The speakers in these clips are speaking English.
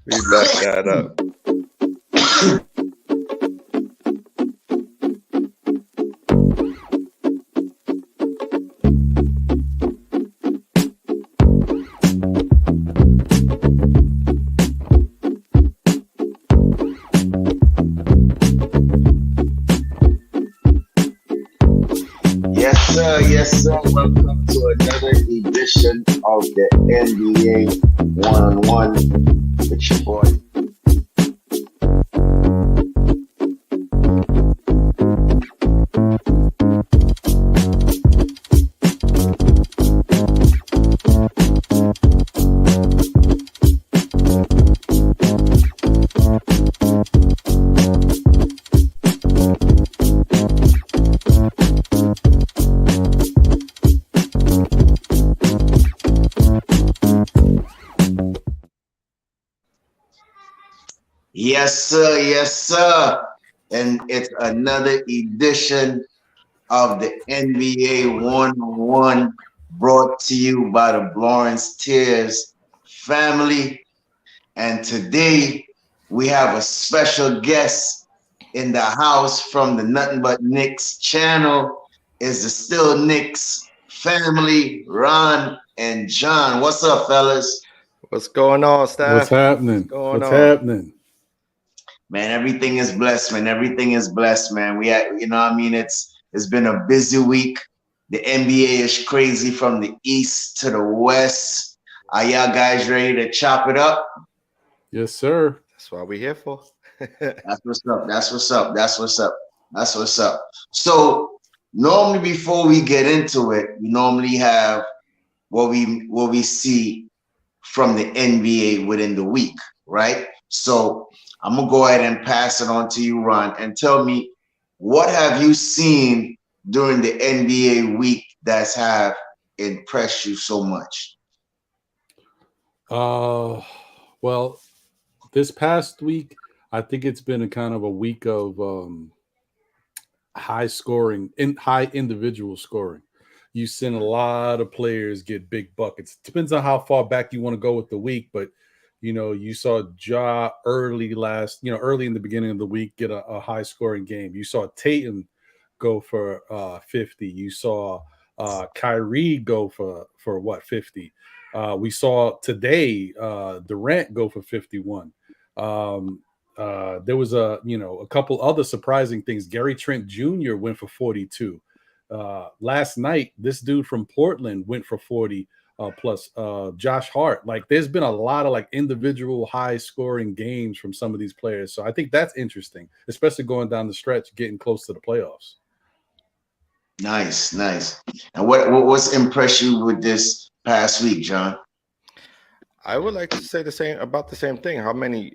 We left that up. Yes, sir. Yes, sir. Welcome to another edition of the NBA One-on-One with your boy. Yes, sir. Yes, sir. And it's another edition of the NBA One-on-One brought to you by the Lawrence Tears family. And today we have a special guest in the house from the Nothing But Knicks channel. Is the Still Knicks family, Ron and John. What's up, fellas? What's going on, Steph? What's happening? What's happening? Man, everything is blessed, man. Everything is blessed, man. We had, you know what I mean? It's been a busy week. The NBA is crazy from the east to the west. Are y'all guys ready to chop it up? Yes, sir. That's what we're here for. That's what's up. That's what's up. That's what's up. That's what's up. So normally before we get into it, we normally have what we see from the NBA within the week, right? So I'm gonna go ahead and pass it on to you, Ron, and tell me what have you seen during the NBA week that's have impressed you so much? Well, this past week, I think it's been a kind of a week of high scoring and high individual scoring. You've seen a lot of players get big buckets. Depends on how far back you want to go with the week, but you saw Ja early in the beginning of the week get a high scoring game. You saw Tatum go for 50. You saw Kyrie go for what, 50. We saw today Durant go for 51. There was a couple other surprising things. Gary Trent Jr. went for 42. Last night, this dude from Portland went for 40 plus Josh Hart. Like, there's been a lot of like individual high scoring games from some of these players. So I think that's interesting, especially going down the stretch, getting close to the playoffs. Nice. And what's impressed you with this past week, John? I would like to say the same thing. How many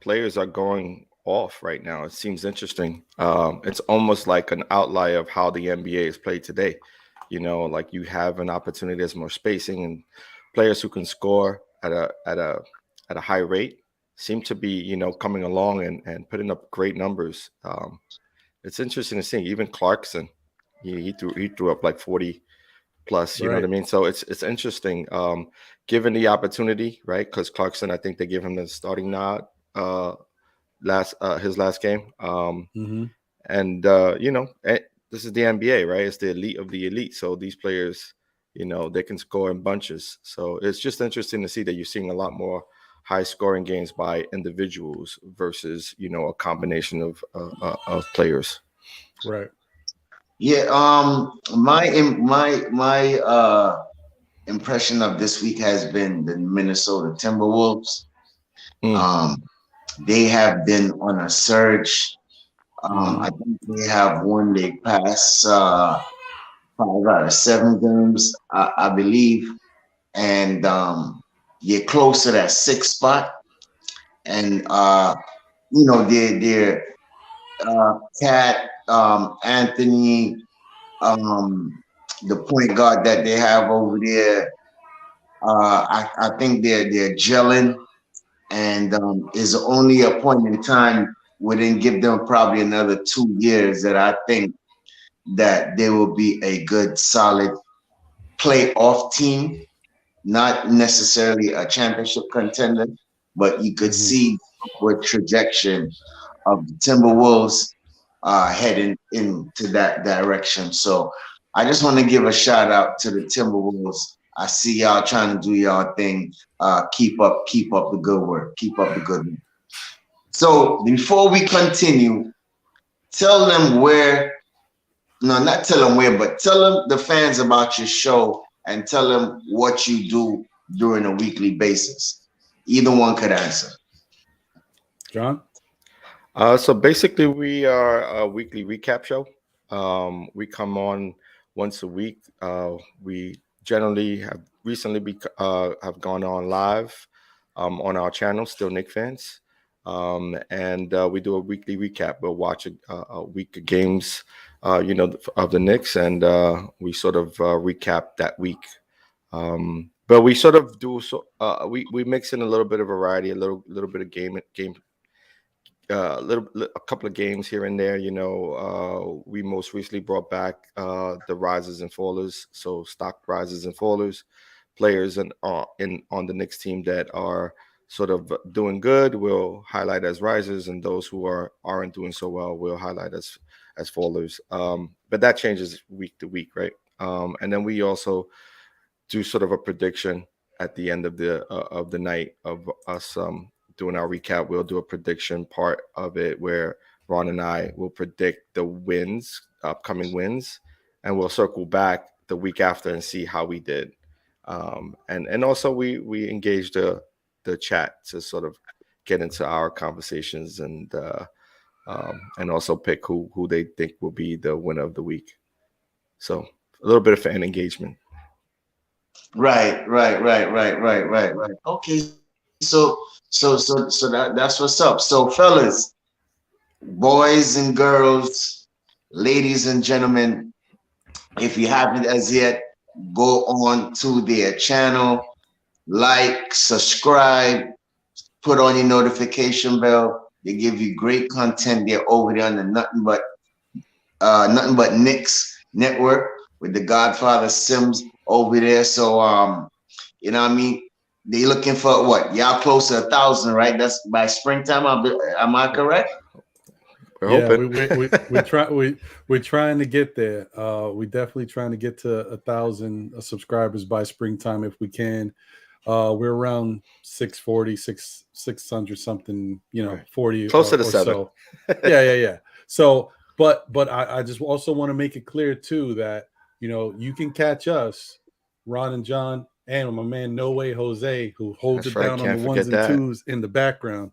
players are going off right now? It seems interesting. It's almost like an outlier of how the NBA is played today. Like you have an opportunity, there's more spacing, and players who can score at a high rate seem to be coming along and putting up great numbers. It's interesting to see. Even Clarkson, he threw up like 40 plus. You know what I mean? So it's interesting. Given the opportunity, right? Because Clarkson, I think they give him the starting nod his last game. And this is the NBA, right? It's the elite of the elite. So these players, they can score in bunches. So it's just interesting to see that you're seeing a lot more high scoring games by individuals versus, a combination of players. Right. Yeah. My impression of this week has been the Minnesota Timberwolves. They have been on a surge. I think they have won their past 5 out of 7 games, I believe, and they're close to that 6th spot. And their Cat Anthony, the point guard that they have over there, I think they're gelling, and is only a point in time. Wouldn't give them probably another 2 years that I think that they will be a good, solid playoff team, not necessarily a championship contender, but you could see what trajectory of the Timberwolves heading into that direction. So I just want to give a shout out to the Timberwolves. I see y'all trying to do y'all thing. Keep up the good work. Keep up the good work. So before we continue, tell them where. No, not tell them where, but tell them the fans about your show and tell them what you do during a weekly basis. Either one could answer. John? So basically, we are a weekly recap show. We come on once a week. We generally have recently have gone on live on our channel, Still Knick Fans, and we do a weekly recap. We'll watch a week of games, of the Knicks, and we sort of recap that week. But we sort of do we mix in a little bit of variety, a little bit of game a couple of games here and there. We most recently brought back the risers and fallers, so stock risers and fallers, players on the Knicks team that are sort of doing good, we'll highlight as risers, and those who aren't doing so well, we'll highlight as fallers. But that changes week to week, right? And then we also do sort of a prediction at the end of the night of us doing our recap. We'll do a prediction part of it where Ron and I will predict the upcoming wins, and we'll circle back the week after and see how we did. And also we engage the chat to sort of get into our conversations and also pick who they think will be the winner of the week. So a little bit of fan engagement. Right. Okay, so that's what's up. So fellas, boys and girls, ladies and gentlemen, if you haven't as yet, go on to their channel, like, subscribe, put on your notification bell. They give you great content there over there on the Nothing But Knicks network with the Godfather Sims over there. So you know what I mean? They looking for what? Y'all close to 1,000, right? That's by springtime. Am I correct? We're trying to get there. We're definitely trying to get to 1,000 subscribers by springtime if we can. We're around 640, 600 something, 40 close to the or 7. so. Yeah. So, but I just also want to make it clear too that you can catch us, Ron and John, and my man No Way Jose, who holds it down on the ones and twos in the background,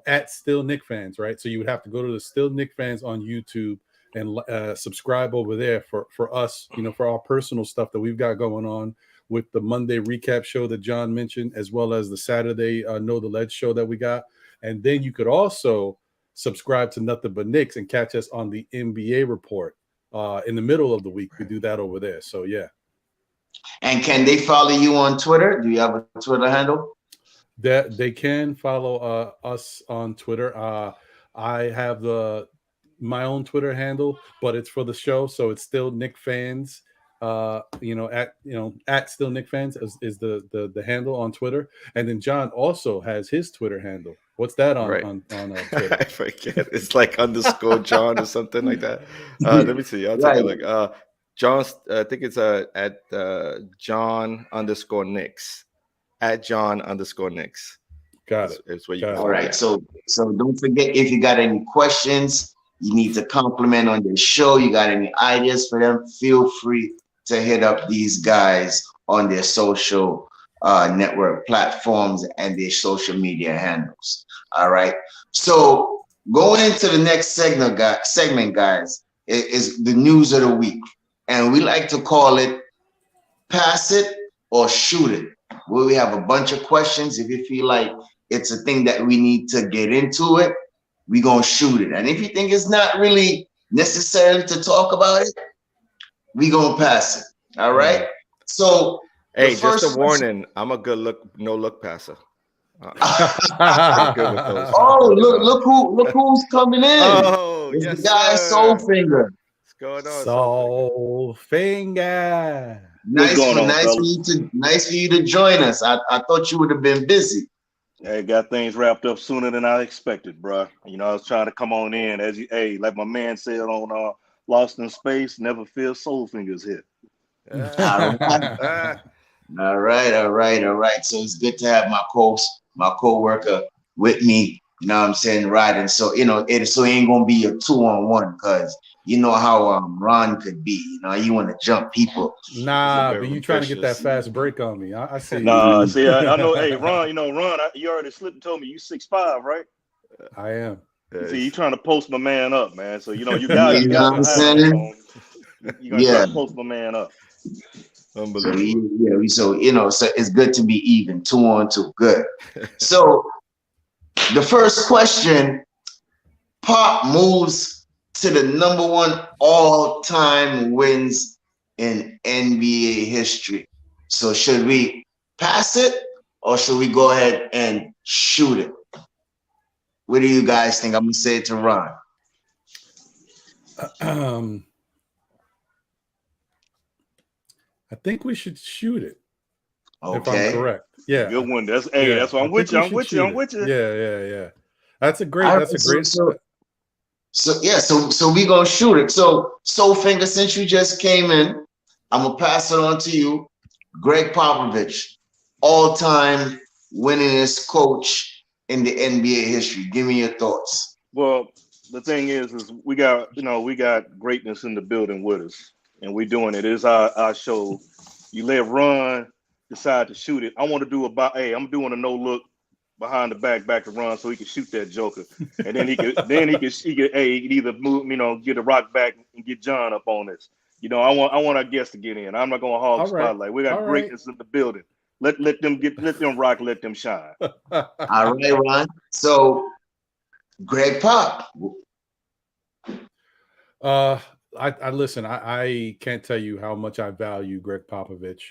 at Still Knick Fans, right? So you would have to go to the Still Knick Fans on YouTube and subscribe over there for us, for our personal stuff that we've got going on with the Monday recap show that John mentioned, as well as the Saturday Know the Ledge show that we got. And then you could also subscribe to Nothing But Knicks and catch us on the NBA report in the middle of the week. We do that over there. So, yeah. And can they follow you on Twitter? Do you have a Twitter handle? That they can follow us on Twitter. I have my own Twitter handle, but it's for the show, so it's Still Knick Fans. At Still Knick Fans is the handle on Twitter, and then John also has his Twitter handle. What's that on Twitter? I forget. It's like _ John or something like that. Let me see. I'll take a look. John's, I think it's at John _ Knicks. At John _ Knicks. Got it. It's where you all right. So don't forget, if you got any questions, you need to compliment on the show, you got any ideas for them, feel free to hit up these guys on their social network platforms and their social media handles. All right. So going into the next segment, guys, is the news of the week. And we like to call it Pass It or Shoot It, where we have a bunch of questions. If you feel like it's a thing that we need to get into it, we're going to shoot it. And if you think it's not really necessary to talk about it, we're going to pass it. All right? So, hey, just a warning. I'm a good no look passer. Good with those. Oh, look who's coming in. Oh, it's yes, the guy Soul Finger. What's going on? Soul Finger. Nice for you to join us. I thought you would have been busy. Hey, got things wrapped up sooner than I expected, bro. You know, I was trying to come on in as you, hey, like my man said on Lost in Space, never feel soul fingers hit. All right. All right, all right, all right. So it's good to have my co-worker with me, you know what I'm saying, riding. So, so it ain't gonna be a 2-on-1 because you know how Ron could be. You want to jump people. Nah, but Very you trying to get that vicious. fast break on me. I see you. Nah, see, I know. Hey, Ron, Ron, you already slipped and told me you 6'5", right? I am. See, you Yes. trying to post my man up, man. So You you know got what the I'm height on saying? you gonna try Yeah. to post my man up. So Unbelievable. so it's good to be even, 2-on-2. Good. So the first question, Pop moves to the number one all-time wins in NBA history. So should we pass it or should we go ahead and shoot it? What do you guys think? I'm gonna say it to Ron. I think we should shoot it. If I'm Okay. correct. Yeah. Good one. That's Yeah. that's what I I'm with think you. we I'm should with you. shoot I'm it. with you. Yeah. That's a All great, right. that's a great So we gonna shoot it. So Finger, since you just came in, I'm gonna pass it on to you. Greg Popovich, all-time winningest coach in the NBA history. Give me your thoughts. Well, the thing is we got we got greatness in the building with us, and we're doing it. It's our show. You let Ron decide to shoot it. I want to do about. Hey, I'm doing a no look behind the back to Ron so he can shoot that Joker, and then he could hey he could either move get a rock back and get John up on this. I want our guests to get in. I'm not gonna hog All right. spotlight. We got All right. greatness in the building. Let them rock. Let them shine. All right, Ron. So Greg Pop. I listen. I can't tell you how much I value Greg Popovich.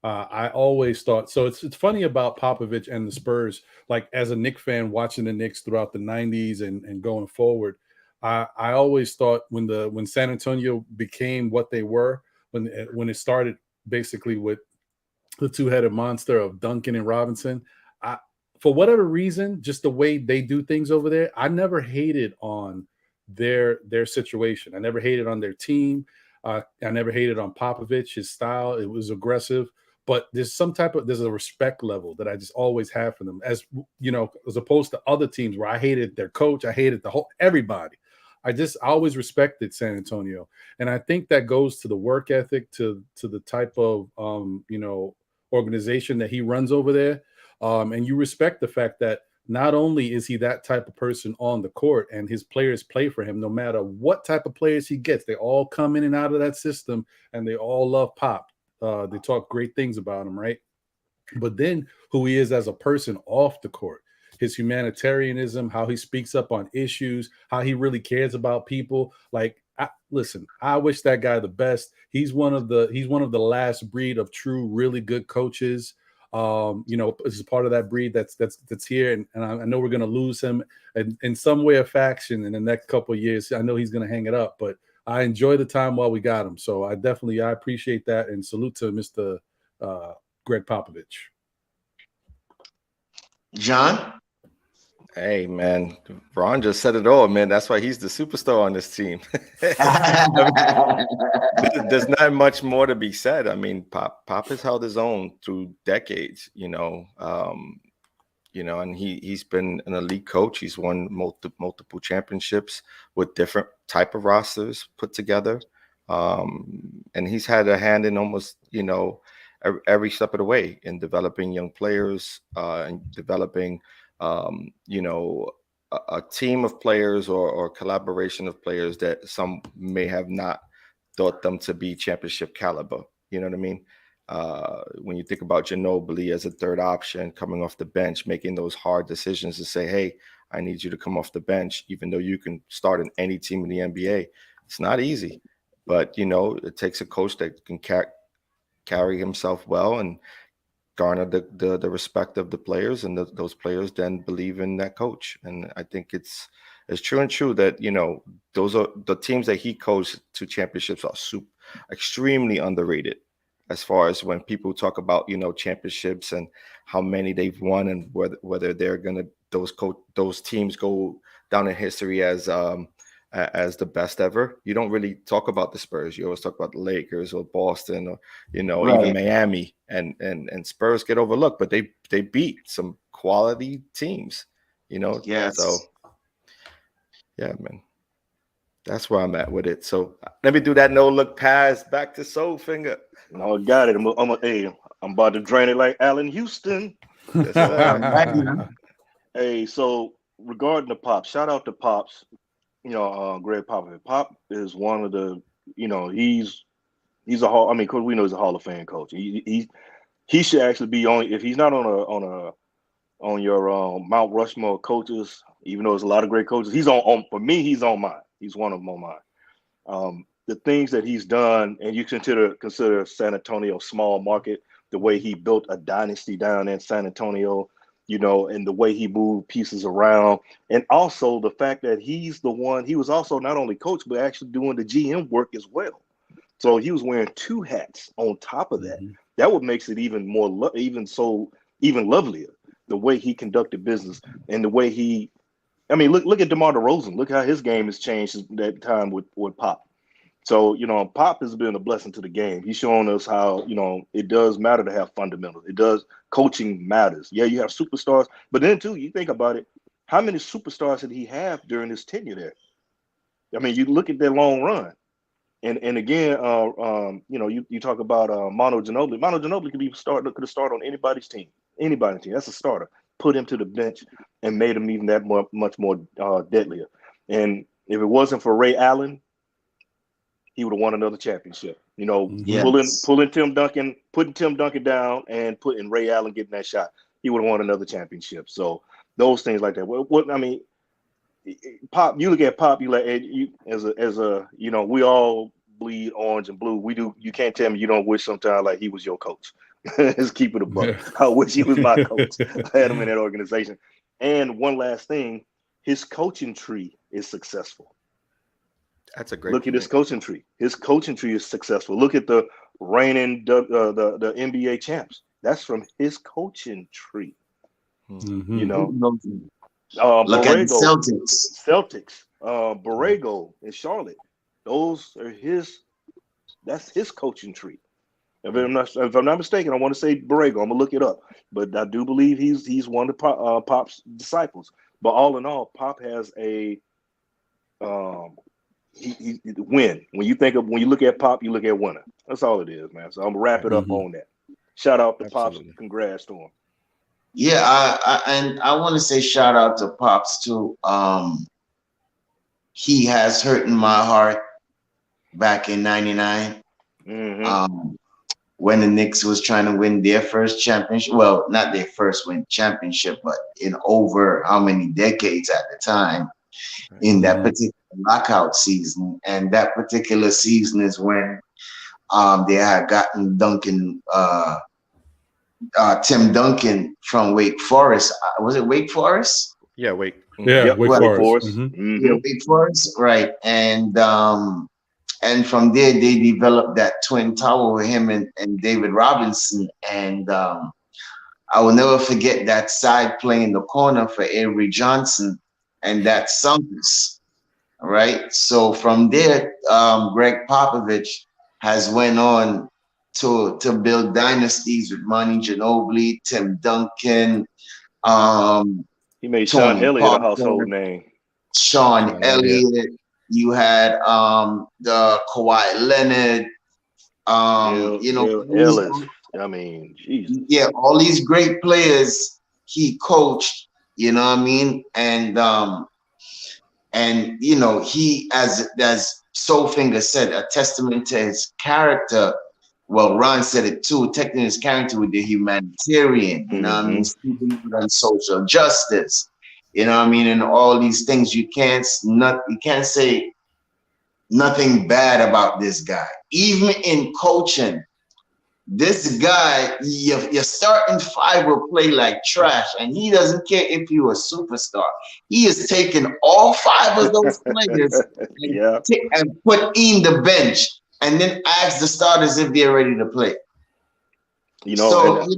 I always thought so. It's funny about Popovich and the Spurs. Like as a Knicks fan, watching the Knicks throughout the '90s and going forward, I always thought when San Antonio became what they were, when it started basically with the two-headed monster of Duncan and Robinson. I, for whatever reason, just the way they do things over there, I never hated on their situation. I never hated on their team. I never hated on Popovich. His style, it was aggressive, but there's a respect level that I just always have for them. As as opposed to other teams where I hated their coach, I hated the whole everybody. I always respected San Antonio, and I think that goes to the work ethic, to the type of organization that he runs over there. And you respect the fact that not only is he that type of person on the court and his players play for him, no matter what type of players he gets, they all come in and out of that system and they all love Pop. They talk great things about him, right? But then who he is as a person off the court, his humanitarianism, how he speaks up on issues, how he really cares about people. Like, listen, I wish that guy the best. He's one of the last breed of true, really good coaches. This is part of that breed that's here, and I know we're going to lose him in some way or faction in the next couple of years. I know he's going to hang it up, but I enjoy the time while we got him. So I appreciate that, and salute to Mr. Greg Popovich. John? Hey man, Ron just said it all, man. That's why he's the superstar on this team. There's not much more to be said. I mean, Pop has held his own through decades, and he's been an elite coach. He's won multiple championships with different type of rosters put together, and he's had a hand in almost every step of the way in developing young players and developing a team of players or collaboration of players that some may have not thought them to be championship caliber. You know what I mean? When you think about Ginobili as a third option coming off the bench, making those hard decisions to say, hey, I need you to come off the bench, even though you can start in any team in the NBA. It's not easy, but it takes a coach that can carry himself well and garner the respect of the players, and those players then believe in that coach. And I think it's true that those are the teams that he coached to championships are extremely underrated. as far as when people talk about, championships and how many they've won, and whether they're gonna those teams go down in history as the best ever. You don't really talk about the Spurs. You always talk about the Lakers or Boston or even Right. Miami, and Spurs get overlooked, but they beat some quality teams. Yes. So yeah, man. That's where I'm at with it. So let me do that no look pass back to Soul Finger. No, got it. I'm about to drain it like Allen Houston. Yes, sir. Hey, so regarding the Pop, shout out to Pops. Greg Popovich. Pop is one of the, he's a hall. I mean, cause we know he's a Hall of Fame coach. He should actually be on. If he's not on your Mount Rushmore coaches, even though there's a lot of great coaches, he's on. For me, he's on mine. He's one of them on mine. The things that he's done, and you consider San Antonio small market, the way he built a dynasty down in San Antonio, and the way he moved pieces around, and also the fact that he was also not only coach, but actually doing the GM work as well. So he was wearing two hats on top of that. Mm-hmm. That what makes it even more, even lovelier, the way he conducted business and the way look at DeMar DeRozan. Look how his game has changed since that time with Pop. So, Pop has been a blessing to the game. He's showing us how, it does matter to have fundamentals. It does. Coaching matters. Yeah, you have superstars. But then, too, you think about it, how many superstars did he have during his tenure there? I mean, you look at that long run. And again, you talk about Manu Ginobili. Manu Ginobili could have started on anybody's team. Anybody's team. That's a starter. Put him to the bench and made him even that much more deadlier. And if it wasn't for Ray Allen, he would have won another championship. Yes. Putting Tim Duncan down and putting Ray Allen getting that shot, he would have won another championship. So those things like that. Pop. You look at Pop. You like we all bleed orange and blue. We do. You can't tell me you don't wish sometimes like he was your coach. Let's keep it a buck. Yeah. I wish he was my coach. I had him in that organization. And one last thing, his coaching tree is successful. That's a great. Look at his coaching tree. His coaching tree is successful. Look at the reigning the NBA champs. That's from his coaching tree. Mm-hmm. Look at the Celtics, Borrego in Charlotte. Those are that's his coaching tree. If I'm not mistaken, I want to say Borrego. I'm gonna look it up, but I do believe he's one of Pop's disciples. But all in all, Pop has a he win. When you look at Pop, you look at winner. That's all it is, man. So I'm gonna wrap it up on that. Shout out to Absolutely. Pops. Congrats to him. Yeah, I want to say shout out to Pops too. He has hurt in my heart back in '99. Mm-hmm. When the Knicks was trying to win their first championship. Well, not their first championship, but in over how many decades at the time in that particular lockout season. And that particular season is when they had gotten Tim Duncan from Wake Forest. Was it Wake Forest? Yeah, Wake. Yeah, Yep. Wake Forest. Mm-hmm. Yeah, Wake Forest, right. And from there they developed that twin tower with him and David Robinson. And I will never forget that side play in the corner for Avery Johnson, and that sunk us. Right. So from there, Greg Popovich has went on to build dynasties with Monty Ginobili, Tim Duncan. He made Sean Tony Elliott Parker, a household name. Sean Elliott. You had the Kawhi Leonard. Ellis. I mean, Jesus. Yeah, all these great players he coached. You know what I mean? And he, as Soulfinger said, a testament to his character. Well, Ron said it too, taking his character with the humanitarian, you know what I mean, speaking on social justice, you know what I mean, and all these things. You can't say nothing bad about this guy. Even in coaching, this guy, your starting five will play like trash, and he doesn't care if you're a superstar. He is taking all five of those players and put in the bench, and then ask the starters if they're ready to play. You know, So, and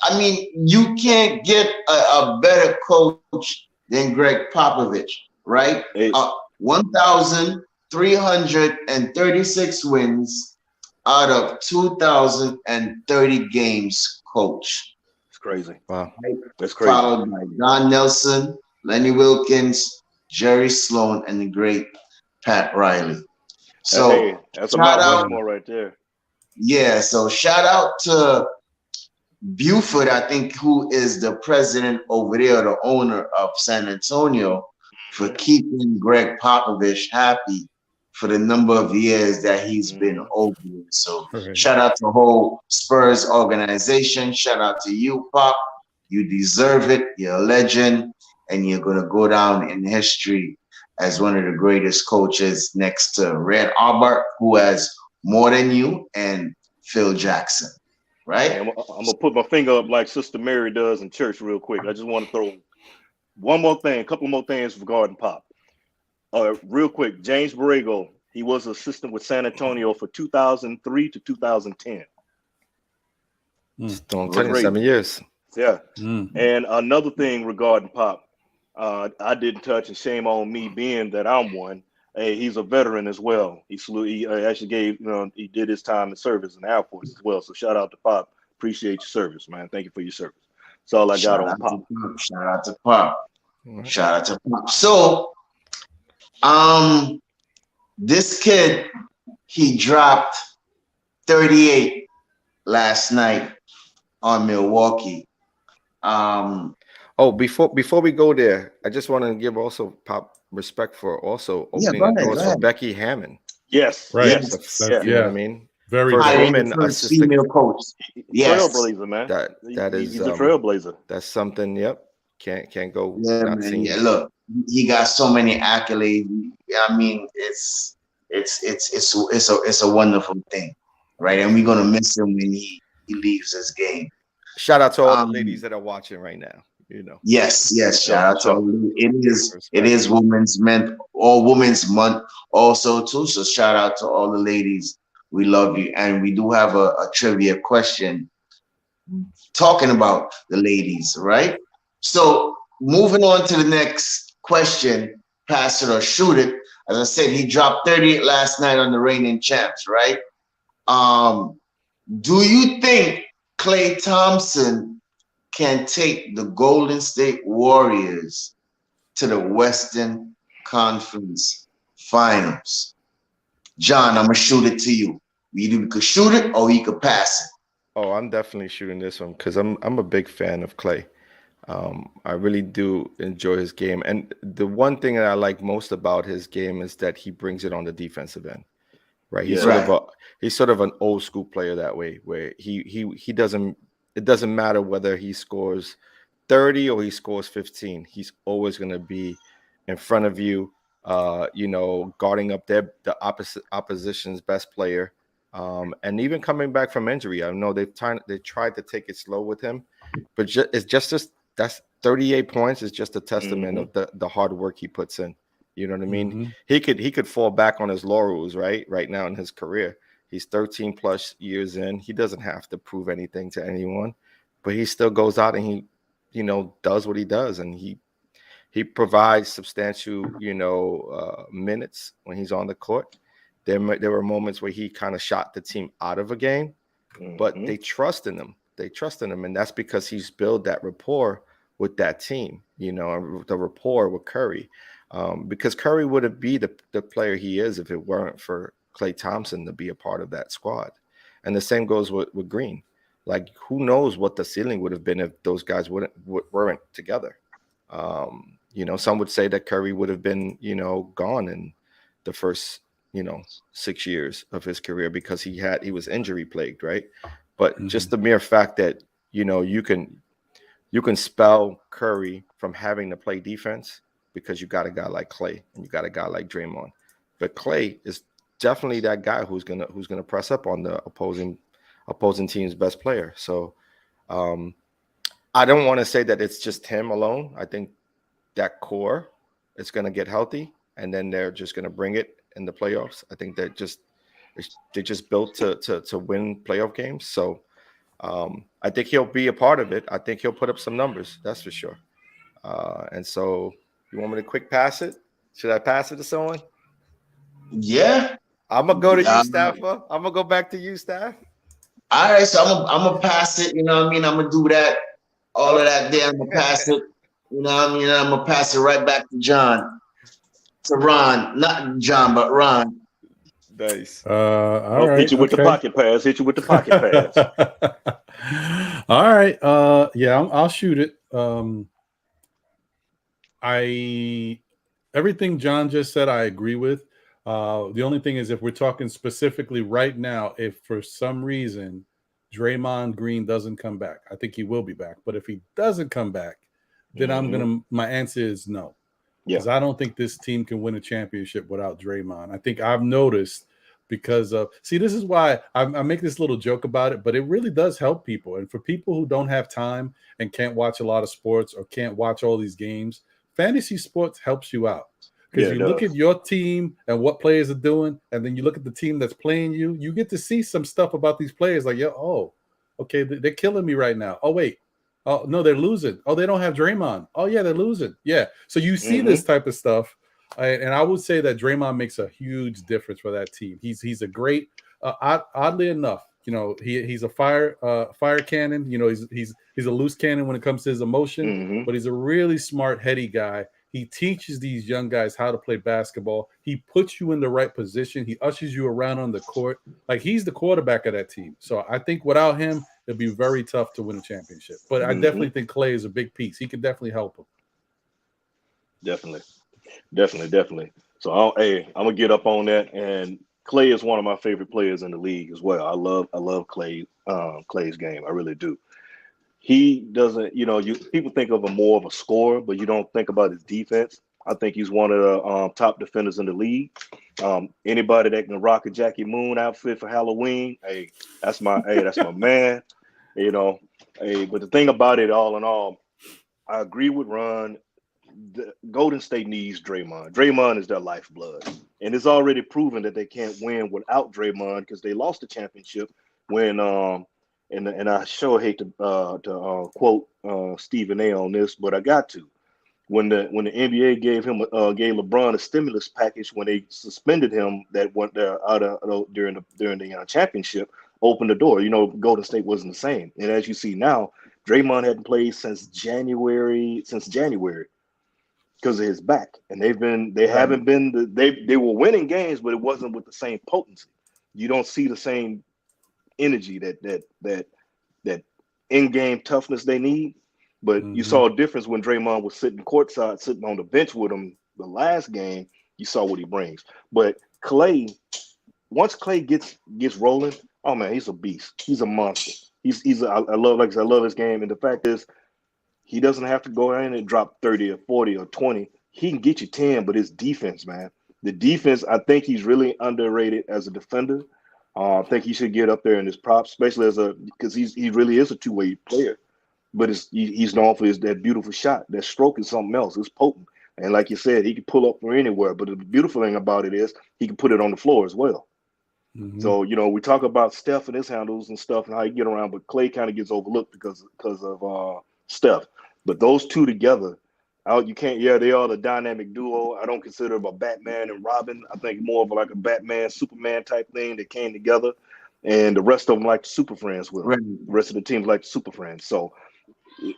I mean, you can't get a better coach than Greg Popovich, right? it, 1,336 wins out of 2,030 games coach. it's crazy. Wow. That's crazy. Followed by Don Nelson, Lenny Wilkins, Jerry Sloan, and the great Pat Riley. So Hey, that's a shout Mount out, Rushmore right there. yeah. So shout out to Buford, I think, who is the president over there, the owner of San Antonio, for keeping Greg Popovich happy for the number of years that he's been over there. So Right. shout out to the whole Spurs organization. Shout out to you, Pop. You deserve it. You're a legend, and you're gonna go down in history as one of the greatest coaches next to Red Auerbach, who has more than you, and Phil Jackson. Right? Hey, I'm gonna put my finger up like Sister Mary does in church real quick. I just want to throw one more thing, a couple more things regarding Pop. Real quick, James Borrego, he was assistant with San Antonio for 2003 to 2010. Still Great. 7 years. Yeah. Mm. And another thing regarding Pop, I didn't touch, and shame on me being that I'm one. Hey, he's a veteran as well. He actually gave, he did his time in service in the Air Force as well. So shout out to Pop. Appreciate your service, man. Thank you for your service. That's all I got on Pop. Shout out to Pop. All right. Shout out to Pop. So, this kid, he dropped 38 last night on Milwaukee. Oh, before we go there, I just want to give also Pop respect for also opening the doors for Becky Hammond. Yes. Right. Yes. You know what I mean? Very First good. woman first assistant. female coach. Yes. Trailblazer, man. That is he's a trailblazer. That's something. Yep. Can't go. Yeah, not man. seen. Yeah, look, he got so many accolades. I mean, it's a wonderful thing, right? And we're gonna miss him when he leaves this game. Shout out to all the ladies that are watching right now. You know. Yes. Shout out to all. Respect. It is Women's Month also too. So shout out to all the ladies. We love you, and we do have a trivia question talking about the ladies, right? So moving on to the next question, pass it or shoot it. As I said, he dropped 38 last night on the reigning champs, right? Do you think Klay Thompson can take the Golden State Warriors to the Western Conference Finals? John, I'm gonna shoot it to you. Either we could shoot it or we could pass it. Oh, I'm definitely shooting this one because I'm a big fan of Klay. I really do enjoy his game, and the one thing that I like most about his game is that he brings it on the defensive end. Right, he's sort of an old school player that way, where he doesn't. It doesn't matter whether he scores 30 or he scores 15. He's always going to be in front of you, guarding up the opposition's best player, and even coming back from injury. I know they tried to take it slow with him, but that's 38 points is just a testament of the hard work he puts in. You know what I mean? He could fall back on his laurels right now in his career. He's 13 plus years in. He doesn't have to prove anything to anyone, but he still goes out and he, does what he does, and he provides substantial, minutes when he's on the court. There were moments where he kind of shot the team out of a game, but they trust in him. They trust in him, and that's because he's built that rapport with that team. The rapport with Curry. Because Curry wouldn't be the player he is if it weren't for Klay Thompson to be a part of that squad. And the same goes with Green. Like, who knows what the ceiling would have been if those guys weren't together. Some would say that Curry would have been, gone in the first, 6 years of his career because he was injury plagued, right? But just the mere fact that, you can spell Curry from having to play defense because you got a guy like Klay and you got a guy like Draymond. But Klay is definitely that guy who's gonna press up on the opposing team's best player. So I don't want to say that it's just him alone. I think that core is gonna get healthy, and then they're just gonna bring it in the playoffs. I think they're just built to win playoff games. So I think he'll be a part of it. I think he'll put up some numbers. That's for sure. And so, you want me to quick pass it? Should I pass it to someone? Yeah. I'm gonna go to you, Staffer. I'm gonna go back to you, Staff. All right, so I'm gonna pass it. You know what I mean? I'm gonna do that. All of that there. I'm gonna pass it. You know what I mean? I'm gonna pass it right back to John, to Ron, not John, but Ron. Nice. All right. Hit you with the pocket pass. Hit you with the pocket pass. All right. Yeah, I'll shoot it. Everything John just said, I agree with. The only thing is, if we're talking specifically right now, if for some reason Draymond Green doesn't come back, I think he will be back. But if he doesn't come back, then my answer is no. Because I don't think this team can win a championship without Draymond. I think I've noticed because of, this is why I make this little joke about it, but it really does help people. And for people who don't have time and can't watch a lot of sports or can't watch all these games, fantasy sports helps you out. Because you look at your team and what players are doing, and then you look at the team that's playing you, you get to see some stuff about these players like, okay, they're killing me right now. Oh, wait. Oh, no, they're losing. Oh, they don't have Draymond. Oh, yeah, they're losing. Yeah. So you see this type of stuff. And I would say that Draymond makes a huge difference for that team. He's a great, oddly enough, he's a fire cannon. He's a loose cannon when it comes to his emotion, but he's a really smart, heady guy. He teaches these young guys how to play basketball. He puts you in the right position. He ushers you around on the court. Like, he's the quarterback of that team. So I think without him, it'd be very tough to win a championship. But I definitely think Clay is a big piece. He can definitely help him. Definitely. So I'm gonna get up on that. And Clay is one of my favorite players in the league as well. I love Clay's game. I really do. He doesn't, people think of him more of a scorer, but you don't think about his defense. I think he's one of the top defenders in the league. Anybody that can rock a Jackie Moon outfit for Halloween, that's my man. But the thing about it, all in all, I agree with Ron. The Golden State needs Draymond. Draymond is their lifeblood, and it's already proven that they can't win without Draymond because they lost the championship when and I sure hate to quote Stephen A on this, but I got to. When the NBA gave LeBron a stimulus package when they suspended him that went out during the championship, opened the door. Golden State wasn't the same, and as you see now, Draymond hadn't played since January because of his back, and they haven't been they were winning games, but it wasn't with the same potency. You don't see the same energy that in-game toughness they need. But you saw a difference when Draymond was sitting courtside, sitting on the bench with him the last game. You saw what he brings. But Clay, once Clay gets rolling, oh man, he's a beast. He's a monster. I love his game. And the fact is, he doesn't have to go in and drop 30 or 40 or 20. He can get you 10, but his defense, man. The defense, I think he's really underrated as a defender. I think he should get up there in his props, especially because he really is a two-way player. But he's known for that beautiful shot. That stroke is something else. It's potent. And like you said, he can pull up from anywhere. But the beautiful thing about it is he can put it on the floor as well. So, we talk about Steph and his handles and stuff and how he get around, but Clay kind of gets overlooked because of Steph. But those two together, you can't. Yeah, they are the dynamic duo. I don't consider them a Batman and Robin. I think more of like a Batman, Superman type thing that came together, and the rest of them like the Super Friends with them. Right. The rest of the teams like the Super Friends. So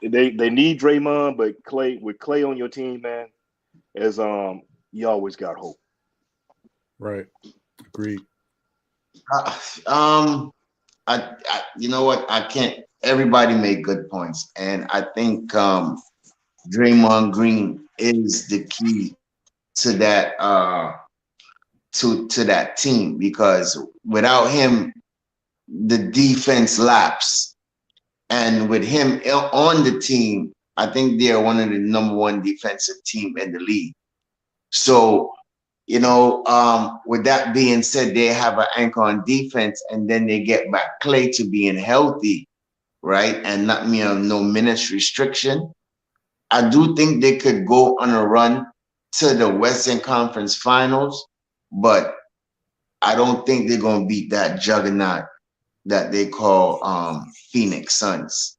they need Draymond, but with Clay on your team, man, you always got hope. Right. Agreed. You know what? I can't. Everybody made good points, and I think Draymond Green is the key to that to that team, because without him, the defense laps, and with him on the team, I think they are one of the number one defensive team in the league. So, with that being said, they have an anchor on defense, and then they get back Clay to being healthy, right, and not no minutes restriction. I do think they could go on a run to the Western Conference Finals, but I don't think they're going to beat that juggernaut that they call Phoenix Suns,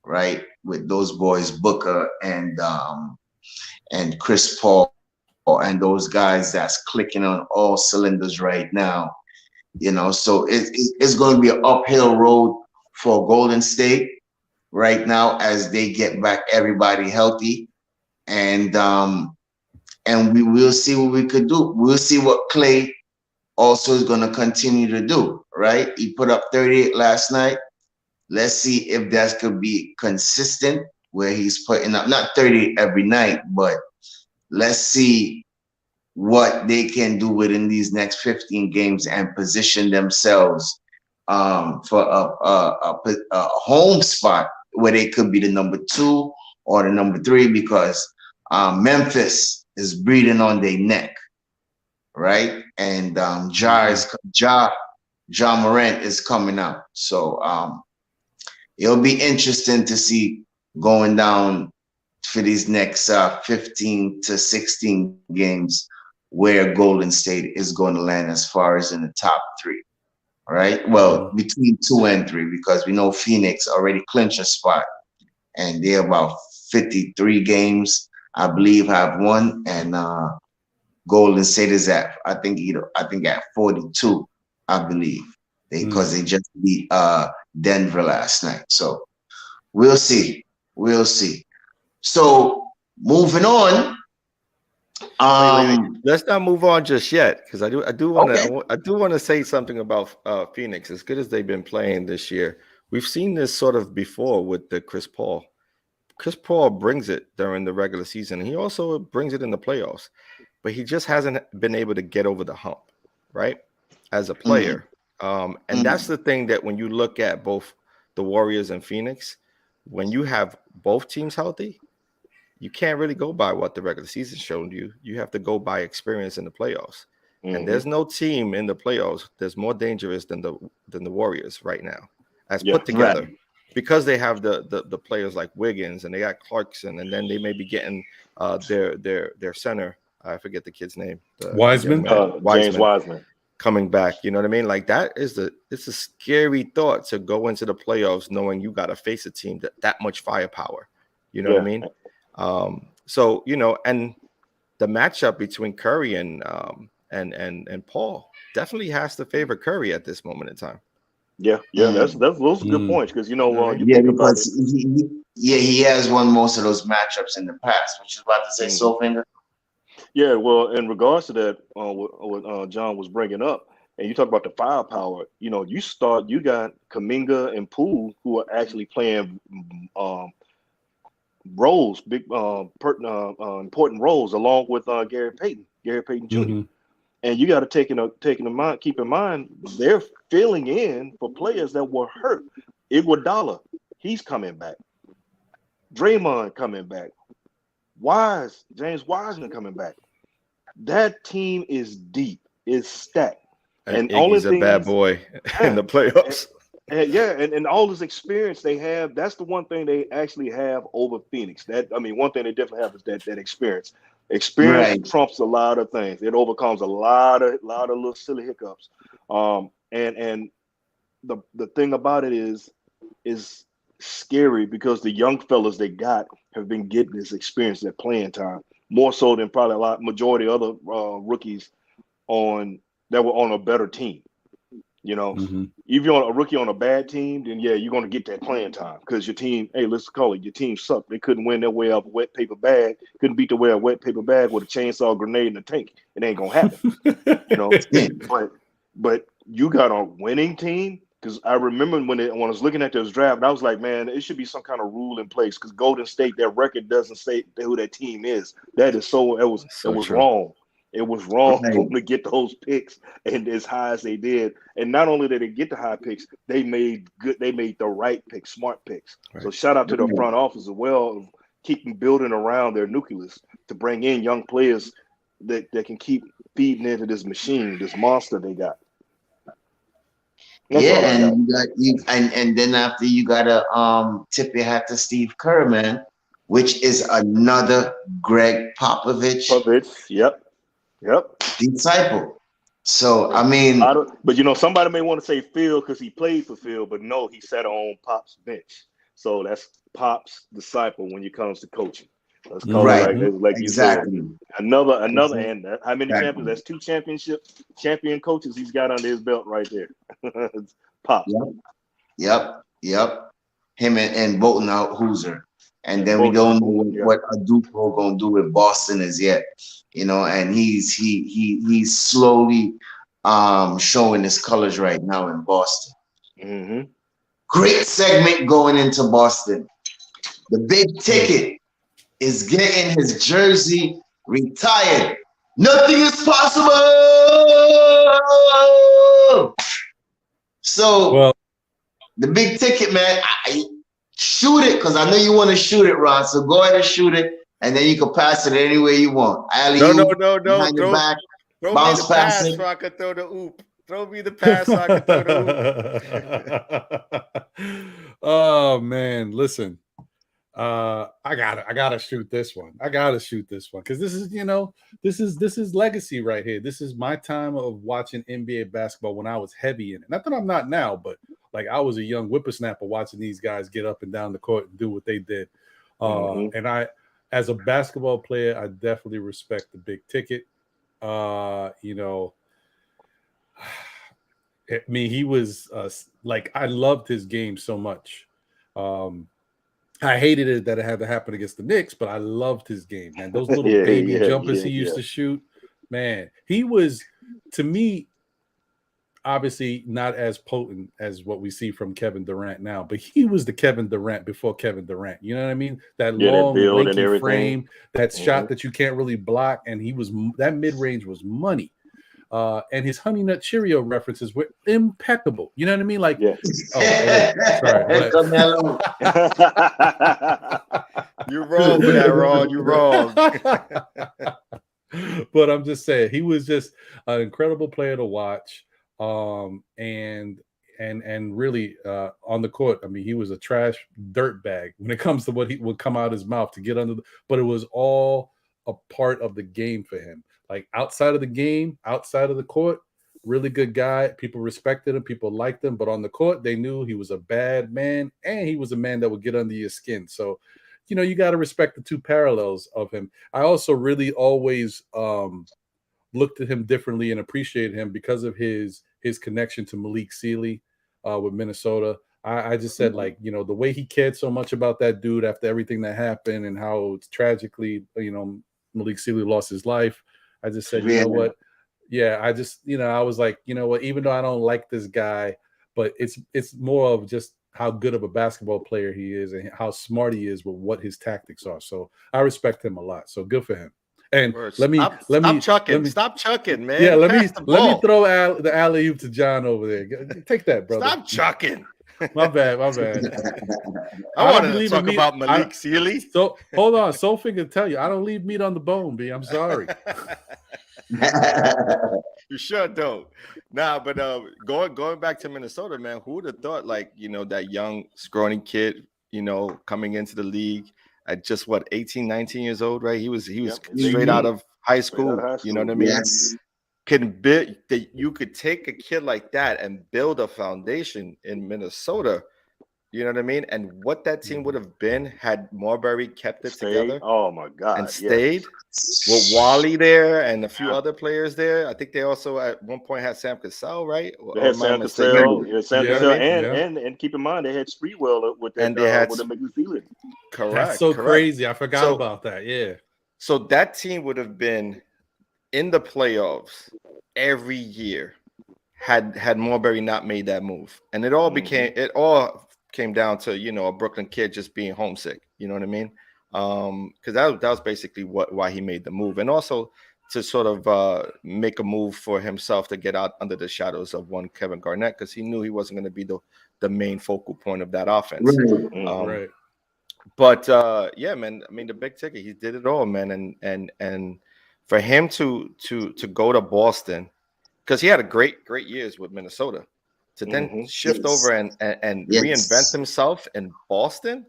right? With those boys Booker and Chris Paul and those guys that's clicking on all cylinders right now. So it's going to be an uphill road for Golden State right now as they get back everybody healthy, and we will see what we could do. We'll see what Clay also is going to continue to do. Right, he put up 38 last night. Let's see if that could be consistent, where he's putting up not 30 every night, but let's see what they can do within these next 15 games and position themselves for a home spot where they could be the number 2 or the number 3, because Memphis is breathing on their neck, right? And Ja Morant is coming out. So it'll be interesting to see going down for these next 15 to 16 games where Golden State is going to land as far as in the top 3. All right. Well, between 2 and 3, because we know Phoenix already clinched a spot and they're about 53 games, I believe, have won, and Golden State is at I think at 42, I believe, because they just beat Denver last night. So we'll see. So moving on. Wait. Let's not move on just yet, because I do want to Okay. I do want to say something about Phoenix. As good as they've been playing this year, we've seen this sort of before with the Chris Paul. Chris Paul brings it during the regular season. He also brings it in the playoffs, but he just hasn't been able to get over the hump, right? As a player. And that's the thing, that when you look at both the Warriors and Phoenix, when you have both teams healthy, you can't really go by what the regular season showed you. You have to go by experience in the playoffs. And there's no team in the playoffs that's more dangerous than the Warriors right now, as put together. Right. Because they have the players like Wiggins, and they got Clarkson, and then they may be getting their center. I forget the kid's name. Wiseman? James Wiseman. Coming back. You know what I mean? Like, it's a scary thought to go into the playoffs knowing you got to face a team that much firepower. You know what I mean? So, and the matchup between Curry and Paul definitely has to favor Curry at this moment in time. Those are good points, because you think about because he has won most of those matchups in the past, which is about to say so, Finger. Yeah, well, in regards to that, what John was bringing up, and you talk about the firepower, you got Kuminga and Poole, who are actually playing roles, big important roles, along with Gary Payton Jr. And you got to keep in mind, they're filling in for players that were hurt. Iguodala, he's coming back. Draymond coming back. James Wiseman coming back. That team is deep, is stacked. And Iggy's a bad boy in the playoffs. And all this experience they have, that's the one thing they actually have over Phoenix. One thing they definitely have is that experience. Experience trumps a lot of things. It overcomes a lot of little silly hiccups. And the thing about it is scary, because the young fellas they got have been getting this experience, that playing time, more so than probably majority of other rookies that were on a better team. If you're a rookie on a bad team, then you're going to get that playing time, because your team, let's call it, your team sucked. They couldn't win their way up a wet paper bag, couldn't beat their way a wet paper bag with a chainsaw, grenade, and a tank. It ain't going to happen. But you got a winning team, because I remember when I was looking at this draft, I was like, man, it should be some kind of rule in place, because Golden State, their record doesn't say who that team is. That is it was wrong. It was wrong for them to get those picks and as high as they did. And not only did they get the high picks, they made the right picks, smart picks. Right. So shout out to the front office as well, of keeping building around their nucleus to bring in young players that can keep feeding into this machine, this monster they got. And and then after, you gotta tip your hat to Steve Kerr, man, which is another Greg Popovich. Yep. Disciple. So I mean, I don't, but you know, somebody may want to say Phil because he played for Phil, but no, he sat on Pop's bench. So that's Pop's disciple when it comes to coaching. Let's call it right, like you said. exactly. Another, Exactly. and how many champions? That's two champion coaches he's got under his belt right there. Pop. Yep. Him and voting out Hoosier. And then we Voting don't out, know yeah. what Adupo gonna do with Boston as yet. You know, and he's slowly showing his colors right now in Boston. Mm-hmm. Great segment going into Boston. The big ticket is getting his jersey retired. Nothing is possible. So Well, the big ticket, man, shoot it because I know you want to shoot it, Ron. So go ahead and shoot it, and then you can pass it any way you want. No. Behind your back, Throw me bounce the pass pass it. so I could throw the oop. Throw me the pass so I could throw the oop. Oh man, listen. I gotta shoot this one. I gotta shoot this one because this is, you know, this is legacy right here. This is my time of watching NBA basketball when I was heavy in it. Not that I'm not now, but like I was a young whippersnapper watching these guys get up and down the court and do what they did. And I, as a basketball player, I definitely respect the big ticket. You know, I mean, he was like, I loved his game so much. I hated it that it had to happen against the Knicks, but I loved his game, man. Those little baby jumpers he used to shoot, man. He was, to me, obviously not as potent as what we see from Kevin Durant now, but he was the Kevin Durant before Kevin Durant. You know what I mean? That long, that build and lanky everything. frame, that shot that you can't really block, and he was, that mid range was money. And his Honey Nut Cheerio references were impeccable. You know what I mean? Like, Yeah. sorry. You're wrong for that, Ron. You're wrong. But I'm just saying, he was just an incredible player to watch. And really on the court, I mean, he was a trash dirt bag when it comes to what he would come out his mouth to get under but it was all a part of the game for him. Like outside of the game, outside of the court, really good guy. People respected him, people liked him, but on the court, they knew he was a bad man and he was a man that would get under your skin. So, you know, you got to respect the two parallels of him. I also really always looked at him differently and appreciated him because of his connection to Malik Sealy with Minnesota. I just said, like, you know, the way he cared so much about that dude after everything that happened and how tragically, you know, Malik Sealy lost his life. I just said, you know what? Yeah, I just, you know, I was like, you know what? Even though I don't like this guy, but it's more of just how good of a basketball player he is and how smart he is with what his tactics are. So I respect him a lot. So good for him. And Stop chucking, man. Yeah, let me throw the alley-oop to John over there. Take that, brother. Stop chucking. My bad. I wanted to talk about Malik Sealy. So hold on, Soulfinger can tell you, I don't leave meat on the bone, B. I'm sorry. You sure don't. Nah, but going back to Minnesota, man, who would have thought, like, you know, that young, scrawny kid, you know, coming into the league at just 18, 19 years old, right? He was straight out of high school. You know what I mean? Yes. Can build that you could take a kid like that and build a foundation in Minnesota. You know what I mean? And what that team would have been had Marbury kept it together. Oh my God. And stayed with Wally there and a few other players there. I think they also at one point had Sam Cassell, right? They had Sam Cassell, and keep in mind they had Spreewell with that, and they had with the McNeely. Correct. That's so crazy. I forgot about that. Yeah. So that team would have been in the playoffs every year had Marbury not made that move. And it all came down to, you know, a Brooklyn kid just being homesick. You know what I mean? Because that was basically why he made the move. And also to sort of make a move for himself to get out under the shadows of one Kevin Garnett, because he knew he wasn't going to be the main focal point of that offense. Right. But yeah, man, I mean, the big ticket, he did it all, man. And for him to go to Boston, because he had a great years with Minnesota, to then shift over and reinvent himself in Boston,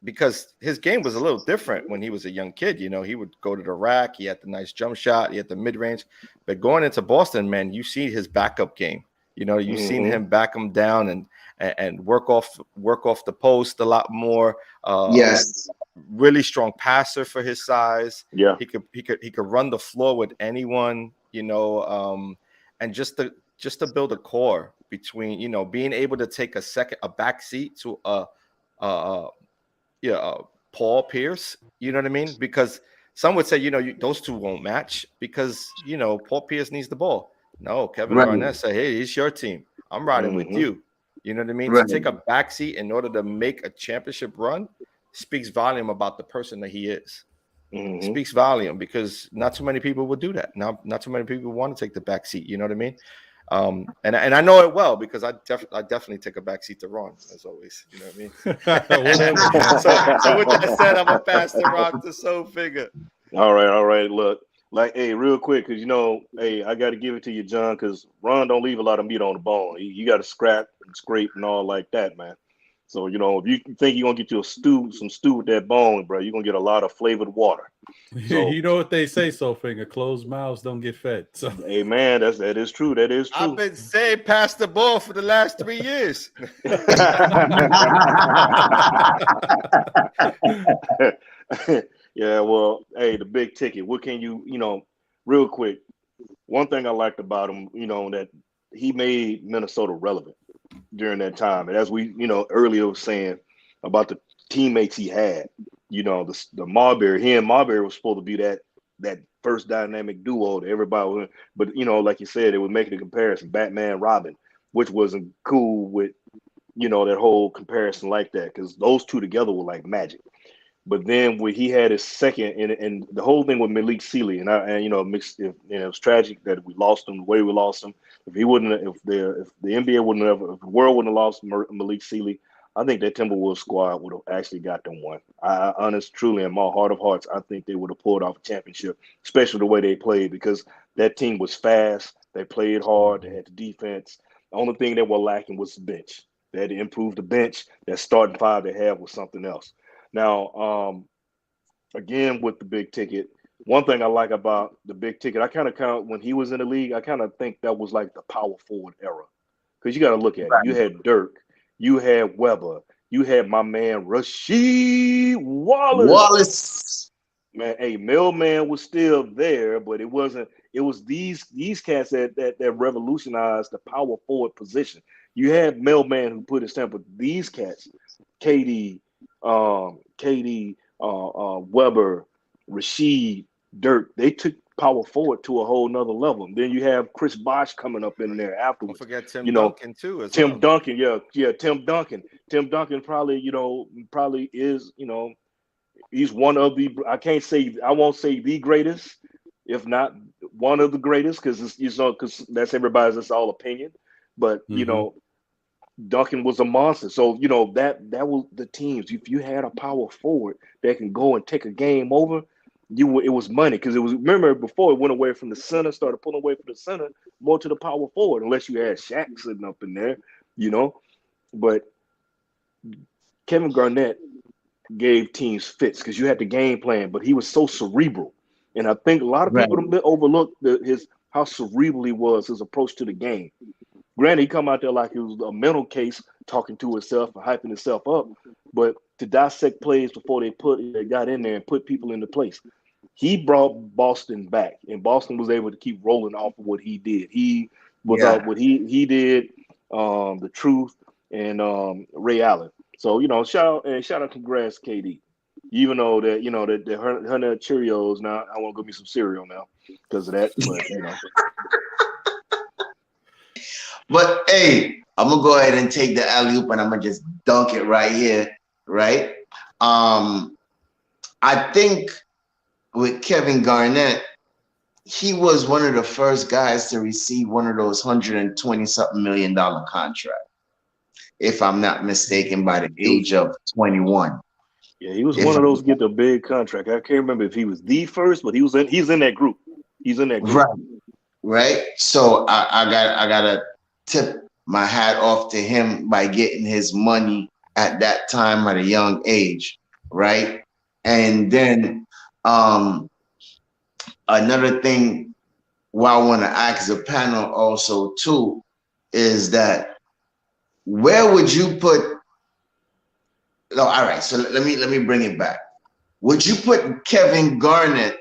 because his game was a little different when he was a young kid. You know, he would go to the rack. He had the nice jump shot. He had the mid range. But going into Boston, man, you see his backup game. You know, you've seen him back him down and work off the post a lot more. Yes. Really strong passer for his size. Yeah. He could run the floor with anyone. You know, and just to build a core between, you know, being able to take a back seat to Paul Pierce, you know what I mean? Because some would say, you know, those two won't match because, you know, Paul Pierce needs the ball. No, Kevin Garnett said, hey, it's your team. I'm riding with you. You know what I mean? Right. To take a backseat in order to make a championship run speaks volume about the person that he is. Speaks volume because not too many people would do that. Not too many people want to take the backseat. You know what I mean? And I know it well because I definitely take a backseat to Ron as always. You know what I mean? Whatever. so with that said, I'm gonna pass the rock to Soul Figure. All right. Look, like, hey, real quick, because, you know, hey, I got to give it to you, John, because Ron don't leave a lot of meat on the bone. You got to scrap and scrape and all like that, man. So, you know, if you think you're gonna get you some stew with that bone, bro, you're gonna get a lot of flavored water. So, You know what they say, Soul Finger, closed mouths don't get fed. So hey, man, that is true. That is true. I've been saying pass the ball for the last 3 years. Yeah, well, hey, the big ticket. What can you know, real quick? One thing I liked about him, you know, that he made Minnesota relevant during that time. And as we, you know, earlier was saying about the teammates he had, you know, the Marbury, he and Marbury was supposed to be that first dynamic duo that everybody was, but, you know, like you said, it was making a comparison, Batman, Robin, which wasn't cool with, you know, that whole comparison like that, because those two together were like magic. But then when he had his second, and the whole thing with Malik Sealy, and you know, it was tragic that we lost him the way we lost him. If the NBA wouldn't have, if the world wouldn't have lost Malik Sealy, I think that Timberwolves squad would have actually got them one. I honest, truly, in my heart of hearts, I think they would have pulled off a championship, especially the way they played, because that team was fast. They played hard. They had the defense. The only thing they were lacking was the bench. They had to improve the bench. That starting five they had was something else. Now, again, with the big ticket, one thing I like about the big ticket, I kind of count when he was in the league, I kind of think that was like the power forward era. Because you got to look at it. You had Dirk, you had Weber, you had my man Rasheed Wallace. Man, hey, Mailman was still there, but it wasn't. It was these cats that revolutionized the power forward position. You had Mailman who put his stamp, but these cats, KD, Weber, Rasheed, Dirk, they took power forward to a whole nother level. And then you have Chris Bosh coming up in there afterwards. Don't forget Tim Duncan too. Tim Duncan, yeah, Tim Duncan. Tim Duncan probably is, you know, he's one of the, I won't say the greatest, if not one of the greatest, because that's that's all opinion. But you know, Duncan was a monster. So, you know, that was the teams. If you had a power forward that can go and take a game over, it was money. Because it was, remember before, it went away from the center, started pulling away from the center, more to the power forward, unless you had Shaq sitting up in there, you know. But Kevin Garnett gave teams fits because you had the game plan, but he was so cerebral. And I think a lot of people overlook how cerebral he was, his approach to the game. Granted, he come out there like it was a mental case, talking to himself and hyping himself up. But to dissect plays before they got in there and put people into place, he brought Boston back, and Boston was able to keep rolling off of what he did. He was what he did, the Truth and Ray Allen. So, you know, shout out, congrats, KD. Even though that, you know, that her Cheerios now, I want to go me some cereal now because of that. But you know. But hey, I'm gonna go ahead and take the alley-oop and I'm gonna just dunk it right here, right? I think with Kevin Garnett, he was one of the first guys to receive one of those $120-something million contract, if I'm not mistaken, by the age of 21. Yeah, he was one of those get the big contract. I can't remember if he was the first, but he's in that group. He's in that group. Right. So I gotta tip my hat off to him by getting his money at that time at a young age. right? And then another thing what I want to ask the panel also too is that where would you put? No, all right. So let me bring it back. Would you put Kevin Garnett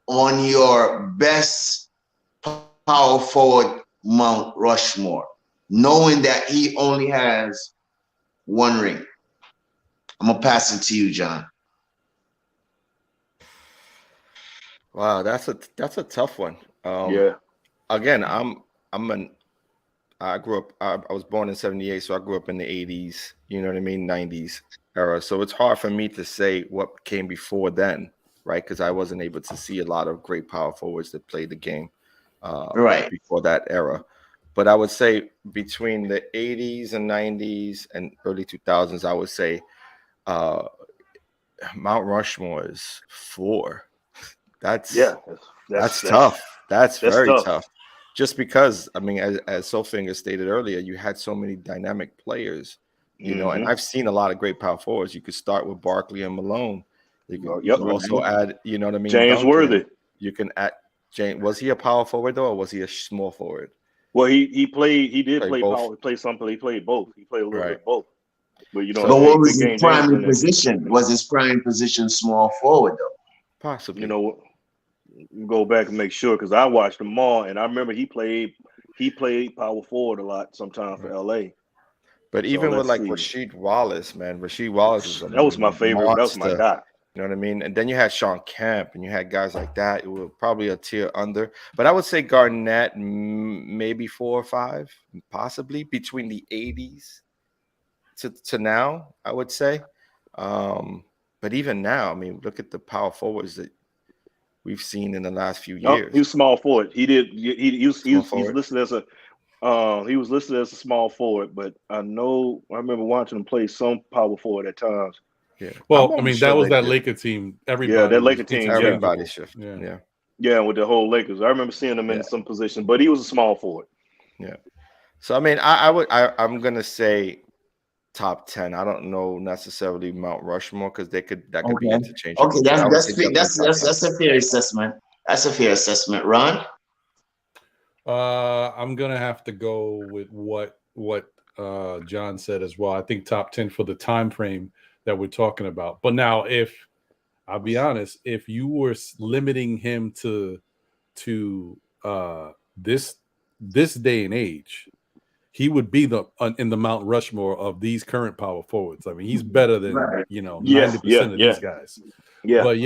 on your best power forward Mount Rushmore, knowing that he only has one ring? I'm gonna pass it to you, John. Wow, that's a tough one. Yeah. Again, I grew up. I was born in '78, so I grew up in the '80s. You know what I mean, '90s era. So it's hard for me to say what came before then, right? Because I wasn't able to see a lot of great power forwards that played the game Right. before that era. But I would say between the '80s and '90s and early 2000s, I would say Mount Rushmore is 4. That's Yeah. that's tough. That's very tough. tough. Just because, I mean, as Sofinger stated earlier, you had so many dynamic players, you know, and I've seen a lot of great power forwards. You could start with Barkley and Malone. You Yep. could also add, you know what I mean, James Duncan. Worthy. You can add James. Was he a power forward though, or was he a small forward? Well, he did Played play both. power. He played something. He played both. He played a little bit of both. But you know, So- But what was big his game James primary in there. position? Was his prime position small forward though? Possibly. You know, go back and make sure because I watched them all, and I remember he played power forward a lot sometimes for LA. But So even with let's like see. Rasheed Wallace, man, Rasheed Wallace is a That was my favorite. That was my monster. guy. You know what I mean? And then you had Sean Kemp, and you had guys like that who were probably a tier under. But I would say Garnett, maybe 4 or 5, possibly between the '80s to now. I would say. But even now, I mean, look at the power forwards that we've seen in the last few No, years. he was small forward. He was Forward. listed as a he was listed as a small forward, but I remember watching him play some power forward at times. Yeah. Well, I'm I mean, almost that sure was they that did. Laker team. Everybody, that was Laker team, yeah. Everybody interchangeable. shift. Yeah. Yeah, with the whole Lakers. I remember seeing him in some position, but he was a small forward. Yeah. So I mean, I'm gonna say top 10. I don't know necessarily Mount Rushmore because that could be interchangeable. Okay, but I would say definitely that's top 10. that's a fair assessment. That's a fair assessment. Ron? I'm gonna have to go with what John said as well. I think top 10 for the time frame that we're talking about. But now, if I'll be honest, if you were limiting him to this day and age, he would be in the Mount Rushmore of these current power forwards. I mean, he's better than 90% of these guys. Yeah. But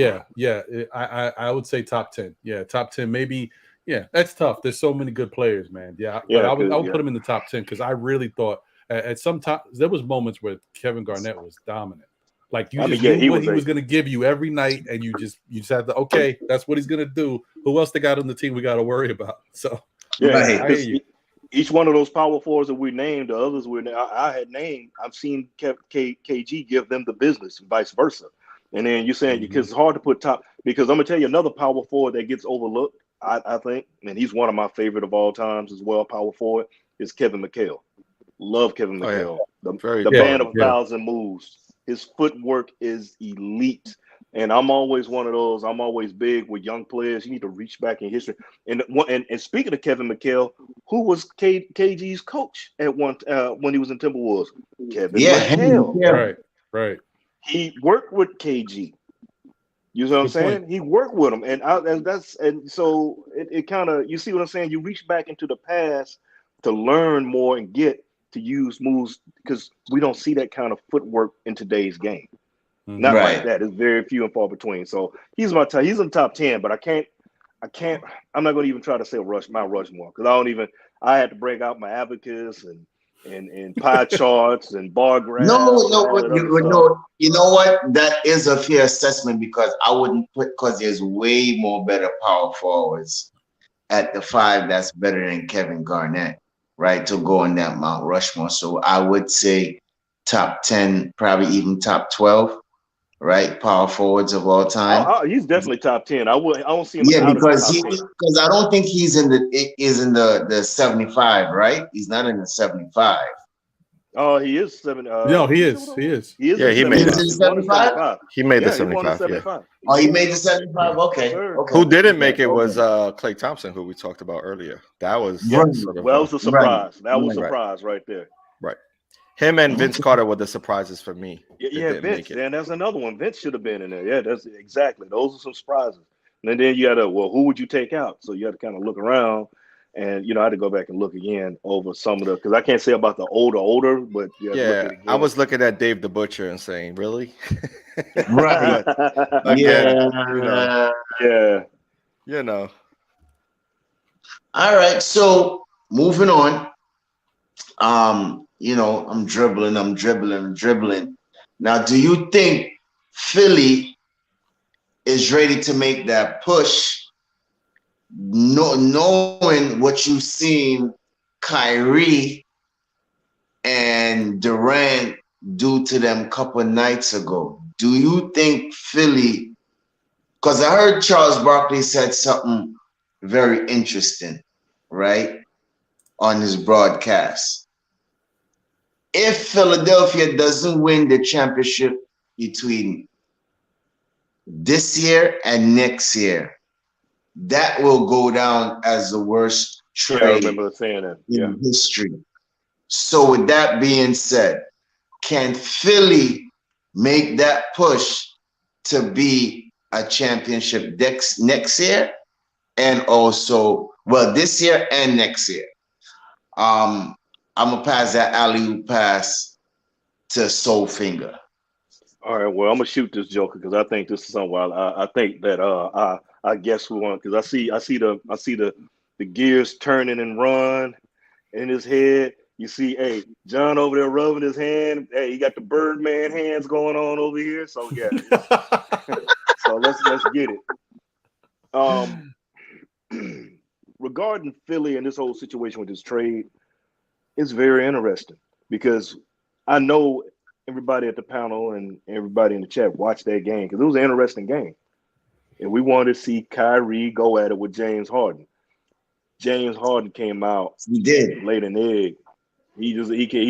I would say top 10. Yeah, top 10, maybe. Yeah, that's tough. There's so many good players, man. Yeah, but I would put him in the top 10 because I really thought at some time there was moments where Kevin Garnett was dominant. Like you knew what he was going to give you every night, and you just had to, okay, that's what he's going to do. Who else they got on the team we got to worry about? So yeah, I hear you. Each one of those power forwards that we named, the others I had named. I've seen KG give them the business, and vice versa. And then you're saying because it's hard to put top because I'm gonna tell you another power forward that gets overlooked. I think, and he's one of my favorite of all times as well. Power forward is Kevin McHale. Love Kevin McHale. Yeah. The man of 1,000 moves. His footwork is elite. And I'm always one of those. I'm always big with young players. You need to reach back in history. And speaking of Kevin McHale, who was KG's coach at one when he was in Timberwolves? Kevin McHale. Right. He worked with KG. You know what I'm saying? He worked with him, and so it kind of, you see what I'm saying? You reach back into the past to learn more and get to use moves because we don't see that kind of footwork in today's game. Not like that. It's very few and far between. So he's in the top 10, but I can't. I'm not going to even try to say Mount Rushmore because I had to break out my abacus and pie charts and bar graphs. No. You know what? That is a fair assessment because I wouldn't put because there's way more better power forwards at the 5 that's better than Kevin Garnett, right? To go on that Mount Rushmore. So I would say top 10, probably even top 12. Right, power forwards of all time. He's definitely top 10. I don't see him. Yeah, because I don't think he's in the 75, right? He's not in the 75. Oh, he is 7. No, he is. He is. He is Yeah, in he made 75. it. Is He won in 75? 75. He made the Yeah, he won in 75. Yeah. 75. Oh, he made the 75. Okay. Yes, sir. Okay. Who didn't make it Okay. was Clay Thompson, who we talked about earlier. That was Yeah. sort of Well, that was a Right. surprise. That was a Right. surprise right there. right. Him and Vince Carter were the surprises for me. Yeah, that yeah, didn't Vince. make it. Dan, that's another one. Vince should have been in there. Yeah, that's exactly. Those are some surprises. And then you had to, well, who would you take out? So you had to kind of look around, and I had to go back and look again over some of the, because I can't say about the older, but you had to look Yeah, at it I again. was looking at Dave the Butcher and saying, "Really?" Right. Again, Yeah. yeah. All right. So moving on. I'm dribbling. Now, do you think Philly is ready to make that push, knowing what you've seen Kyrie and Durant do to them a couple of nights ago? Do you think Philly, because I heard Charles Barkley said something very interesting, right, on his broadcast. If Philadelphia doesn't win the championship between this year and next year, that will go down as the worst Yeah, I trade remember saying that. Yeah. in history. So with that being said, can Philly make that push to be a championship next year? And also, well, this year and next year. I'm gonna pass that alley-oop pass to Soul Finger. All right. Well, I'm gonna shoot this Joker because I think this is something. I think that I guess we want, because I see the gears turning and run in his head. You see, hey, John over there rubbing his hand. Hey, he got the Birdman hands going on over here. So yeah, so let's get it. Regarding Philly and this whole situation with this trade, it's very interesting because I know everybody at the panel and everybody in the chat watched that game because it was an interesting game, and we wanted to see Kyrie go at it with James Harden. James Harden came out. He did. Laid an egg. He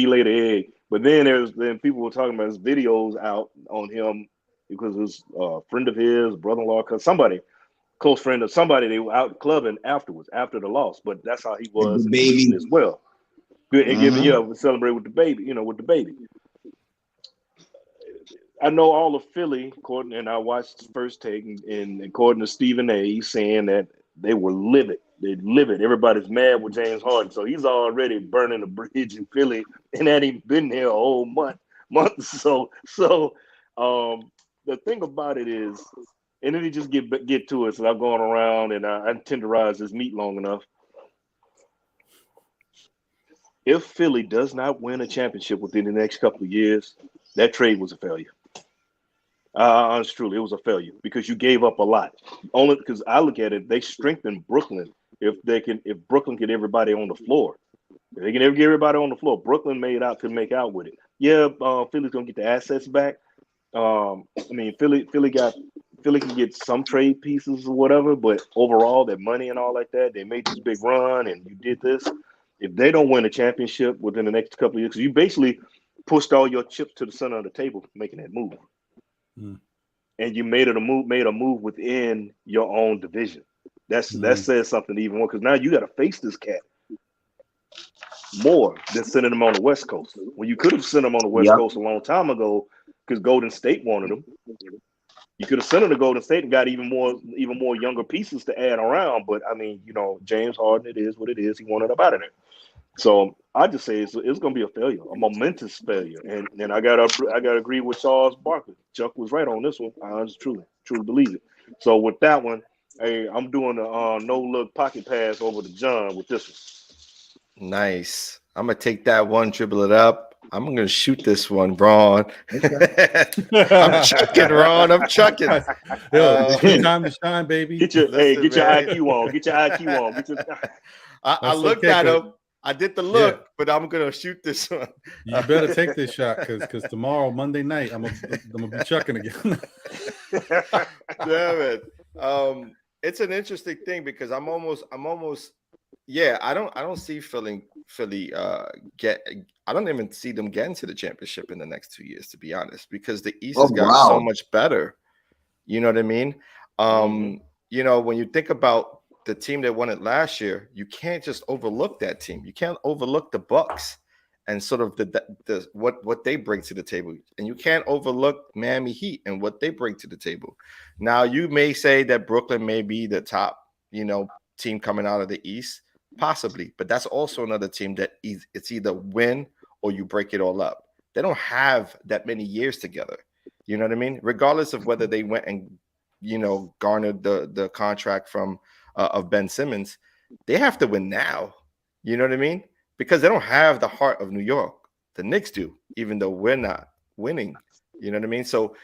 laid an egg. But then people were talking about his videos out on him because it was a friend of his, brother-in-law, close friend of somebody, they were out clubbing afterwards, after the loss. But that's how he was the baby as well. Good and giving, celebrate with the baby, with the baby. I know all of Philly, according, and I watched the first take, and according to Stephen A, he's saying that they were livid. They're livid. Everybody's mad with James Harden, so he's already burning a bridge in Philly, and that ain't been there a whole month. So the thing about it is, and then he just get to it. So I'm going around and I tenderize this meat long enough. If Philly does not win a championship within the next couple of years, that trade was a failure. Honestly, truly, it was a failure because you gave up a lot. Only because I look at it, they strengthened Brooklyn. If Brooklyn get everybody on the floor, if they can ever get everybody on the floor, Brooklyn could make out with it. Yeah, Philly's gonna get the assets back. Philly can get some trade pieces or whatever, but overall, their money and all like that, they made this big run, and you did this. If they don't win a championship within the next couple of years, you basically pushed all your chips to the center of the table, making that move. And you made a move within your own division. That says something even more, because now you got to face this cat more than sending him on the West Coast. When you could have sent him on the West Coast a long time ago, because Golden State wanted him. You could have sent him to Golden State and got even more younger pieces to add around. But James Harden, it is what it is. He wanted up out of there. So I just say it's going to be a failure, a momentous failure. And I gotta agree with Charles Barkley. Chuck was right on this one. I just truly believe it. So with that one, hey, I'm doing a no look pocket pass over to John with this one. Nice. I'm gonna take that one, dribble it up. I'm gonna shoot this one, Braun. I'm chucking, Ron. I'm chucking. Yo, time to shine, baby. Get your IQ on. Get your IQ on. I looked at him. I did the look, but I'm gonna shoot this one. You better take this shot because tomorrow, Monday night, I'm gonna be chucking again. Damn it. It's an interesting thing because I'm almost, Yeah, I don't see Philly get. I don't even see them getting to the championship in the next 2 years, to be honest, because the East Oh has gotten so wow. much better. You know what I mean? Hmm. When you think about the team that won it last year, you can't just overlook that team. You can't overlook the Bucks and sort of the what they bring to the table. And you can't overlook Miami Heat and what they bring to the table. Now, you may say that Brooklyn may be the top, team coming out of the East, possibly, but that's also another team that it's either win or you break it all up. They don't have that many years together. You know what I mean? Regardless of whether they went and garnered the contract from of Ben Simmons, they have to win now. You know what I mean? Because they don't have the heart of New York. The Knicks do, even though we're not winning. You know what I mean? So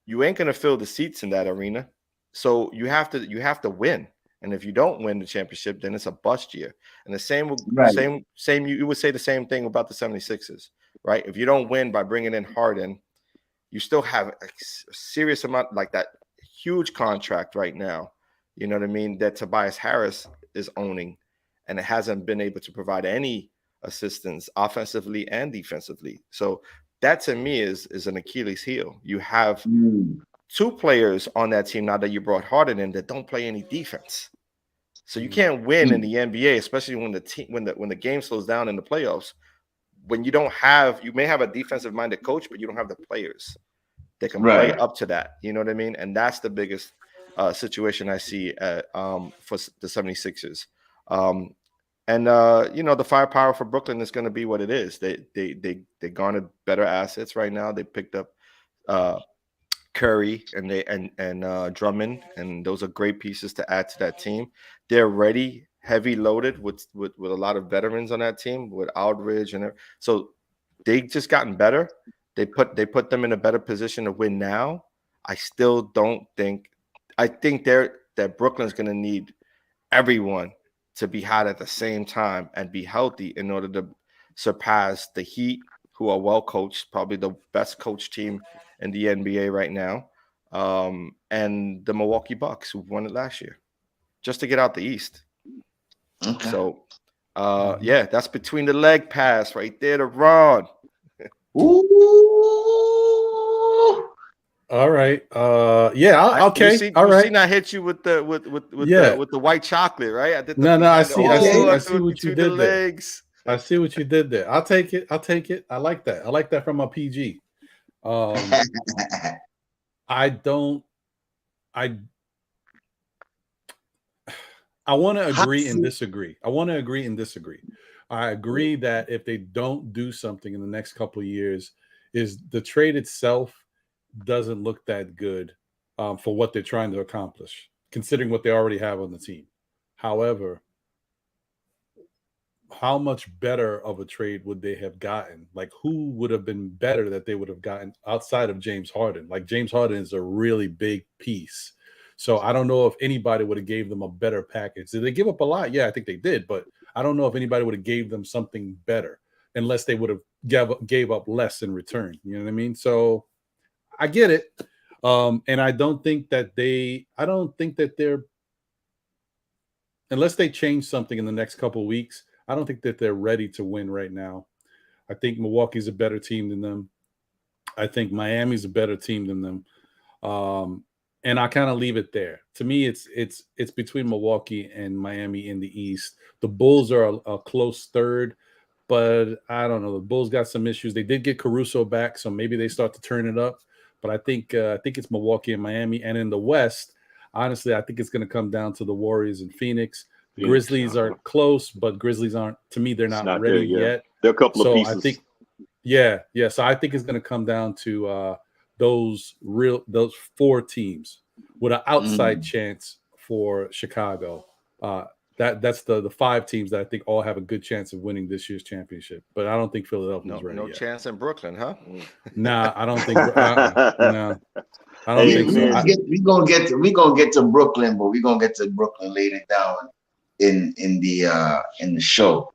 you ain't gonna fill the seats in that arena. So you have to win. And if you don't win the championship, then it's a bust year. And the Right. same you would say the same thing about the 76ers, right? If you don't win by bringing in Harden, you still have a serious amount, like that huge contract right now, you know what I mean, that Tobias Harris is owning, and it hasn't been able to provide any assistance offensively and defensively. So that to me is an Achilles heel. You have Mm. two players on that team now that you brought Harden in that don't play any defense. So you Mm. can't win in Mm. the NBA, especially when the game slows down in the playoffs. When you may have a defensive minded coach, but you don't have the players that can play Right. up to that. You know what I mean? And that's the biggest situation I see for the 76ers. Um, and the firepower for Brooklyn is going to be what it is. They garnered better assets right now. They picked up uh, Curry and Drummond, and those are great pieces to add to that team. They're ready, heavy loaded with a lot of veterans on that team with Aldridge so they just gotten better. They put them in a better position to win now. I still don't think. I think that Brooklyn's going to need everyone to be hot at the same time and be healthy in order to surpass the Heat, who are well coached, probably the best coach team in the NBA right now, and the Milwaukee Bucks, who won it last year, just to get out the East. Okay. So, Mhm. yeah, that's between the leg pass right there to Ron. Ooh. All right. Yeah. I you Okay. see All you right. seen I hit you with the Yeah. with the white chocolate, right? I did the No, no. I behind the see. I see. Okay. I I see threw it what you between the did there. legs. I see what you did there. I'll take it. I'll take it. I like that. I like that from a PG. Um, I don't. I I want to Hot agree and seat. disagree. I want to agree and disagree. I agree that if they don't do something in the next couple of years, is the trade itself doesn't look that good for what they're trying to accomplish, considering what they already have on the team. However, how much better of a trade would they have gotten? Like, who would have been better that they would have gotten outside of James Harden? Like, James Harden is a really big piece. So I don't know if anybody would have gave them a better package. Did they give up a lot? Yeah, I think they did, but I don't know if anybody would have gave them something better unless they would have gave up less in return. You know what I mean? So I get it. And I don't think that they're, unless they change something in the next couple of weeks, I don't think that they're ready to win right now. I think Milwaukee's a better team than them. I think Miami's a better team than them. And I kind of leave it there. To me, it's between Milwaukee and Miami in the East. The Bulls are a close third, but I don't know. The Bulls got some issues. They did get Caruso back, so maybe they start to turn it up. But I think it's Milwaukee and Miami. And in the West, honestly, I think it's going to come down to the Warriors and Phoenix. Phoenix. Grizzlies are close, but Grizzlies aren't. To me, they're It's not not there ready yet. yet. There are a couple of So I pieces. think, yeah, yeah. So I think it's going to come down to those four teams with an outside Mm. chance for Chicago. Uh, that's the five teams that I think all have a good chance of winning this year's championship. But I don't think Philadelphia's No, ready no yet. chance in Brooklyn, huh? Mm. Nah, I don't think. No, I don't Hey think so. man, We gonna get to Brooklyn, but we gonna get to Brooklyn later down in the show.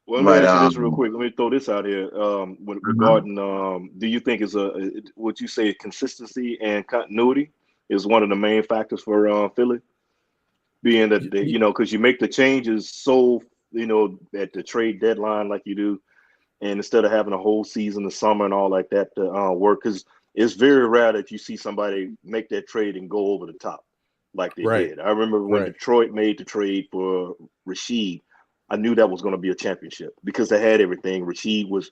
well, let me But ask you this real quick. Let me throw this out here. uh-huh. Regarding, do you think what you say consistency and continuity is one of the main factors for Philly, being that Y- y- because you make the changes so at the trade deadline like you do, and instead of having a whole season, the summer and all like that to work, because it's very rare that you see somebody make that trade and go over the top like they Right. did. I remember when Right. Detroit made the trade for Rasheed. I knew that was going to be a championship because they had everything. Rasheed was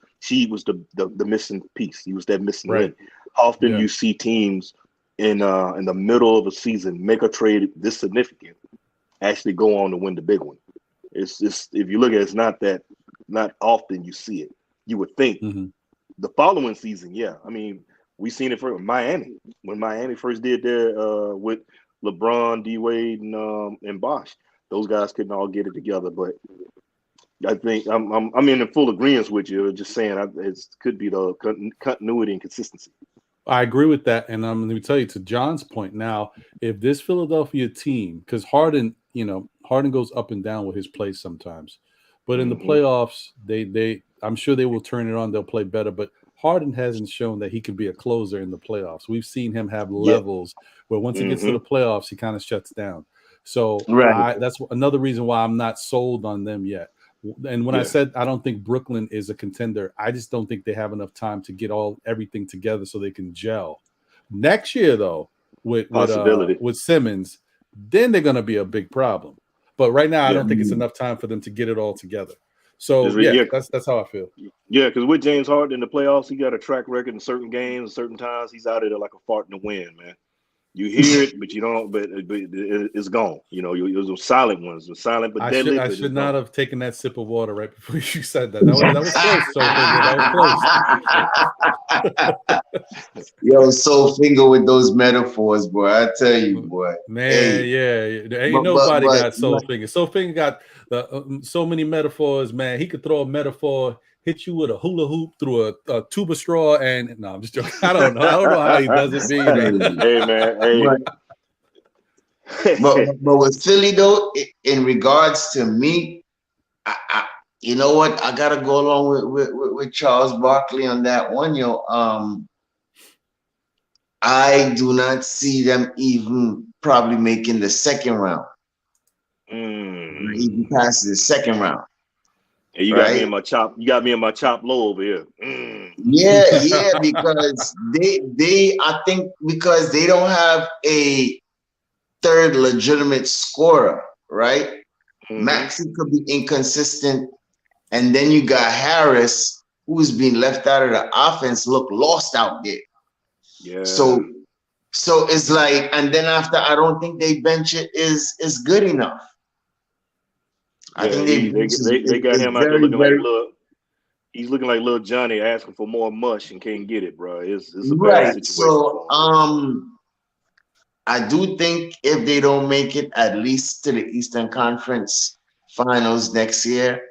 the missing piece. He was that missing Right. link. Often Yeah. you see teams in the middle of a season make a trade this significant, actually go on to win the big one. It's just, if you look at it, it's not often you see it. You would think Mhm. the following season, yeah. I mean, we seen it for Miami when Miami first did their with LeBron, D Wade, and Bosh. Those guys couldn't all get it together, but I think I'm in full agreement with you. Just saying, it could be the continuity and consistency. I agree with that. And let me tell you, to John's point now, if this Philadelphia team, because Harden goes up and down with his play sometimes, but in the Mhm. playoffs, I'm sure they will turn it on. They'll play better. But Harden hasn't shown that he can be a closer in the playoffs. We've seen him have Yeah. levels where once he gets to the Mhm. playoffs, he kind of shuts down. So Right. that's another reason why I'm not sold on them yet. And when I Yeah. said I don't think Brooklyn is a contender, I just don't think they have enough time to get everything together so they can gel. Next year, though, Possibility. with Simmons, then they're going to be a big problem. But right now, I Yeah. don't think it's enough time for them to get it all together. So Just, yeah, yeah. that's how I feel. Yeah, because with James Harden in the playoffs, he got a track record in certain games, certain times. He's out of there like a fart in the wind, man. You hear it, but you don't. But it's gone. Those silent ones, the silent but deadly, I but it's should not gone. have taken that sip of water right before you said that. That was close, so finger. That was close. Yo, Soul Finger with those metaphors, boy. I tell you, boy. Man, Hey, yeah, there ain't but but nobody but got Soul Finger. Soul Finger got so many metaphors, man. He could throw a metaphor, hit you with a hula hoop through a tuba straw, and no, I'm just joking. I don't know. I don't know how he does it, B, man. Hey, man. but Hey. but with Philly though, in regards to me, you know what? I gotta go along with Charles Barkley on that one, yo. I do not see them even probably making the second round, even Mm. past the second round, Hey, you got me in right? my chop. You got me in my chop low over here. Yeah, because I think because they don't have a third legitimate scorer, right? Hmm. Maxi could be inconsistent, and then you got Harris, who's been left out of the offense, look lost out there. Yeah. So it's like, and then after, I don't think they bench it is good enough. I Yeah. think they He bench they got is him out there very, looking like very little. He's looking like little Johnny asking for more mush and can't get it, bro. It's a bad right. situation So for him. I do think if they don't make it at least to the Eastern Conference Finals next year,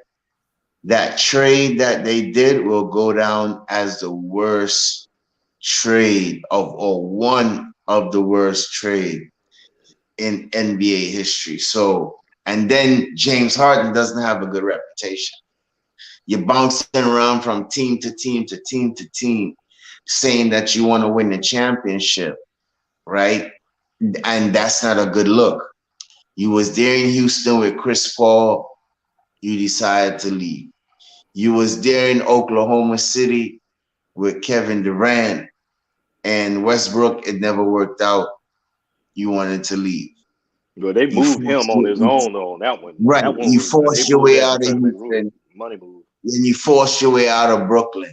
that trade that they did will go down as the worst trade or one of the worst trade in NBA history. So, and then James Harden doesn't have a good reputation. You're bouncing around from team to team to team to team, saying that you want to win the championship, right? And that's not a good look. You was there in Houston with Chris Paul, you decided to leave. You was there in Oklahoma City with Kevin Durant and Westbrook. It never worked out. You wanted to leave. But they You moved him forced on his own though. On that one. right. That one You was they forced your moved way that out of because they ruled Houston, money move. and you forced your way out of Brooklyn.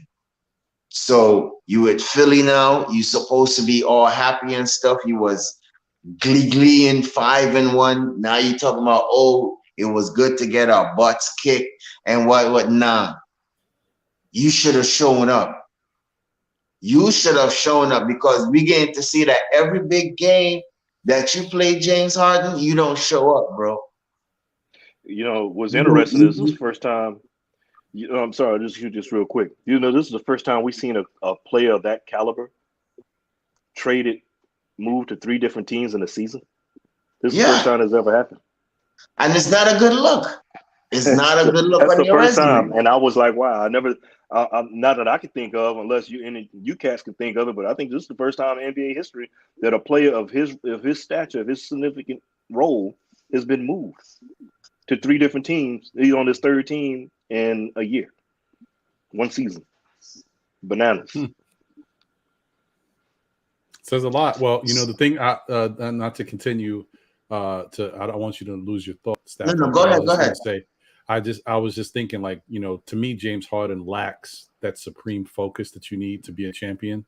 So you at Philly now. You supposed to be all happy and stuff. You was glee and 5-1. Now you talking about, oh, it was good to get our butts kicked and what. Nah, you should have shown up. You should have shown up, because we getting to see that every big game that you play James Harden, you don't show up, bro. What's You don't. interesting is this first time. I'm sorry, just real quick. This is the first time we've seen a player of that caliber traded, moved to three different teams in a season. This is the first Yeah, time this ever happened. and it's not a good look. It's not a good look That's on the your first resume. time, and I was like, "Wow!" I never, not that I could think of, unless you cats can think of it. But I think this is the first time in NBA history that a player of his stature, of his significant role, has been moved. to 3 different teams. He's on his 3rd team in a year, 1 season. Bananas. Says a lot. Well, you know, the thing, not to continue, I don't want you to lose your thought, Stafford. No, go ahead, go ahead. Say, I was just thinking, like, you know, to me, James Harden lacks that supreme focus that you need to be a champion.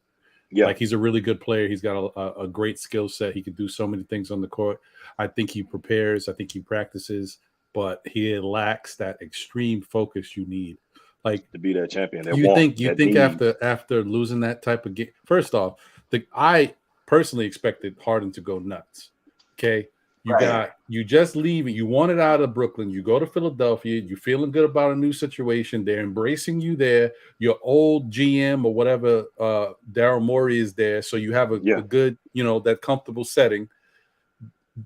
Yeah. Like, he's a really good player. He's got a great skill set. He can do so many things on the court. I think he prepares. I think he practices, but he lacks that extreme focus you need. Like, to be that champion. You think after losing that type of game, first off, I personally expected Harden to go nuts. Okay. You just leave it. You want it out of Brooklyn. You go to Philadelphia. You're feeling good about a new situation. They're embracing you there. Your old GM or whatever, Daryl Morey is there. So you have a good, you know, that comfortable setting.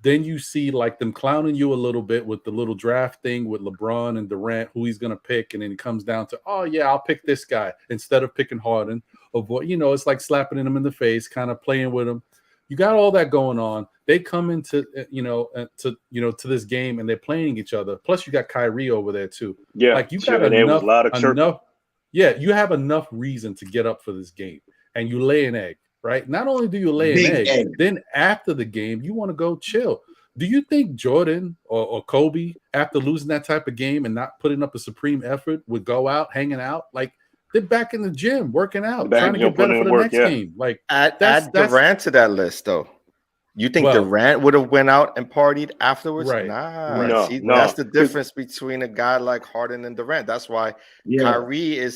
Then you see like them clowning you a little bit with the little draft thing with LeBron and Durant, who he's going to pick. And then it comes down to, oh, yeah, I'll pick this guy instead of picking Harden. Of what, you know, it's like slapping him in the face, kind of playing with him. You got all that going on. They come into, to this game and they're playing each other. Plus, you got Kyrie over there, too. Yeah. Like, you got enough. Yeah, you have enough reason to get up for this game. And you lay an egg. Right? Not only do you lay an egg, then after the game, you want to go chill. Do you think Jordan or Kobe, after losing that type of game and not putting up a supreme effort, would go out hanging out? Like, they're back in the gym working out, trying to get better for the next game. Like, add Durant to that list, though. You think Durant would have went out and partied afterwards? Right. Nah. No, that's the difference between a guy like Harden and Durant. That's why Kyrie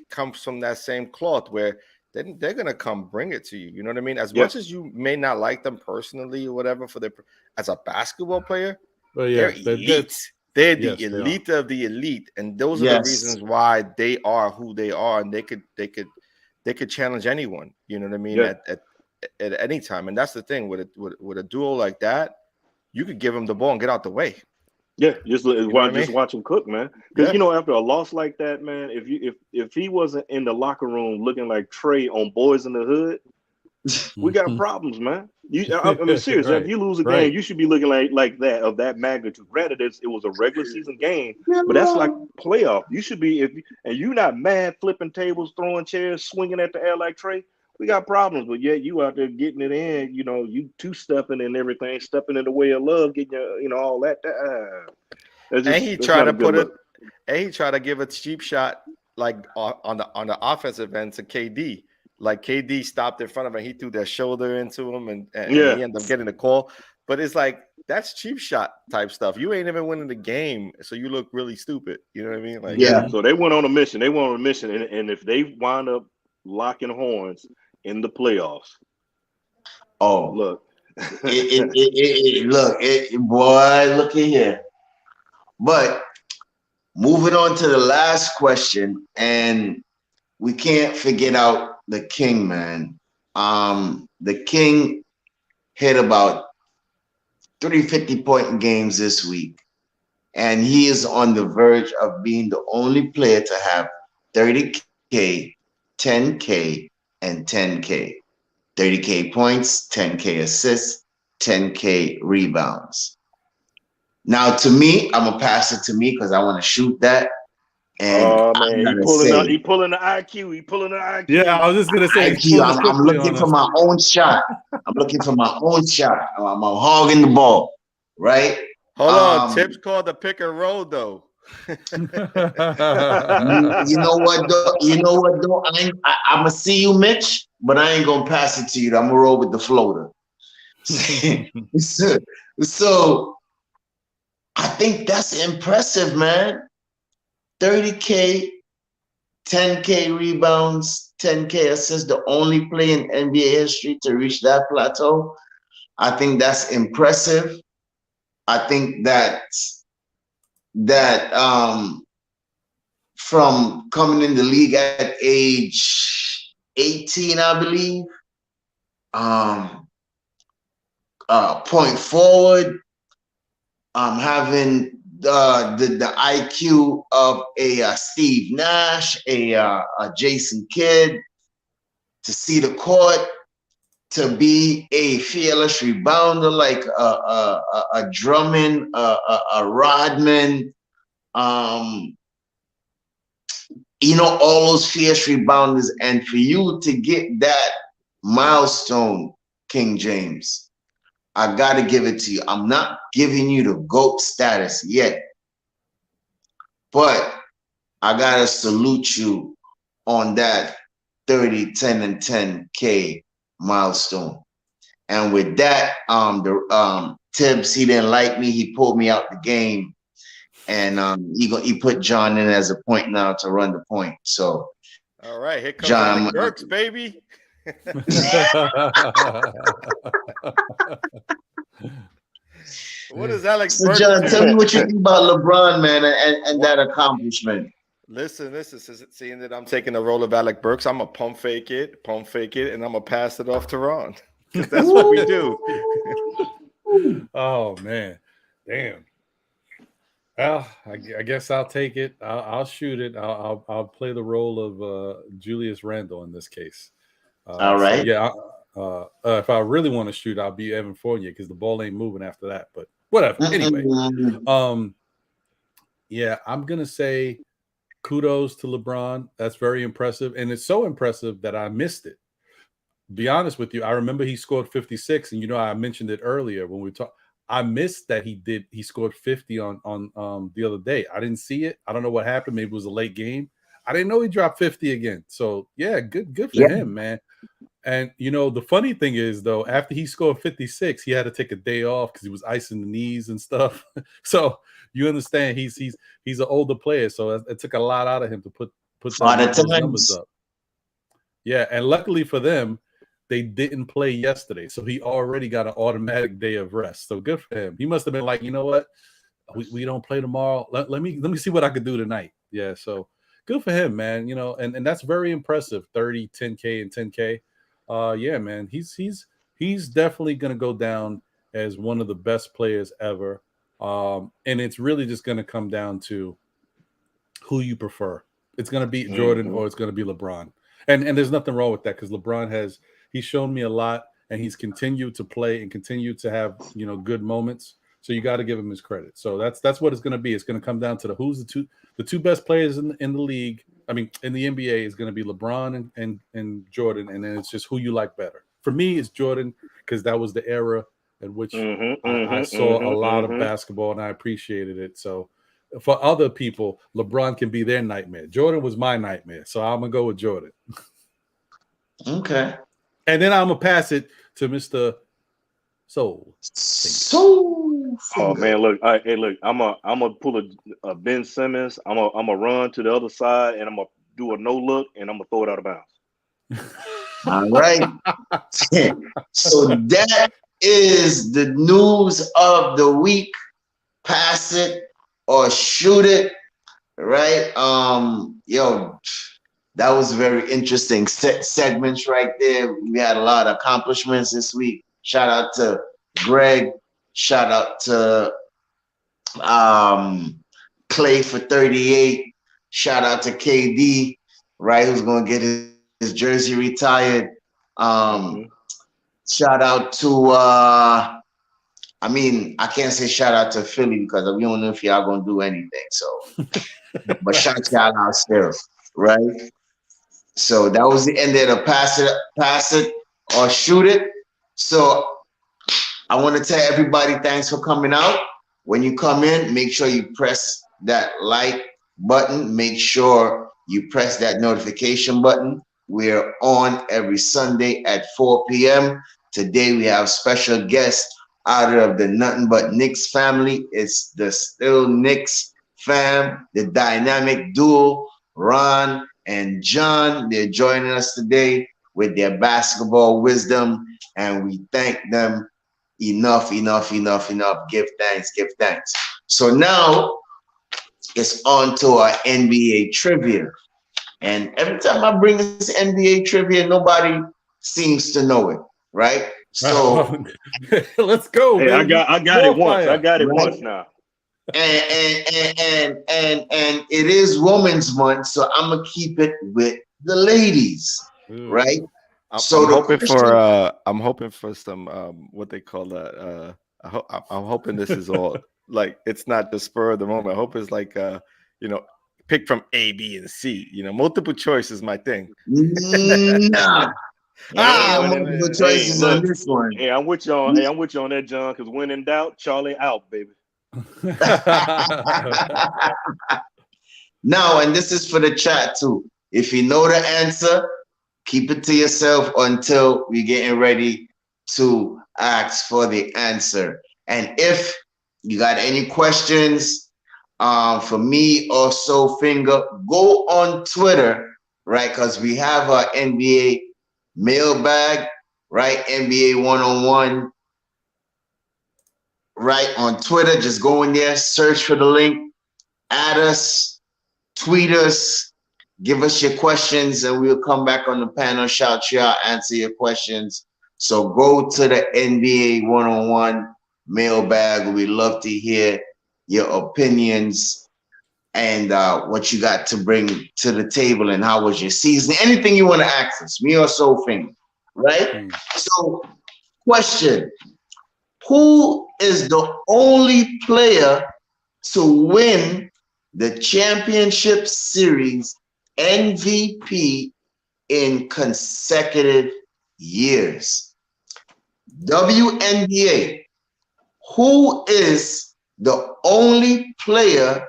comes from that same cloth where they're gonna come bring it to you. You know what I mean? As much as you may not like them personally or whatever, as a basketball player, they're elite. They're the elite of the elite, and those are the reasons why they are who they are, and they could challenge anyone. You know what I mean? At any time, and that's the thing with a duo like that, you could give them the ball and get out the way. Yeah, just watch him cook, man. Because you know, after a loss like that, man, if he wasn't in the locker room looking like Trey on Boys in the Hood, we got problems, man. I'm serious. If you lose a game, you should be looking like that, of that magnitude. Granted, it was a regular season game, but that's like playoff. You should be and you're not mad flipping tables, throwing chairs, swinging at the air like Trey. We got problems, but yet you out there getting it in, you know, you two-stepping and everything, stepping in the way of love, getting your, you know, all that. And he tried to give a cheap shot like on the offensive end to KD. Like KD stopped in front of him, he threw that shoulder into him, and he ended up getting the call. But it's like, that's cheap shot type stuff. You ain't even winning the game, so you look really stupid. You know what I mean? Like, So they went on a mission. And if they wind up locking horns in the playoffs. Oh, look. Look at here. But moving on to the last question, and we can't forget out the King, man. The King hit about 3 50-point games this week, and he is on the verge of being the only player to have 30K, 10K, and 10K. 30K points, 10K assists, 10K rebounds. Now, to me, I'm gonna pass it to me because I want to shoot that. And he pulling the IQ. He pulling the IQ. Yeah, I was just gonna say. IQ, I'm looking for my own shot. I'm looking for my own shot. I'm hogging the ball, right? Hold on, Tips called the pick and roll though. You know what though? I'm gonna see you, Mitch, but I ain't gonna pass it to you. I'm gonna roll with the floater. So I think that's impressive, man. 30K, 10K rebounds, 10K assists, the only player in NBA history to reach that plateau. I think that's impressive. I think that from coming in the league at age 18, I believe, point forward, having the IQ of a Steve Nash, a Jason Kidd, to see the court, to be a fearless rebounder like a Drummond, a Rodman, all those fierce rebounders, and for you to get that milestone, King James, I gotta give it to you. I'm not giving you the GOAT status yet, but I gotta salute you on that 30, 10, and 10K milestone. And with that, Tibbs, he didn't like me. He pulled me out the game, and he put John in as a point now to run the point. So, all right, here comes John, Alec Burks, baby. What is Alex? So, John, tell me what you think about LeBron, man, and that accomplishment. Listen, seeing that I'm taking the role of Alec Burks, I'm gonna pump fake it, and I'm gonna pass it off to Ron. Because that's what we do. Oh man, damn. Well, I guess I'll take it. I'll shoot it. I'll play the role of Julius Randle in this case. All right. So yeah. If I really want to shoot, I'll be Evan Fournier because the ball ain't moving after that. But whatever. Anyway, yeah, I'm gonna say kudos to LeBron. That's very impressive, and it's so impressive that I missed it. Be honest with you, I remember he scored 56, and I mentioned it earlier when we talked. I missed that he scored 50 on the other day. I didn't see it. I don't know what happened. Maybe it was a late game. I didn't know he dropped 50 again. So yeah, good for him, man. And the funny thing is though, after he scored 56, he had to take a day off because he was icing the knees and stuff. So you understand he's an older player, so it took a lot out of him to put those numbers up. Yeah, and luckily for them, they didn't play yesterday, so he already got an automatic day of rest. So good for him. He must have been like, you know what, we don't play tomorrow. Let me see what I could do tonight. Yeah, so good for him, man. And that's very impressive. 30, 10K, and 10K. Yeah, man, he's definitely gonna go down as one of the best players ever. And it's really just gonna come down to who you prefer. It's gonna be Jordan or it's gonna be LeBron. And there's nothing wrong with that because LeBron he's shown me a lot, and he's continued to play and continued to have good moments. So you got to give him his credit. So that's what it's going to be. It's going to come down to who's the two best players in the league. I mean, in the NBA is going to be LeBron and Jordan, and then it's just who you like better. For me, it's Jordan because that was the era in which I saw a lot of basketball, and I appreciated it. So for other people, LeBron can be their nightmare. Jordan was my nightmare, so I'm gonna go with Jordan. Okay. And then I'm gonna pass it to Mr. Soul. Oh man, look! Hey, look! I'm gonna pull a Ben Simmons. I'm gonna run to the other side, and I'm gonna do a no look, and I'm gonna throw it out of bounds. All right. So that is the news of the week. Pass it or shoot it, right? That was very interesting segments right there. We had a lot of accomplishments this week. Shout out to Greg. Shout out to Clay for 38. Shout out to KD, right? Who's going to get his jersey retired. Shout out to, I can't say shout out to Philly because we don't know if y'all going to do anything. So, but shout out out there, right? So that was the end of the pass it or shoot it. So I want to tell everybody thanks for coming out. When you come in, make sure you press that like button. Make sure you press that notification button. We're on every Sunday at 4 p.m. Today we have special guests out of the Nothing But Knicks family. It's the Still Knicks fam, the dynamic duo, Ron and John. They're joining us today with their basketball wisdom, and we thank them enough. Give thanks. So now it's on to our NBA trivia. And every time I bring this NBA trivia, nobody seems to know it, right? So let's go. Hey, I got it once. I got it once now. And it is Women's Month, so I'm gonna keep it with the ladies, right? So the question, I'm hoping for some what they call I'm hoping this is all like it's not just spur of the moment. I hope it's like you know, pick from A, B, and C. You know, multiple choice is my thing. nah, multiple Hey, choices on look. this one. Hey, I'm with you on. Hey, I'm with you on that, John. Because when in doubt, Charlie out, baby. Now, and this is for the chat too. If you know the answer, keep it to yourself until we're getting ready to ask for the answer. And if you got any questions for me or So Finger, go on Twitter, right? Because we have our NBA mailbag, right? NBA 101, right? On Twitter, just go in there, search for the link, add us, tweet us, give us your questions, and we'll come back on the panel, shout you out, answer your questions. So go to the NBA 101 mailbag. We'd love to hear your opinions and what you got to bring to the table and how was your season. Anything you want to ask us, me or Soul Finger, right? So, question. Who is the only player to win the championship series MVP in consecutive years? WNBA, who is the only player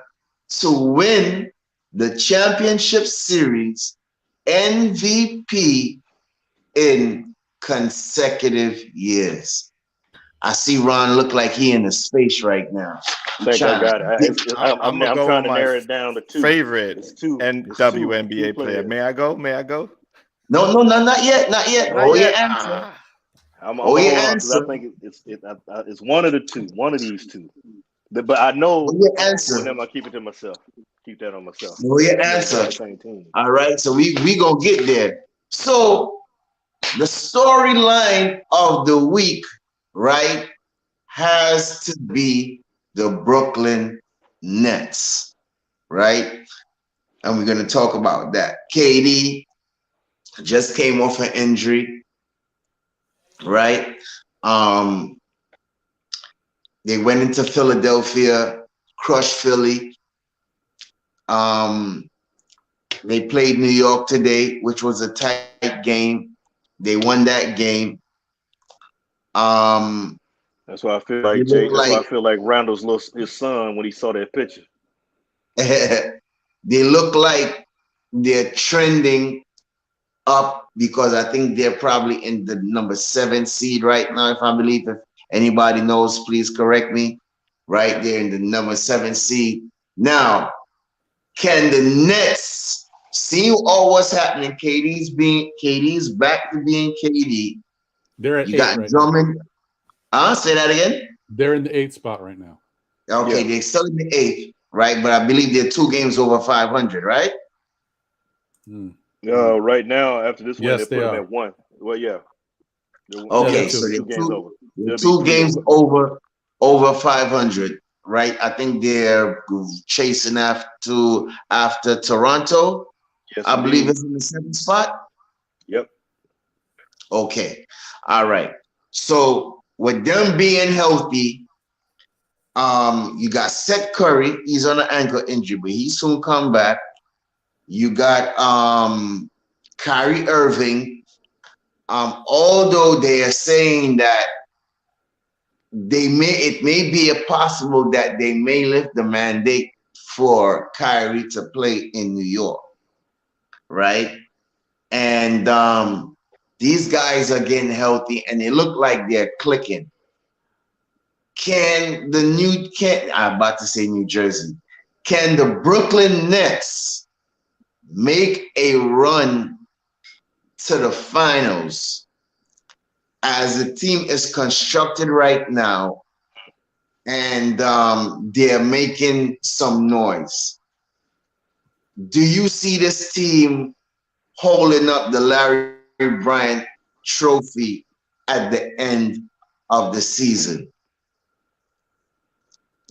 to win the championship series MVP in consecutive years? I see Ron look like he in the space right now. I think I got it. I'm gonna go trying with to my narrow it down to two. favorite It's two. WNBA player. May I go? May I go? No, not yet, not yet. Not Oh, your yet. answer. I'm Oh, your hold on because I answer. think it's one of the two, one of these two. But I know Oh, your answer. whenever I keep it to myself, keep that on myself. Oh, your answer. All right, so we gonna get there. So the storyline of the week, right, has to be the Brooklyn Nets, right? And we're gonna talk about that. KD just came off an injury, right? They went into Philadelphia, crushed Philly. They played New York today, which was a tight game. They won that game. That's why I feel like Jay. That's why I feel like Randall's his son when he saw that picture. They look like they're trending up because I think they're probably in the number 7 seed right now. If I believe, if anybody knows, please correct me. Right there in the number 7 seed. Now, can the Nets see all what's happening? KD's back to being KD. They're at you 8 got right Drummond. Say that again. They're in the 8th spot right now. Okay, they're still in the 8th, right? But I believe they're 2 games over 500, right? Right now, after this yes, win, they put them at 1. Well, yeah. Okay, so they're 2 games over 500, right? I think they're chasing after Toronto. Yes, I believe it's in the 7th spot. Yep. Okay. All right. So with them being healthy, you got Seth Curry. He's on an ankle injury, but he soon come back. You got Kyrie Irving. Although they are saying that it may be possible that they may lift the mandate for Kyrie to play in New York, right? And these guys are getting healthy and they look like they're clicking. I'm about to say New Jersey. Can the Brooklyn Nets make a run to the finals as the team is constructed right now and they're making some noise? Do you see this team holding up the Larry Bryant trophy at the end of the season?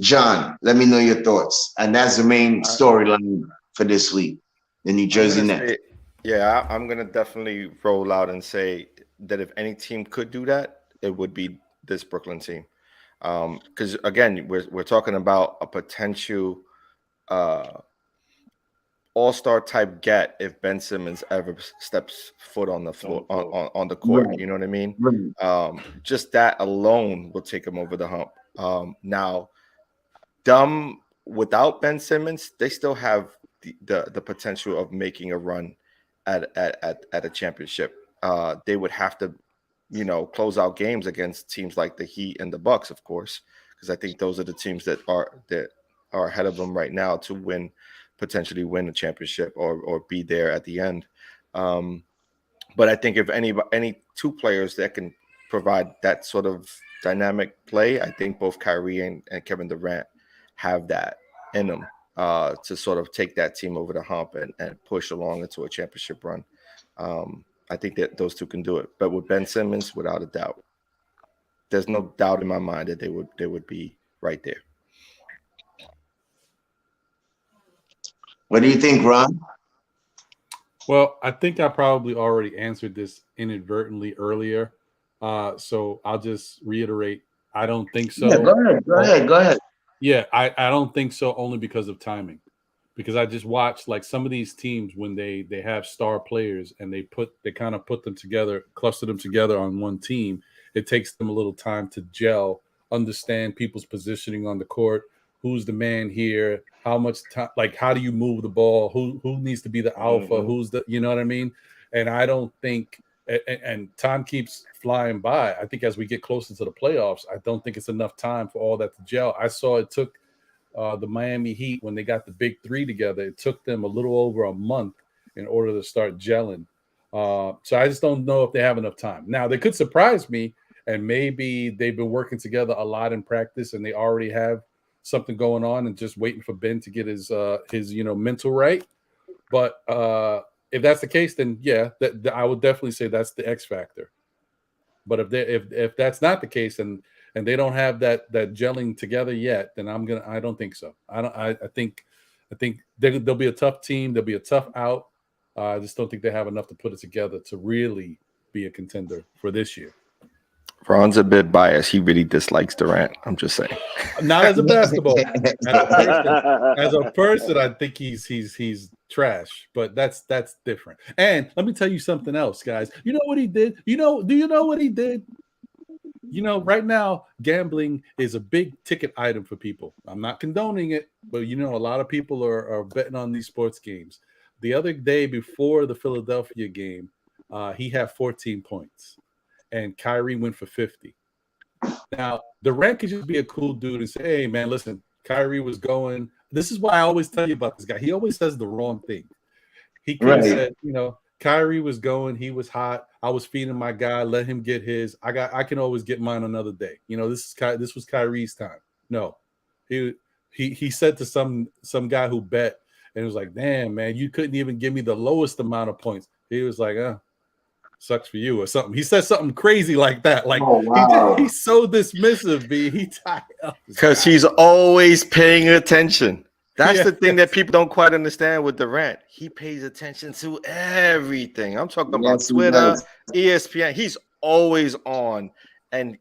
John, let me know your thoughts. And that's the main storyline for this week, the New Jersey Nets. Yeah, I'm gonna definitely roll out and say that if any team could do that, it would be this Brooklyn team. Because again, we're talking about a potential uh, all-star type get if Ben Simmons ever steps foot on the floor on the court. Right, You know what I mean? right. Just that alone will take him over the hump. Now, dumb without Ben Simmons, they still have the potential of making a run at a championship. They would have to, close out games against teams like the Heat and the Bucks, of course, because I think those are the teams that are ahead of them right now to potentially win a championship or be there at the end. Um, but I think if any two players that can provide that sort of dynamic play, I think both Kyrie and Kevin Durant have that in them to sort of take that team over the hump and push along into a championship run. I think that those two can do it. But with Ben Simmons, without a doubt, there's no doubt in my mind that they would be right there. What do you think, Ron? Well, I think I probably already answered this inadvertently earlier. So I'll just reiterate. I don't think so. Yeah, go ahead. Go ahead. Go ahead. Yeah, I don't think so only because of timing. Because I just watched like some of these teams when they have star players and they kind of put them together, cluster them together on one team. It takes them a little time to gel, understand people's positioning on the court, who's the man here, how much time, like how do you move the ball, who needs to be the alpha, who's the, you know what I mean? And I don't think and time keeps flying by. I think as we get closer to the playoffs, I don't think it's enough time for all that to gel. I saw it took the Miami Heat, when they got the big three together, it took them a little over a month in order to start gelling. So I just don't know if they have enough time. Now, they could surprise me, and maybe they've been working together a lot in practice, and they already have something going on and just waiting for Ben to get his mental right. But if that's the case, then yeah, that I would definitely say that's the X factor. But if that's not the case, and they don't have that gelling together yet, then I don't think so. I think they'll be a tough team. They'll be a tough out. I just don't think they have enough to put it together to really be a contender for this year. Ron's a bit biased. He really dislikes Durant. I'm just saying. Not as a basketball, as a person, I think he's trash. But that's different. And let me tell you something else, guys. You know what he did? Do you know what he did? Right now, gambling is a big ticket item for people. I'm not condoning it, but a lot of people are betting on these sports games. The other day before the Philadelphia game, he had 14 points, and Kyrie went for 50. Now, Durant could just be a cool dude and say, hey, man, listen, Kyrie was going. This is why I always tell you about this guy. He always says the wrong thing. He could have said, Kyrie was going, he was hot. I was feeding my guy, let him get his. I can always get mine another day. This was Kyrie's time. No. He said to some guy who bet, and it was like, damn, man, you couldn't even give me the lowest amount of points. He was like, sucks for you or something. He said something crazy like that. Like, he's so dismissive, B. He tied up because he's always paying attention. That's the thing that people don't quite understand with Durant. He pays attention to everything. I'm talking about Twitter, ESPN. He's always on, and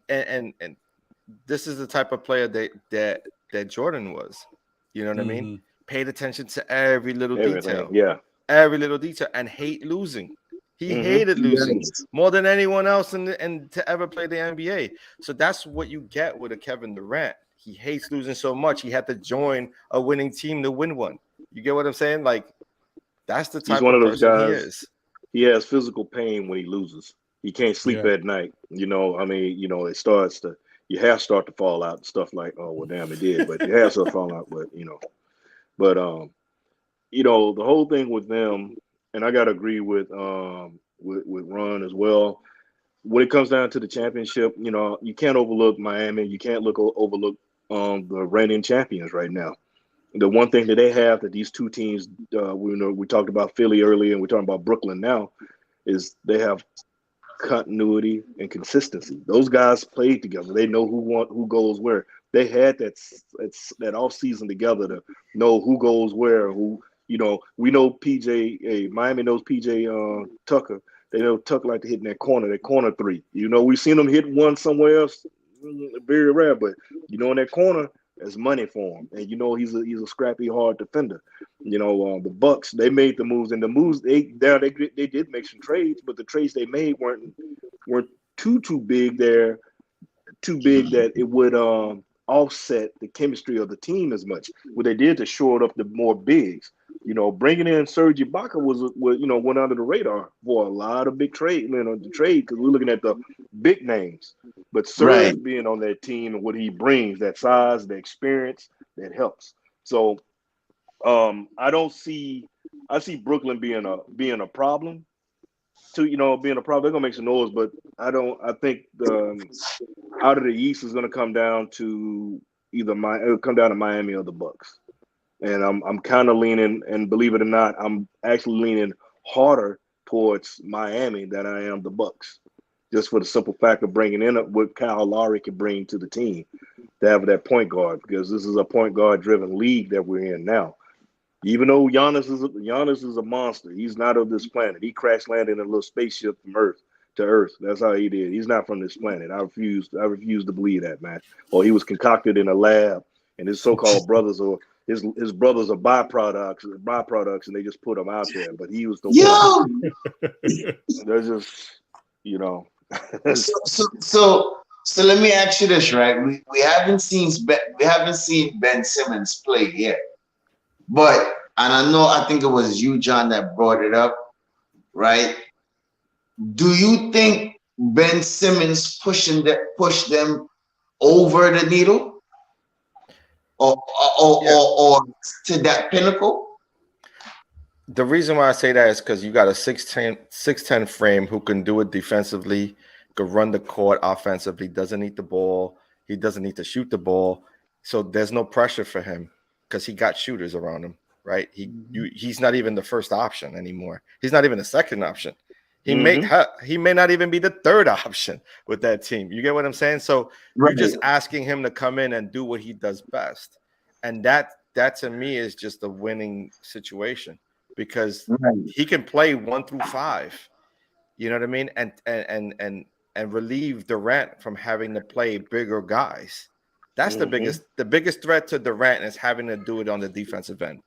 this is the type of player that Jordan was. You know what I mean? Paid attention to every little detail. Yeah, every little detail, and hate losing. He hated losing more than anyone else and to ever play the NBA. So that's what you get with a Kevin Durant. He hates losing so much. He had to join a winning team to win one. You get what I'm saying? Like, that's the type he's one of those person guys. He is. He has physical pain when he loses. He can't sleep at night. It starts to your hair start to fall out and stuff like, oh well, damn, it did, but your hair started falling out. But the whole thing with them, and I gotta agree with Ron as well. When it comes down to the championship, you can't overlook Miami. You can't overlook the reigning champions right now. The one thing that they have that these two teams, we talked about Philly earlier, and we're talking about Brooklyn now, is they have continuity and consistency. Those guys played together. They know who goes where. They had that off season together to know who goes where, who You know, we know PJ. Miami knows PJ Tucker. They know Tucker like to hit in that corner three. You know, we've seen him hit one somewhere else, very rare. But you know, in that corner, there's money for him, and you know he's a scrappy, hard defender. You know, the Bucks, they made the moves, and the moves they did make some trades, but the trades they made weren't too big there, too big that it would offset the chemistry of the team as much. What they did to shore up the more bigs. You know, bringing in Serge Ibaka was went under the radar for a lot of big trade, the trade, because we're looking at the big names. But Serge being on that team and what he brings, that size, the experience, that helps. So I see Brooklyn being a problem being a problem. They're gonna make some noise, but I think out of the East is gonna come down to it'll come down to Miami or the Bucks. And I'm kind of leaning, and believe it or not, I'm actually leaning harder towards Miami than I am the Bucks, just for the simple fact of bringing in what Kyle Lowry can bring to the team to have that point guard, because this is a point guard driven league that we're in now. Even though Giannis is a monster, he's not of this planet. He crash landed in a little spaceship from Earth to Earth. That's how he did. He's not from this planet. I refuse to believe that, man. Or he was concocted in a lab, and his so-called brothers or his brothers are byproducts, and they just put him out there. But he was the one. They're just, So let me ask you this, right? We haven't seen Ben Simmons play yet. But, and I think it was you, John, that brought it up, right? Do you think Ben Simmons pushed them over the needle, or to that pinnacle? The reason why I say that is because you got a 6'10" frame who can do it defensively, can run the court offensively, doesn't need the ball, he doesn't need to shoot the ball, so there's no pressure for him, because he got shooters around him, right? He's not even the first option anymore. He's not even the second option. He may not even be the third option with that team. You get what I'm saying? So you're just asking him to come in and do what he does best, and that to me is just a winning situation, because he can play 1 through 5. You know what I mean? And relieve Durant from having to play bigger guys. That's the biggest threat to Durant is having to do it on the defensive end.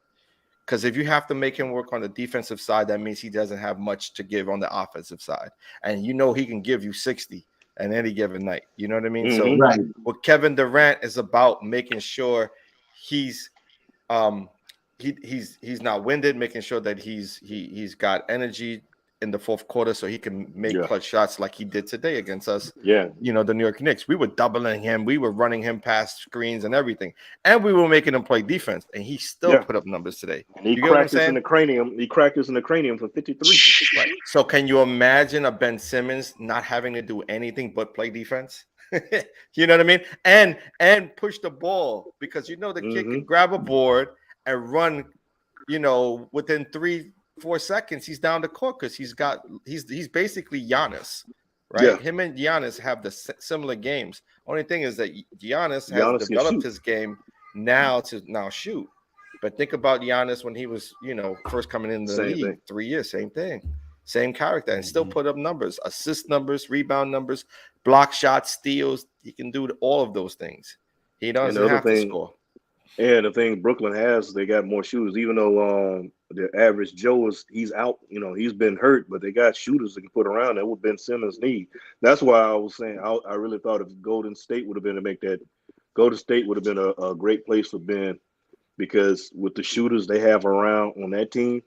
Because if you have to make him work on the defensive side, that means he doesn't have much to give on the offensive side. And he can give you 60 on any given night. You know what I mean? So what Kevin Durant is about, making sure he's not winded, making sure that he's got energy in the fourth quarter so he can make clutch shots like he did today against us. The New York Knicks. We were doubling him. We were running him past screens and everything. And we were making him play defense. And he still put up numbers today. And he cracked us in the cranium. He cracked us in the cranium for 53. Right. So can you imagine a Ben Simmons not having to do anything but play defense? You know what I mean? And push the ball, because the kid can grab a board and run, within 3-4 seconds, he's down the court, because he's basically Giannis, right? Him and Giannis have the similar games. Only thing is that Giannis has developed his game now to shoot. But think about Giannis when he was, first coming in the league, 3 years, same thing, same character, and still put up numbers, assist numbers, rebound numbers, block shots, steals. He can do all of those things. He doesn't have to score. And the thing Brooklyn has, they got more shooters, even though the average Joe he's out, he's been hurt, but they got shooters that can put around that what Ben Simmons need. That's why I was saying I really thought if Golden State would have been to make that, Golden State would have been a great place for Ben, because with the shooters they have around on that team,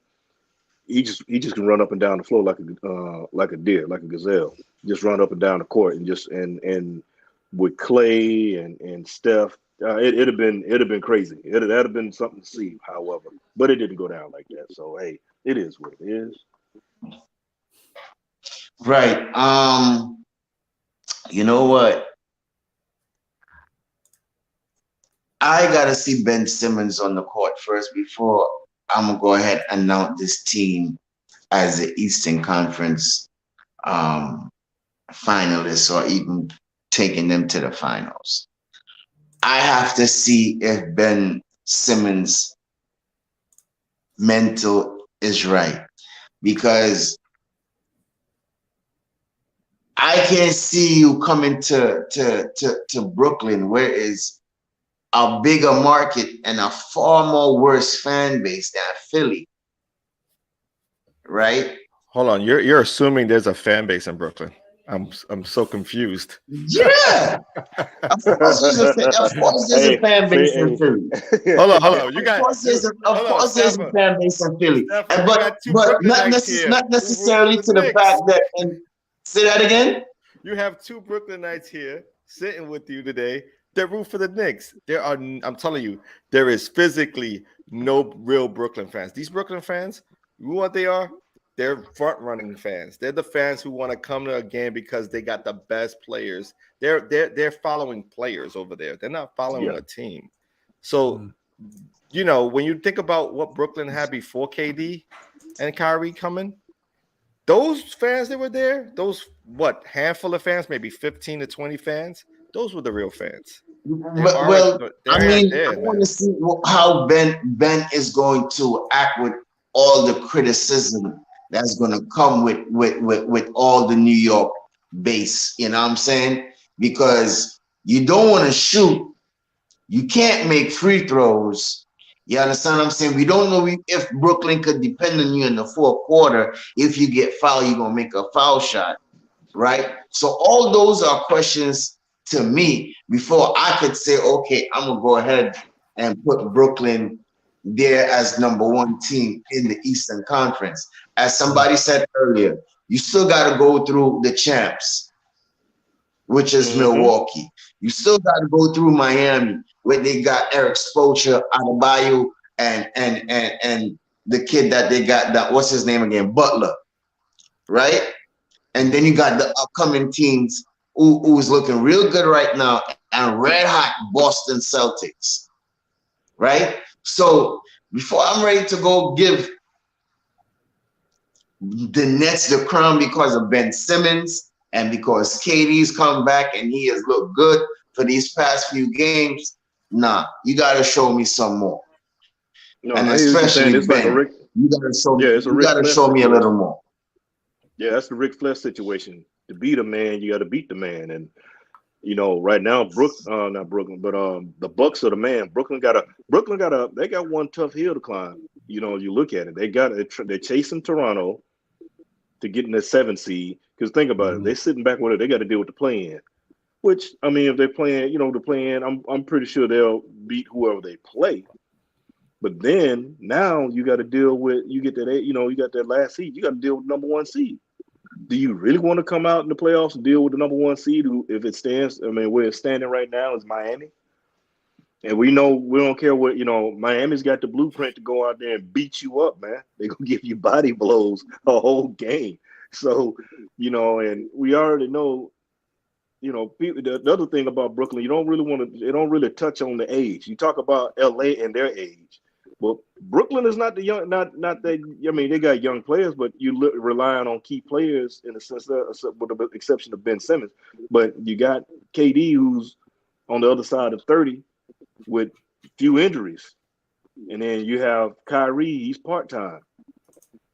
he just can run up and down the floor like a deer, like a gazelle, just run up and down the court, and just and with Clay and Steph. It'd have been crazy. That'd have been something to see, however, but it didn't go down like that. So hey, it is what it is. Right. You know what? I gotta see Ben Simmons on the court first before I'm gonna go ahead and announce this team as the Eastern Conference finalists, or even taking them to the finals. I have to see if Ben Simmons mental is right, because I can't see you coming to Brooklyn, where is a bigger market and a far more worse fan base than Philly, right? Hold on, you're assuming there's a fan base in Brooklyn. I'm so confused. Yeah, of course there's a Hey, fan base in hey, Philly. Hold on. Of course there's Hold on, a Stefan. fan base in Philly, Stefan, and you got two but Brooklynites here not who root for necessarily the to the Knicks. fact that. And say that again. You have two Brooklynites here sitting with you today that root for the Knicks. I'm telling you, there is physically no real Brooklyn fans. These Brooklyn fans, you know what they are? They're front-running fans. They're the fans who want to come to a game because they got the best players. They're following players over there. They're not following yeah. a team. So, you know, when you think about what Brooklyn had before KD and Kyrie coming, those fans that were there, those handful of fans, maybe 15 to 20 fans, those were the real fans. Well, I I want to see how Ben is going to act with all the criticism that's going to come with all the New York base. You know what I'm saying? Because you don't want to shoot, you can't make free throws. You understand what I'm saying? We don't know if Brooklyn could depend on you in the fourth quarter. If you get fouled, you're gonna make a foul shot, right? So all those are questions to me before I could say, okay, I'm gonna go ahead and put Brooklyn there as number one team in the Eastern Conference. As somebody said earlier, you still got to go through the champs, which is Milwaukee. You still got to go through Miami, where they got Eric Spoelstra, Adebayo, and the kid that they got, that what's his name again, Butler, right? And then you got the upcoming teams who's looking real good right now, and red hot Boston Celtics, right? So before I'm ready to go give the Nets the crown because of Ben Simmons and because KD's come back and he has looked good for these past few games, nah, you got to show me some more. No, And I hear what you're saying. especially It's like a Ben, Rick. you got to show me. Yeah, it's a You Rick got to Flair show me a situation. little more. Yeah, that's the Rick Flair situation. To beat a man, you got to beat the man. And you know, right now, not Brooklyn, but the Bucks are the man. Brooklyn got one tough hill to climb. You know, you look at it, they're chasing Toronto to get in the 7th seed. Because think about it, they're sitting back with it. They got to deal with the play-in. Which I mean, if they're playing, you know, the play-in, I'm pretty sure they'll beat whoever they play. But then now you got to deal with you got that last seed. You got to deal with number one seed. Do you really want to come out in the playoffs and deal with the number one seed? Who, if it stands, I mean, where it's standing right now is Miami, and we know we don't care what Miami's got the blueprint to go out there and beat you up, man. They're gonna give you body blows a whole game. So and we already know. The other thing about Brooklyn, they don't really touch on the age. You talk about LA and their age. Well, Brooklyn is not the young, not that. I mean, they got young players, but you relying on key players in a sense, with the exception of Ben Simmons. But you got KD, who's on the other side of 30 with few injuries, and then you have Kyrie, he's part-time.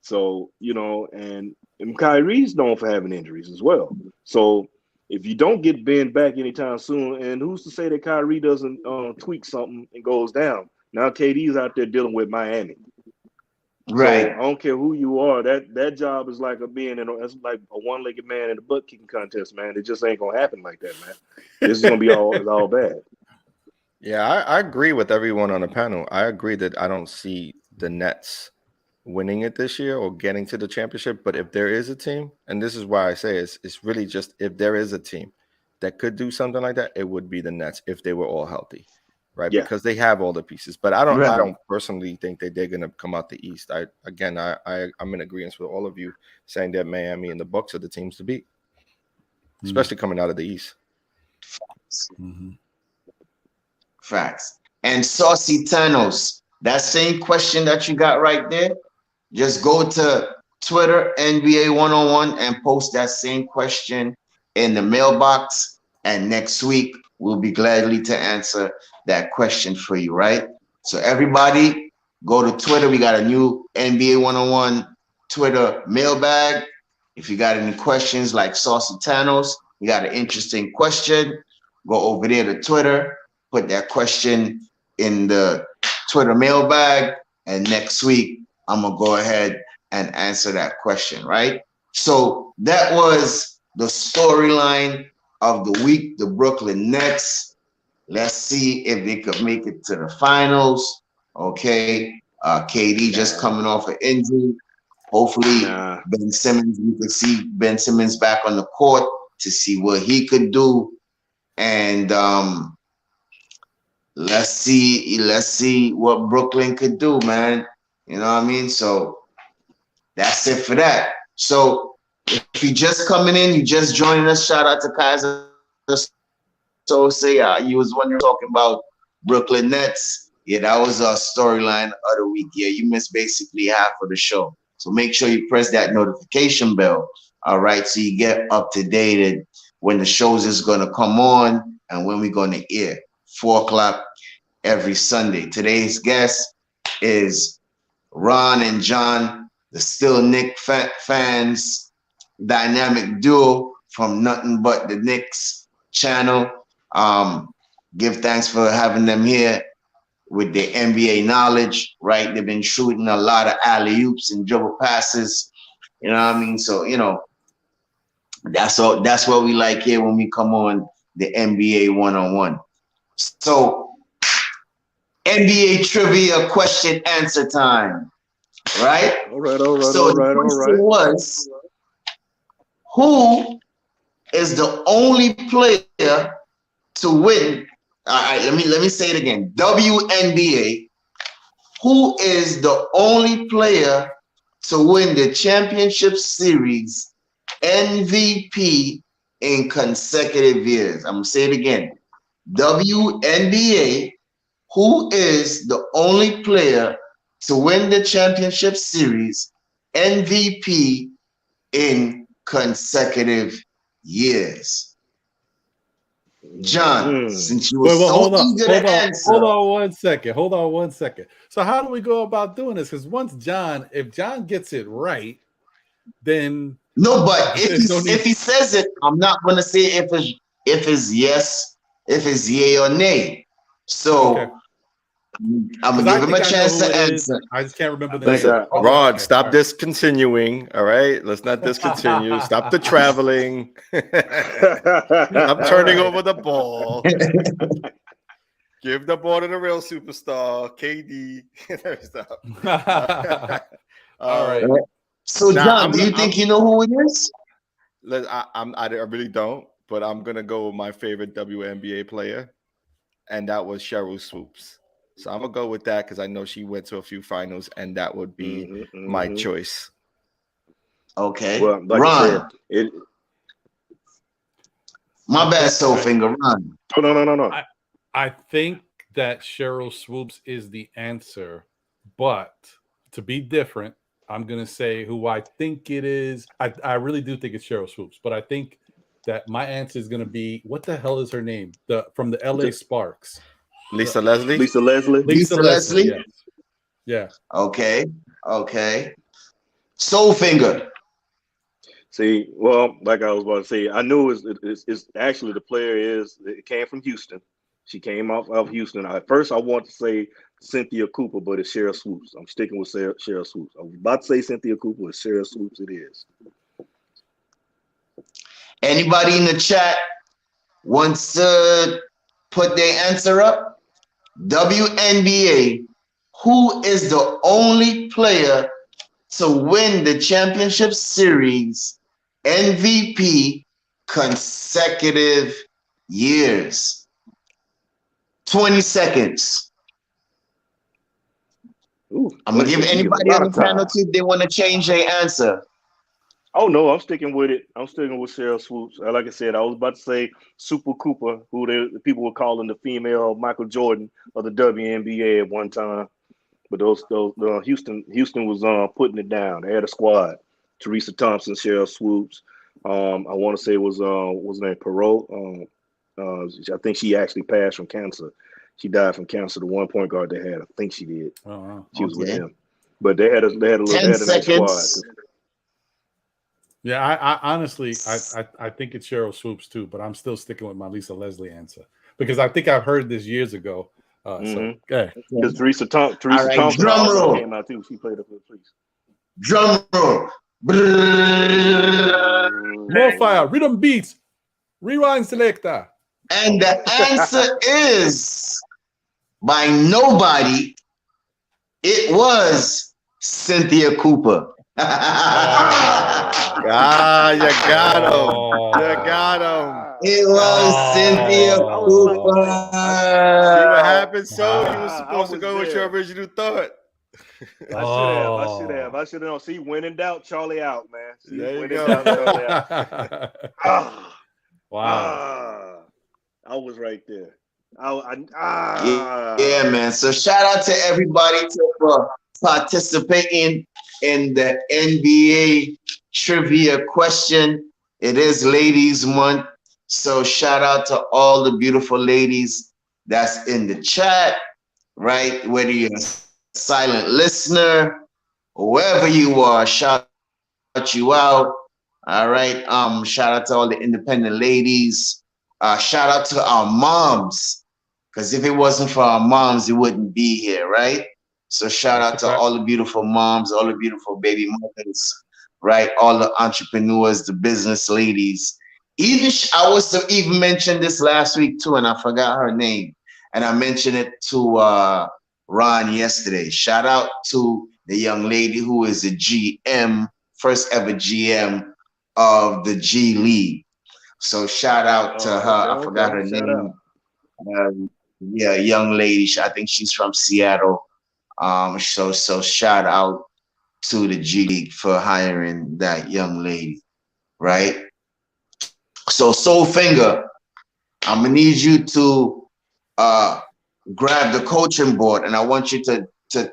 So and Kyrie's known for having injuries as well. So if you don't get Ben back anytime soon, and who's to say that Kyrie doesn't tweak something and goes down? Now KD's out there dealing with Miami. Right. So I don't care who you are. That job is like that's like a one-legged man in a butt kicking contest, man. It just ain't gonna happen like that, man. This is gonna be all bad. Yeah, I agree with everyone on the panel. I agree that I don't see the Nets winning it this year or getting to the championship. But if there is a team, and this is why I say it's really just if there is a team that could do something like that, it would be the Nets if they were all healthy, right? Yeah. Because they have all the pieces. But I Right. don't personally think that they're going to come out the East. I'm in agreement with all of you saying that Miami and the Bucks are the teams to beat, especially coming out of the East. Facts. And Saucy Thanos, that same question that you got right there, just go to Twitter NBA 101 and post that same question in the mailbox. And next week, we'll be gladly to answer that question for you, right? So everybody, Go to Twitter. We got a new NBA 101 Twitter mailbag. If you got any questions like Saucy Tanos, you got an interesting question, go over there to Twitter, put that question in the Twitter mailbag, and next week I'm gonna go ahead and answer that question, right? So that was the storyline of the week, the Brooklyn Nets. Let's see if they could make it to the finals. Okay. KD just coming off an injury. Hopefully, Ben Simmons, we could see Ben Simmons back on the court to see what he could do. And let's see what Brooklyn could do, man. You know what I mean? So that's it for that. So if you just coming in, you just joining us, shout out to Kaiser. So say you was wondering talking about Brooklyn Nets. Yeah, that was our storyline of the week. Yeah, you missed basically half of the show. So make sure you press that notification bell. All right, so you get up to date when the shows is gonna come on and when we're gonna air. 4 o'clock every Sunday. Today's guest is Ron and John, the Still Nick fans, dynamic duo from Nothing But the Knicks channel. Give thanks for having them here with their NBA knowledge, right? They've been shooting a lot of alley-oops and dribble passes, you know what I mean? So, you know, that's what we like here when we come on the NBA 101. So, NBA trivia question answer time, right? All right. So the question was, who is the only player to win? All right, let me say it again. WNBA, who is the only player to win the championship series MVP in consecutive years? I'm gonna say it again. WNBA, who is the only player to win the championship series MVP in consecutive years? John, since you were so eager to answer. Hold on one second. So how do we go about doing this? Because if John gets it right, then no. But if he says it, I'm not going to say if it's yes, if it's yay or nay. So okay. I'm gonna give him a chance to answer. I just can't remember the name. Rod, stop discontinuing. All right, let's not discontinue. Stop the traveling. Stop turning over the ball. Give the ball to the real superstar, KD. All right. So, John, do you think you know who it is? I really don't, but I'm gonna go with my favorite WNBA player, and that was Cheryl Swoops. So I'm gonna go with that because I know she went to a few finals, and that would be my choice. Okay, well, like Ron. Said, my bad, Finger. Ron. No. I think that Cheryl Swoops is the answer, but to be different, I'm gonna say who I think it is. I really do think it's Cheryl Swoops, but I think that my answer is gonna be, what the hell is her name? From the LA Sparks. Lisa Leslie. Lisa Leslie. Yes. Yeah. Okay. Finger. See, well, like I was about to say, I knew it's actually the player it came from Houston. She came off of Houston. At first, I want to say Cynthia Cooper, but it's Cheryl Swoops. I'm sticking with Cheryl Swoops. I was about to say Cynthia Cooper, it's Cheryl Swoops. It is. Anybody in the chat wants to put their answer up? WNBA, who is the only player to win the championship series MVP consecutive years? 20 seconds. Ooh, I'm going to give anybody on the panel if they want to change their answer. Oh, no, I'm sticking with it. I'm sticking with Cheryl Swoops. Like I said, I was about to say Super Cooper, who the people were calling the female Michael Jordan of the WNBA at one time. But Houston was putting it down. They had a squad. Teresa Thompson, Cheryl Swoops. I want to say it was what's her name, Perot. I think she actually passed from cancer. She died from cancer. The one point guard they had, I think she did. She was with Okay. him. But they had a 10 nice squad. seconds. Yeah, I honestly, I think it's Cheryl Swoops too, but I'm still sticking with my Lisa Leslie answer because I think I've heard this years ago. So, okay. Because Teresa Thompson drum also roll. came out too. She played up for the Fleece. Drum roll. More fire, rhythm beats, rewind selector. And the answer is by nobody. It was Cynthia Cooper. You got him. You got him. It was Cynthia Cooper. See what happened? So you were supposed to go with your original thought. I should have. See, when in doubt, Charlie out, man. See, There you when go. in doubt, Charlie out. Wow. I was right there. Yeah, man. So shout out to everybody for participating in the NBA trivia question. It is Ladies Month. So shout out to all the beautiful ladies that's in the chat, right? Whether you're a silent listener, wherever you are, shout you out. All right. Shout out to all the independent ladies. Shout out to our moms, because if it wasn't for our moms, it wouldn't be here, right? So shout out to all the beautiful moms, all the beautiful baby mothers, right? All the entrepreneurs, the business ladies. Even I was to even mention this last week too, and I forgot her name, and I mentioned it to Ron yesterday. Shout out to the young lady who is a GM, first ever GM of the G League. So shout out to her. I forgot her name. Yeah, young lady. I think she's from Seattle. So shout out to the G League for hiring that young lady, right? So Soul Finger, I'm gonna need you to grab the coaching board, and I want you to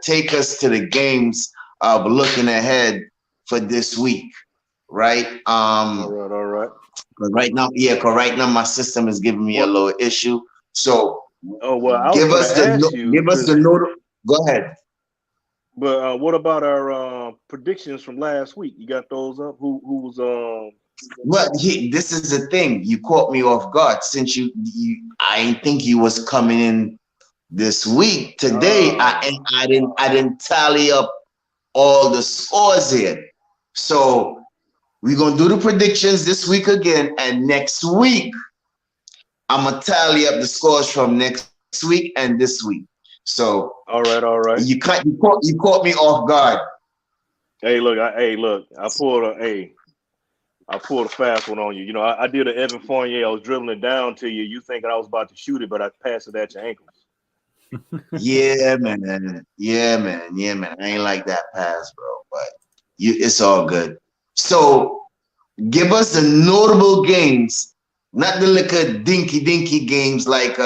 take us to the games of looking ahead for this week, right? All right. Right now, because right now my system is giving me a little issue. So give us the note. Go ahead. But what about our predictions from last week? You got those up? Who was Well, this is the thing. You caught me off guard since I didn't think you was coming in this week. Today, I didn't tally up all the scores here. So we're gonna do the predictions this week again, and next week I'm gonna tally up the scores from next week and this week. So all right. You caught me off guard. I pulled a fast one on you. You know, I did an Evan Fournier. I was dribbling it down to you. You thinking I was about to shoot it, but I passed it at your ankles. Yeah, man. I ain't like that pass, bro. But it's all good. So give us the notable games, not the little dinky games like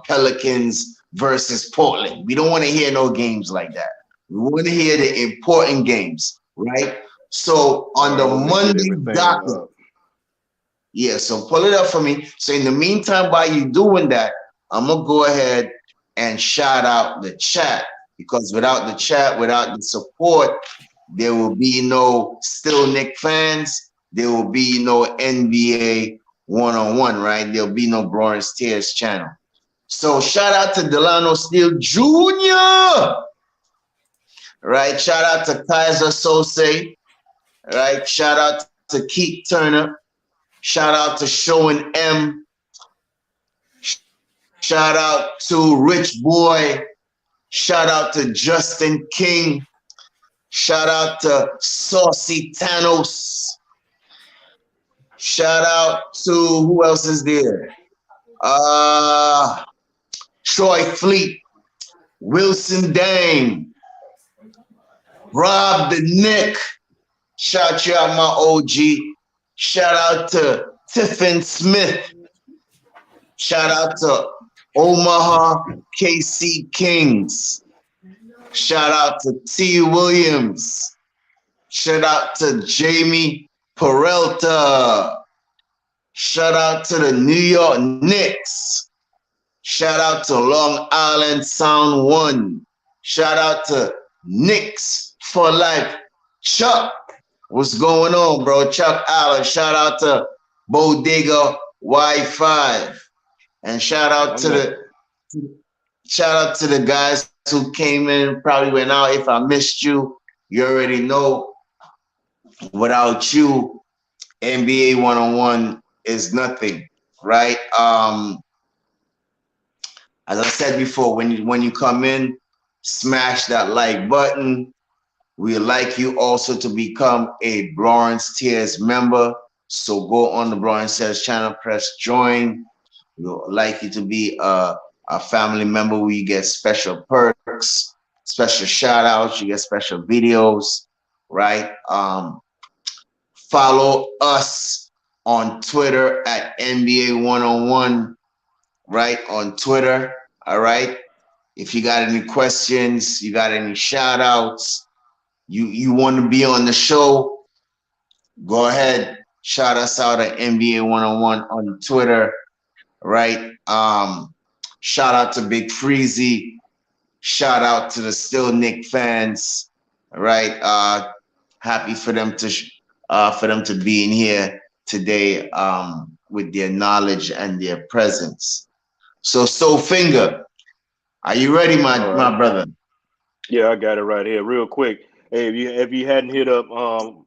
Pelicans versus Portland. We don't want to hear no games like that. We want to hear the important games, right? So on the Monday docket, so pull it up for me. So in the meantime, while you doing that, I'm gonna go ahead and shout out the chat, because without the chat, without the support, there will be no Still Nick fans. There will be no NBA one-on-one, right? There'll be no Lawrence Tears channel. So shout out to Delano Steele Jr. Right? Shout out to Kaiser Sose. Right? Shout out to Keith Turner. Shout out to Show M. Shout out to Rich Boy. Shout out to Justin King. Shout out to Saucy Thanos. Shout out to who else is there? Troy Fleet, Wilson Dang, Rob the Nick. Shout you out, my OG. Shout out to Tiffin Smith. Shout out to Omaha KC Kings. Shout out to T. Williams. Shout out to Jamie Peralta. Shout out to the New York Knicks. Shout out to Long Island Sound 1. Shout out to Knicks for Life. Chuck, what's going on, bro? Chuck Allen. Shout out to Bodega Y5. And shout out to the guys who came in, probably went out. If I missed you, you already know. Without you, NBA 101 is nothing, right? As I said before, when you come in, smash that like button. We'd like you also to become a Lawrence Tears member. So go on the Lawrence Tears channel, press join. We'd like you to be a family member where you get special perks, special shout outs, you get special videos, right? Follow us on Twitter at NBA 101, right? On Twitter, all right? If you got any questions, you got any shout outs, you want to be on the show, go ahead, shout us out at NBA 101 on Twitter, right? Shout out to Big Freezy, shout out to the Still Nick fans, right? Happy for them to be in here today with their knowledge and their presence. So Finger, are you ready, my brother? Yeah, I got it right here. Real quick. Hey, if you hadn't hit up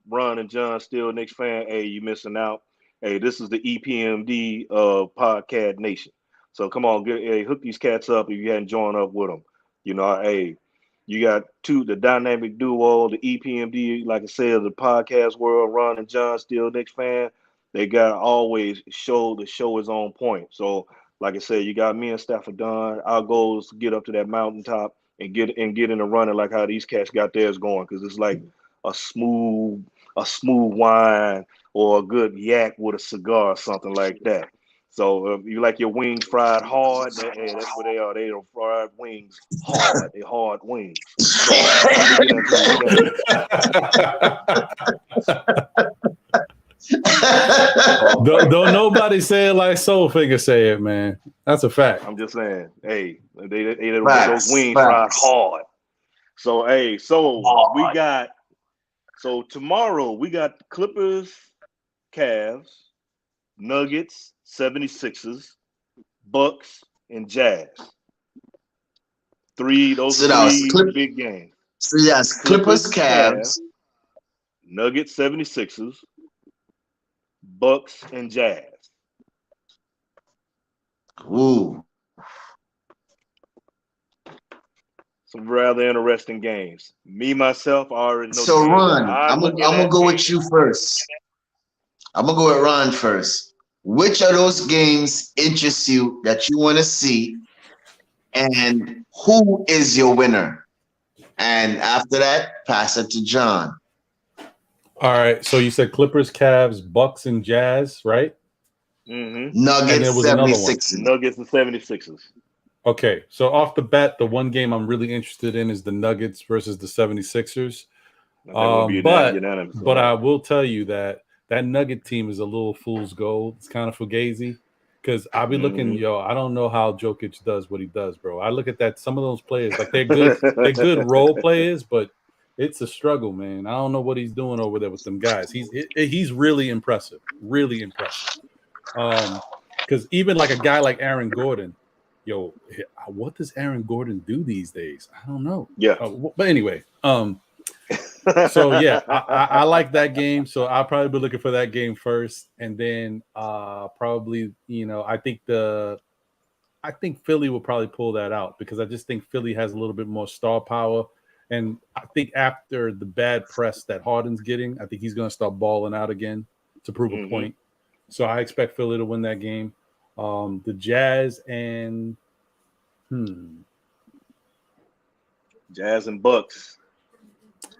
Ron and John Still Knicks fan, hey, you missing out. Hey, this is the EPMD of Podcast Nation. So come on, hook these cats up if you hadn't joined up with them. You know, hey, you got the dynamic duo, the EPMD, like I said, the podcast world, Ron and John Still Knicks fan. They got always the show is on point. So like I said, you got me and Stapha Don. Our goal is to get up to that mountaintop and get in the running like how these cats got theirs going, because it's like a smooth wine or a good yak with a cigar or something like that. So if you like your wings fried hard, hey, that's what they are. They are fried wings hard. They hard wings. So, don't nobody say it like Soul Finger say it, man. That's a fact. I'm just saying, hey, they those wings fried hard. So hey, tomorrow we got Clippers, Cavs, Nuggets, 76ers, Bucks, and Jazz. Those are three big games. So yes, Clippers, Cavs, Nuggets, 76ers, Bucks, and Jazz. Ooh. Some rather interesting games. Me, myself, I already know. So Ron, I'm gonna go with you first. I'm gonna go with Ron first. Which of those games interest you that you want to see, and who is your winner? And after that, pass it to John. All right. So you said Clippers, Cavs, Bucks, and Jazz, right? Mm-hmm. Nuggets, 76ers. Nuggets and 76ers. Okay. So off the bat, the one game I'm really interested in is the Nuggets versus the 76ers. But I will tell you that Nugget team is a little fool's gold. It's kind of fugazi, because I'll be looking, I don't know how Jokic does what he does, bro. I look at some of those players, like they're good role players, but it's a struggle, man. I don't know what he's doing over there with them guys. He's really impressive, really impressive. Because even like a guy like Aaron Gordon, what does Aaron Gordon do these days? I don't know. Yeah. But anyway, so yeah, I like that game. So I'll probably be looking for that game first, and then probably I think Philly will probably pull that out, because I just think Philly has a little bit more star power, and I think after the bad press that Harden's getting, I think he's going to start balling out again to prove a point. So I expect Philly to win that game. The Jazz and Jazz and Bucks.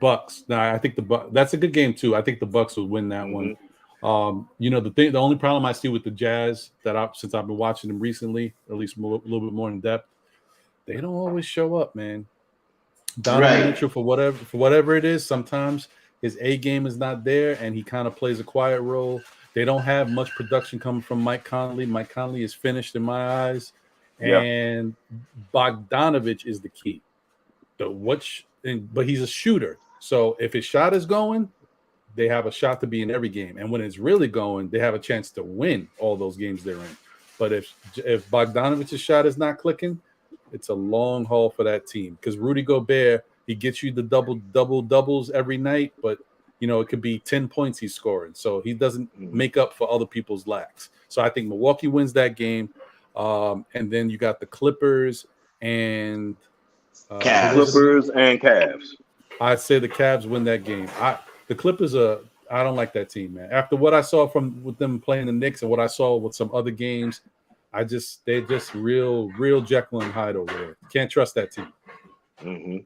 Nah, I think that's a good game too. I think the Bucks will win that one. The only problem I see with the Jazz since I've been watching them recently, at least a little bit more in depth, they don't always show up, man. Donovan Mitchell, for whatever it is, sometimes his A game is not there, and he kind of plays a quiet role. They don't have much production coming from Mike Conley. Mike Conley is finished in my eyes. Yeah. and Bogdanovich is the key. But he's a shooter, so if his shot is going, they have a shot to be in every game, and when it's really going, they have a chance to win all those games they're in. But if Bogdanovich's shot is not clicking, it's a long haul for that team because Rudy Gobert, he gets you the doubles every night, but it could be 10 points he's scoring, so he doesn't make up for other people's lacks. So I think Milwaukee wins that game, and then you got the Clippers and Clippers and Cavs. I'd say the Cavs win that game. The Clippers I don't like that team, man. After what I saw with them playing the Knicks and what I saw with some other games, they're just real Jekyll and Hyde over there. Can't trust that team. Mm-hmm.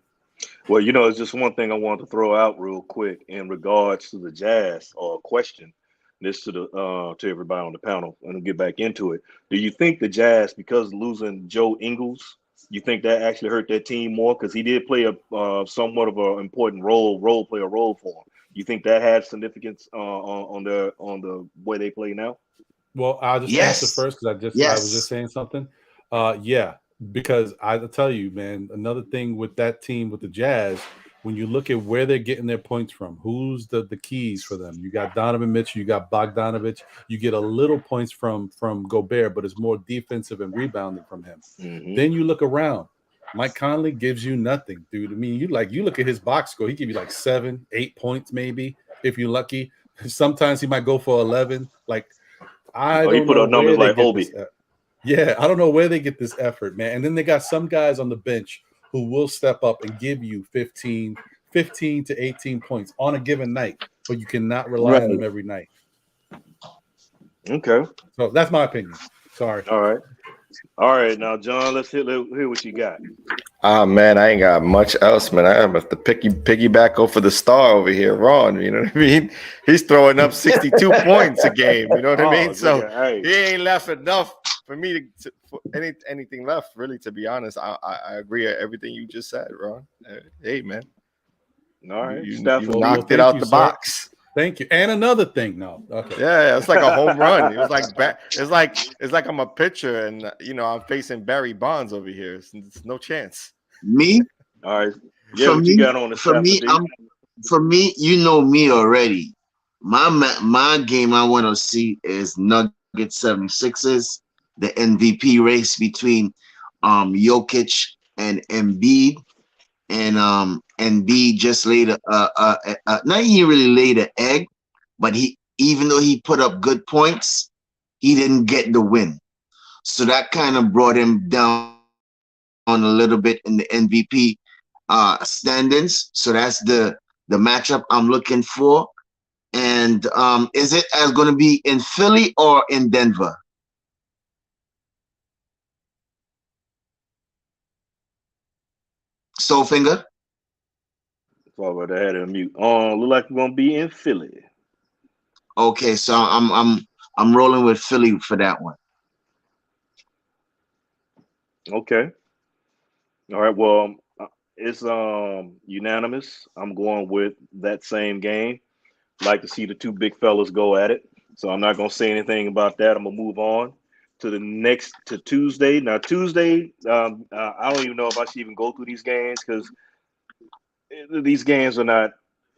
Well, it's just one thing I want to throw out real quick in regards to the Jazz, or question this to everybody on the panel, and we'll get back into it. Do you think the Jazz, because losing Joe Ingles, you think that actually hurt their team more? Because he did play a somewhat of an important role for him. You think that had significance on the way they play now? Well, I'll just answer first because I was just saying something. Yeah, because I'll tell you, man, another thing with that team, with the Jazz, when you look at where they're getting their points from, who's the keys for them? You got Donovan Mitchell, you got Bogdanovich. You get a little points from Gobert, but it's more defensive and rebounding from him. Mm-hmm. Then you look around. Mike Conley gives you nothing, dude. I mean, you look at his box score, he give you like 7, 8 points maybe if you're lucky. Sometimes he might go for 11. Like, I don't know where they get this. Yeah, I don't know where they get this effort, man. And then they got some guys on the bench who will step up and give you 15 to 18 points on a given night, but you cannot rely on them every night. Okay. So that's my opinion. Sorry. All right. Now, John, let's hear what you got. Man, I ain't got much else, man. I have to piggyback over the star over here, Ron. You know what I mean? He's throwing up 62 points a game. You know what I mean? So he ain't left enough for me for anything left, really. To be honest, I agree with everything you just said, Ron. Hey, man. All right, you knocked it out the box. Thank you. And another thing, no, okay. Yeah, it's like a home run. It was like it's like I'm a pitcher and I'm facing Barry Bonds over here. It's no chance. Me? All right. Yeah, what you got on the for me, you know me already. My game I want to see is Nuggets 76ers, the MVP race between Jokic and Embiid. And Embiid just laid not he really laid an egg, but even though he put up good points, he didn't get the win. So that kind of brought him down a little bit in the MVP standings. So that's the matchup I'm looking for. And is it going to be in Philly or in Denver? Soulfinger? Forward, I had a mute. Look like we're gonna be in Philly. Okay, so I'm rolling with Philly for that one. Okay. All right. Well, it's unanimous. I'm going with that same game. Like to see the two big fellas go at it. So I'm not gonna say anything about that. I'm gonna move on to Tuesday. Now Tuesday, I don't even know if I should even go through these games because these games are not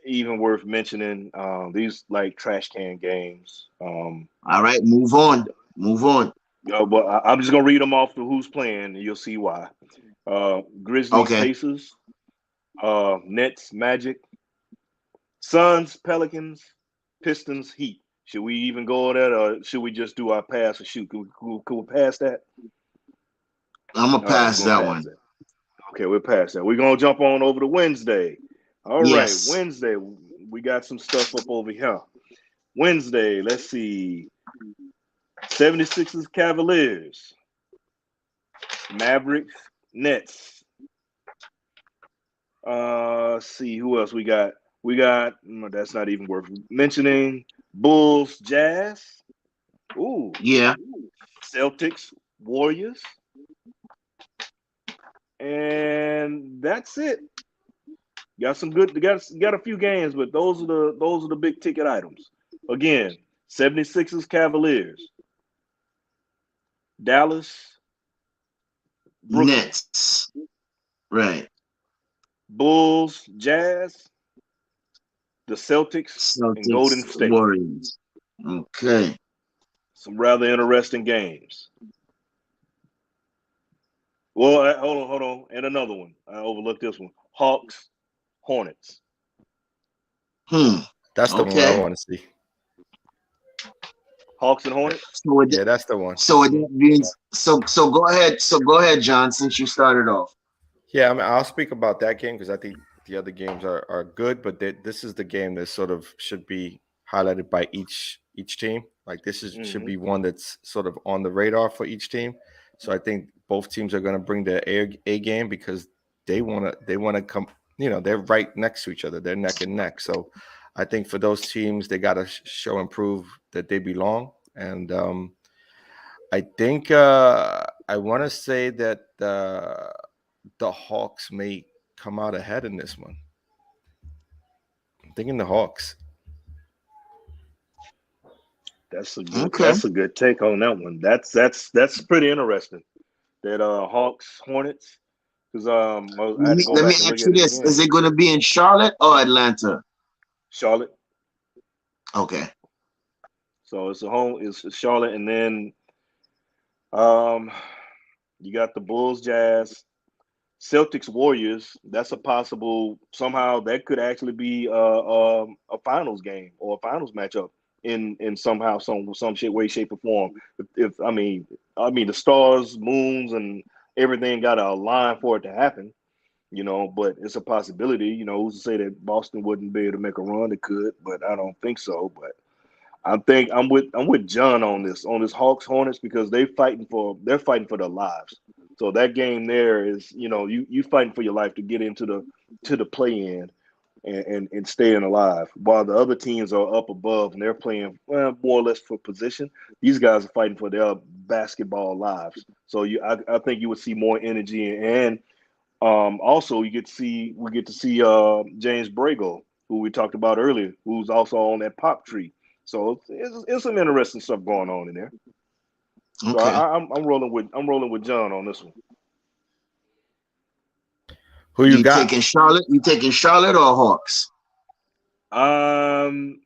even worth mentioning. These like trash can games. All right, move on. But I'm just gonna read them off to who's playing, and you'll see why. Grizzlies, Pacers, Nets, Magic, Suns, Pelicans, Pistons, Heat. Should we even go on that, or should we just do our pass or shoot? Could we pass that? I'm gonna pass that one. Okay, we'll pass that. We're gonna jump on over to Wednesday. All right, Wednesday. We got some stuff up over here. Wednesday, let's see. 76ers, Cavaliers, Mavericks, Nets. See who else we got. We got that's not even worth mentioning. Bulls, Jazz. Ooh, yeah. Celtics, Warriors. And that's it. Got some good. Got a few games, but those are the big ticket items. Again, 76ers, Cavaliers, Dallas, Brooklyn. Nets. Right. Bulls, Jazz, the Celtics, and Golden Celtics, State. Warriors. Okay. Some rather interesting games. Well, hold on. And another one. I overlooked this one. Hawks, Hornets. That's the one I Okay. want to see. Hawks and Hornets. So Yeah, that's the one. So it means so go ahead. So go ahead, John, since you started off. Yeah, I mean, I'll speak about that game because I think the other games are good, but this is the game that sort of should be highlighted by each team. Like this is should be one that's sort of on the radar for each team. So I think both teams are going to bring their A game because they want to come. You know, they're right next to each other. They're neck and neck. So I think for those teams, they got to show and prove that they belong. And I think I want to say that the Hawks may come out ahead in this one. I'm thinking the Hawks. That's a good take on that one. That's pretty interesting. That Hawks Hornets. Because I had to go Let me back and look ask at you it this: again. is it going to be in Charlotte or Atlanta? Charlotte. Okay. So it's Charlotte, and then you got the Bulls, Jazz, Celtics, Warriors. That's a possible somehow that could actually be a finals game or a finals matchup in somehow some shit, way, shape, or form. If I mean the stars, moons, and everything got to align for it to happen. You know, but it's a possibility. You know, who's to say that Boston wouldn't be able to make a run? It could, but I don't think so. But I think I'm with John on this Hawks Hornets because they're fighting for their lives. So that game there is, you know, you fighting for your life to get into the play in and staying alive. While the other teams are up above and they're playing more or less for position, these guys are fighting for their basketball lives. So I think you would see more energy and also we get to see James Brago, who we talked about earlier, who's also on that pop tree. So it's some interesting stuff going on in there. Okay. So I'm rolling with John on this one. Who you got? Taking Charlotte? You taking Charlotte or Hawks? I'm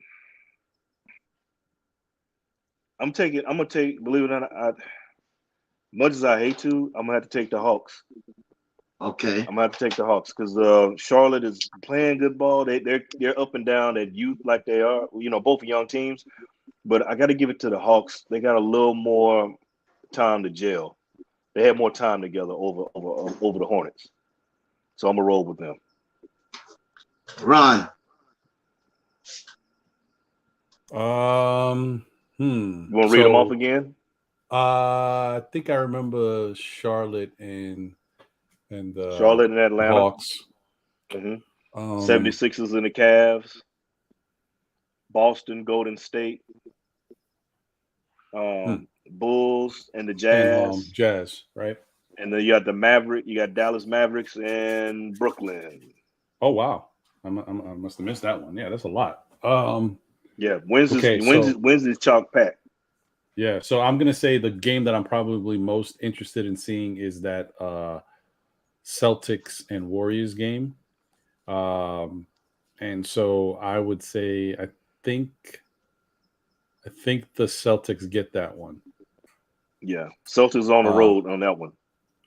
gonna take. Believe it or not, much as I hate to, I'm gonna have to take the Hawks. Okay. I'm gonna have to take the Hawks because Charlotte is playing good ball. They're up and down at youth like they are. You know, both young teams. But I got to give it to the Hawks. They got a little more time to gel. They had more time together over the Hornets. So I'm gonna roll with them. Ron. You want to read them off again? I think I remember Charlotte and Charlotte and Atlanta. Hawks. 76ers and the Cavs. Boston, Golden State. Bulls and the Jazz. And, Jazz, right? And then you got Dallas Mavericks and Brooklyn. Oh wow, I must have missed that one. Yeah, that's a lot. Yeah, Wednesday's chalk pack. Yeah, so I'm gonna say the game that I'm probably most interested in seeing is that Celtics and Warriors game. And so I would say I think the Celtics get that one. Yeah, Celtics on the road on that one.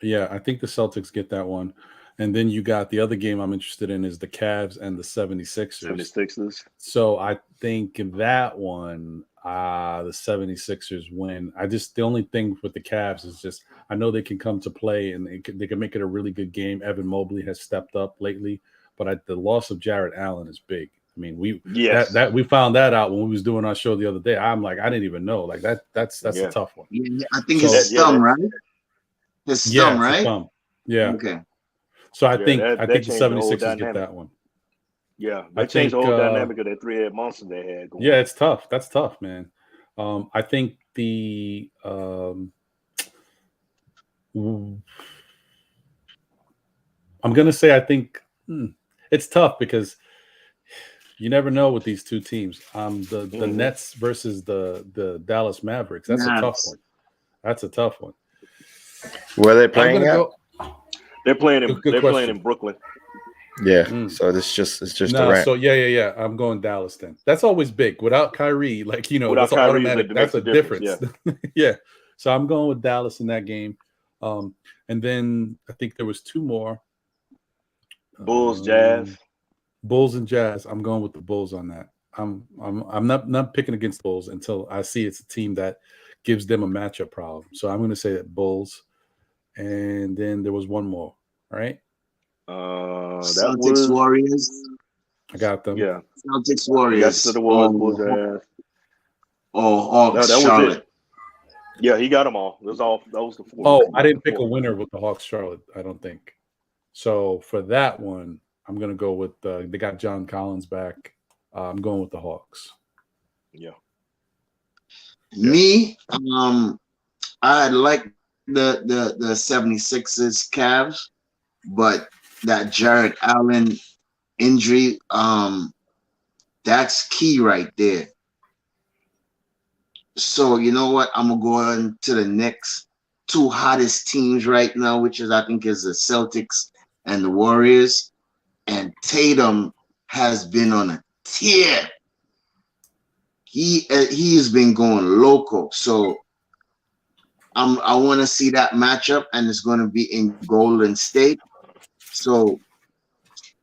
Yeah, I think the Celtics get that one. And then you got the other game I'm interested in is the Cavs and the 76ers. 76ers. So I think that one, the 76ers win. The only thing with the Cavs is just I know they can come to play and they can make it a really good game. Evan Mobley has stepped up lately, but the loss of Jarrett Allen is big. I mean, we found that out when we was doing our show the other day. I'm like, I didn't even know. Like that's a tough one. Yeah, I think it's thumb, right? It's thumb, right? Thumb. Yeah. Okay. So I think the 76ers get that one. Yeah, that changed the whole dynamic of that three-head monster they had going. Yeah, it's tough. That's tough, man. I think the I'm gonna say I think it's tough because you never know with these two teams. The Nets versus the Dallas Mavericks. That's a tough one. That's a tough one. Where are they playing at? They're playing in Good question. Brooklyn. Yeah. So it's just No, Durant. so yeah. I'm going Dallas then. That's always big. Without Kyrie, like Without that's an Kyrie, automatic. that That's makes a a difference, difference. Yeah. So I'm going with Dallas in that game. And then I think there was two more. Bulls, Jazz. Bulls and Jazz. I'm going with the Bulls on that. I'm not picking against the Bulls until I see it's a team that gives them a matchup problem. So I'm going to say that Bulls. And then there was one more. All right. That Celtics was Warriors. I got them. Yeah. Celtics Yeah, Warriors. to the Warriors, Bulls, Jazz. Hawks, That was Charlotte. it. Yeah, he got them all. That was the four. Oh, I didn't pick a winner with the Hawks Charlotte, I don't think. So for that one, I'm going to go with they got John Collins back. I'm going with the Hawks. Yeah. Me, I like the 76ers Cavs, but that Jared Allen injury, that's key right there. So you know what? I'm gonna go on to the next two hottest teams right now, which is I think is the Celtics and the Warriors. And Tatum has been on a tear. He has been going local. So I want to see that matchup, and it's going to be in Golden State. So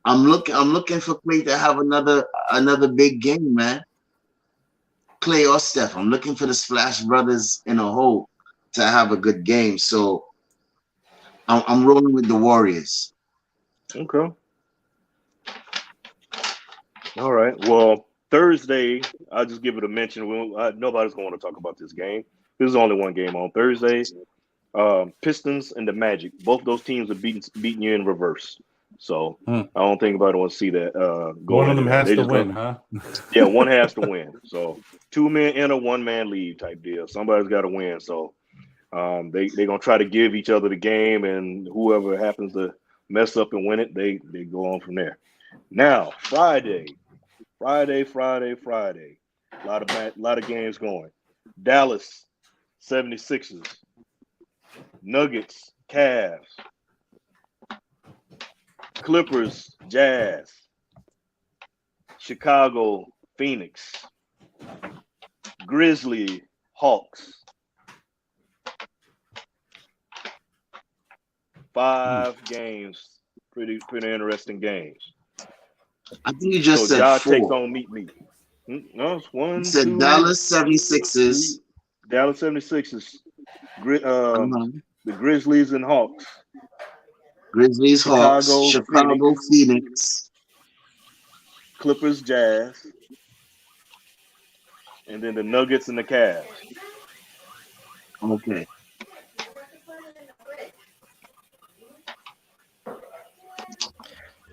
I'm looking for Clay to have another big game, man. Clay or Steph. I'm looking for the Splash Brothers in a hole to have a good game. So I'm rolling with the Warriors. Okay. All right. Well, Thursday, I'll just give it a mention. Nobody's going to talk about this game. There's only one game on Thursday. Pistons and the Magic. Both those teams are beating you in reverse. So I don't think anybody wants to see that. One of them has to win, huh? Yeah, one has to win. So 2 men enter, 1 man leave type deal. Somebody's got to win. So they're going to try to give each other the game, and whoever happens to mess up and win it, they go on from there. Now, Friday. A lot of games going. Dallas, 76ers. Nuggets, Cavs. Clippers, Jazz. Chicago, Phoenix. Grizzly, Hawks. 5 games. Pretty interesting games. I think you just said Ja 4. takes on Meet Me. No, it's 1, You said 2, Dallas 76ers. Dallas 76ers. The Grizzlies and Hawks. Grizzlies, Hawks, Chicago, Phoenix. Phoenix. Clippers, Jazz. And then the Nuggets and the Cavs. Okay.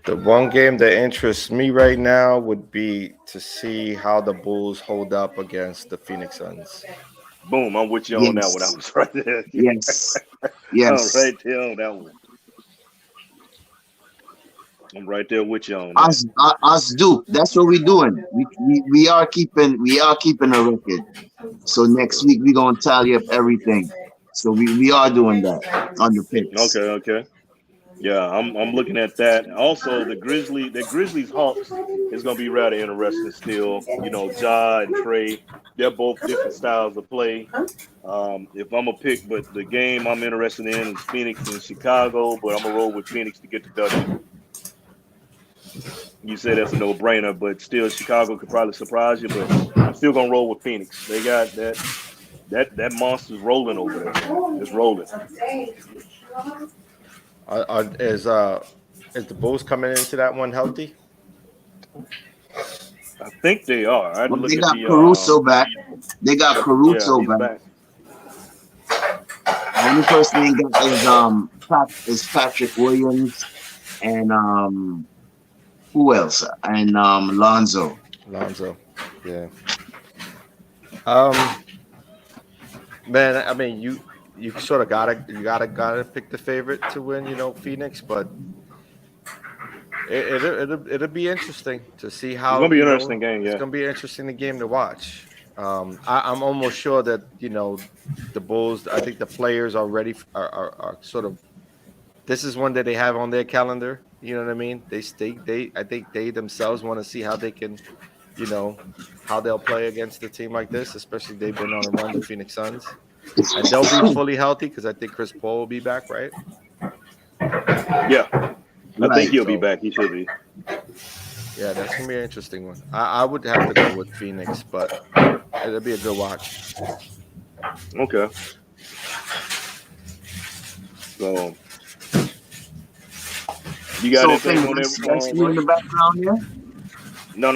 The one game that interests me right now would be to see how the Bulls hold up against the Phoenix Suns. Boom, I'm with you on that one. I was right there. Yes. I'm right there on that one. I'm right there with you on that. Us do. That's what we're doing. We are keeping a record. So next week we're gonna tally up everything. So we are doing that on the picks. Okay. Yeah, I'm looking at that. Also, the Grizzlies Hawks is gonna be rather interesting still. You know, Ja and Trey, they're both different styles of play. If I'm a pick, but the game I'm interested in is Phoenix and Chicago, but I'm gonna roll with Phoenix to get the W. You say that's a no-brainer, but still Chicago could probably surprise you, but I'm still gonna roll with Phoenix. They got that monster's rolling over there. It's rolling. Is the Bulls coming into that one healthy? I think they are. Well, they got Caruso back. They got Caruso back. The only person they got is Patrick Williams and who else? And Lonzo. Yeah. Man, I mean you sort of gotta pick the favorite to win, Phoenix, but it'll be interesting to see how. It's gonna be an interesting game. Yeah, it's gonna be an interesting game to watch. I'm almost sure that the Bulls. I think the players are ready. Are sort of this is one that they have on their calendar. You know what I mean? I think they themselves want to see how they can, you know, how they'll play against a team like this, especially they've been on a run, the Phoenix Suns. And they'll be fully healthy because I think Chris Paul will be back, right? Yeah, I think Right. he'll be So, back. He should be. yeah, that's gonna be an interesting one. I would have to go with Phoenix, but it'll be a good watch. Okay. So you got So, anything Finger, on that's every you in the background here? No.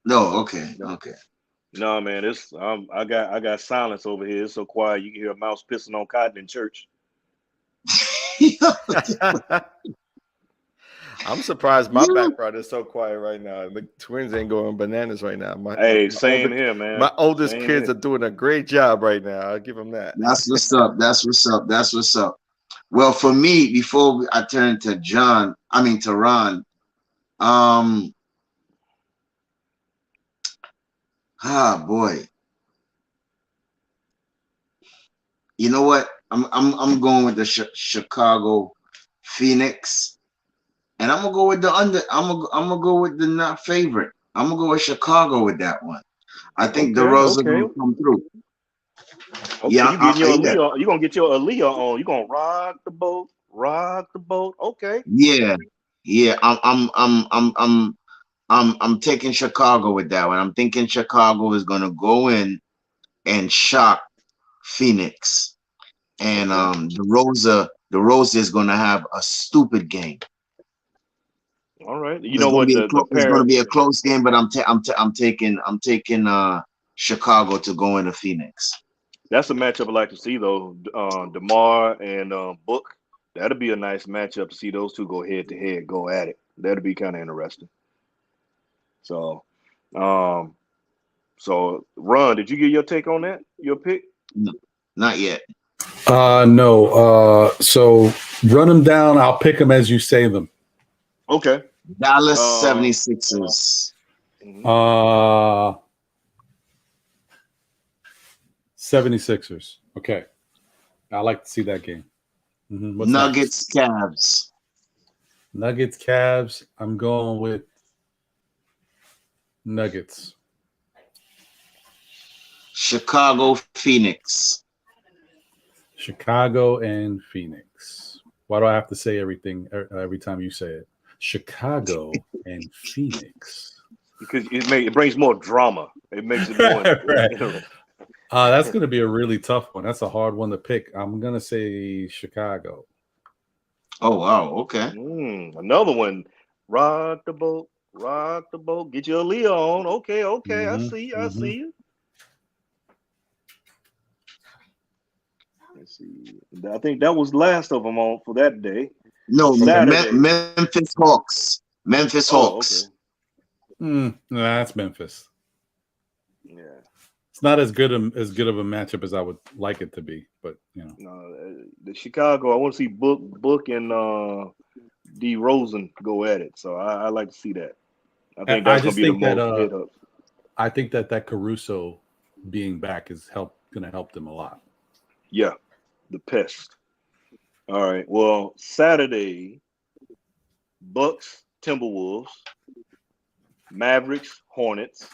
No, okay, No. okay. No, man, it's I got silence over here. It's so quiet. You can hear a mouse pissing on cotton in church. I'm surprised my background is so quiet right now. The twins ain't going bananas right now. Hey, same here, man. My oldest Same kids here. are doing a great job right now. I'll give them that. That's what's up. That's what's up. That's what's up. Well, for me, before I turn to Ron, boy, you know what? I'm going with the Chicago Phoenix, and I'm gonna go with the under. I'm gonna go with the not favorite. I'm gonna go with Chicago with that one. I think the Rose are gonna come through. Okay, Yeah, you getting your yeah. Aaliyah? You gonna get your Aaliyah on? You gonna rock the boat? Rock the boat? Okay. Yeah, yeah. I'm taking Chicago with that one. I'm thinking Chicago is gonna go in and shock Phoenix, and Okay. the Rosa is gonna have a stupid game. All right. You It's know gonna what be the it's gonna pair? be a close game, but I'm taking Chicago to go into Phoenix. That's a matchup I like to see though. DeMar and Book. That'll be a nice matchup to see those two go head to head, go at it. That'll be kind of interesting. So, um, Ron, did you get your take on that? Your pick? No, not yet. No. So run them down. I'll pick them as you say them. Okay. Dallas Um, 76ers. mhm. 76ers. Okay. I like to see that game. What's Nuggets, next? Cavs. Nuggets, Cavs. I'm going with Nuggets. Chicago, Phoenix. Chicago and Phoenix. Why do I have to say everything every time you say it? Chicago and Phoenix. Because it brings more drama. It makes it more Right. interesting. That's going to be a really tough one. That's a hard one to pick. I'm going to say Chicago. Oh wow, okay. Another one. Rock the boat. Rock the boat. Get your Aaliyah on. Okay. I see you. Let's see. I think that was last of them on for that day. No, Saturday. Memphis Hawks. Memphis Hawks. No, that's Memphis. Yeah. It's not as good of a matchup as I would like it to be, but you know. No, the Chicago. I want to see Book and D Rosen go at it. So I like to see that. I think that's gonna be the most hit up. I think that Caruso being back is gonna help them a lot. Yeah, the pest. All right. Well, Saturday, Bucks, Timberwolves, Mavericks, Hornets,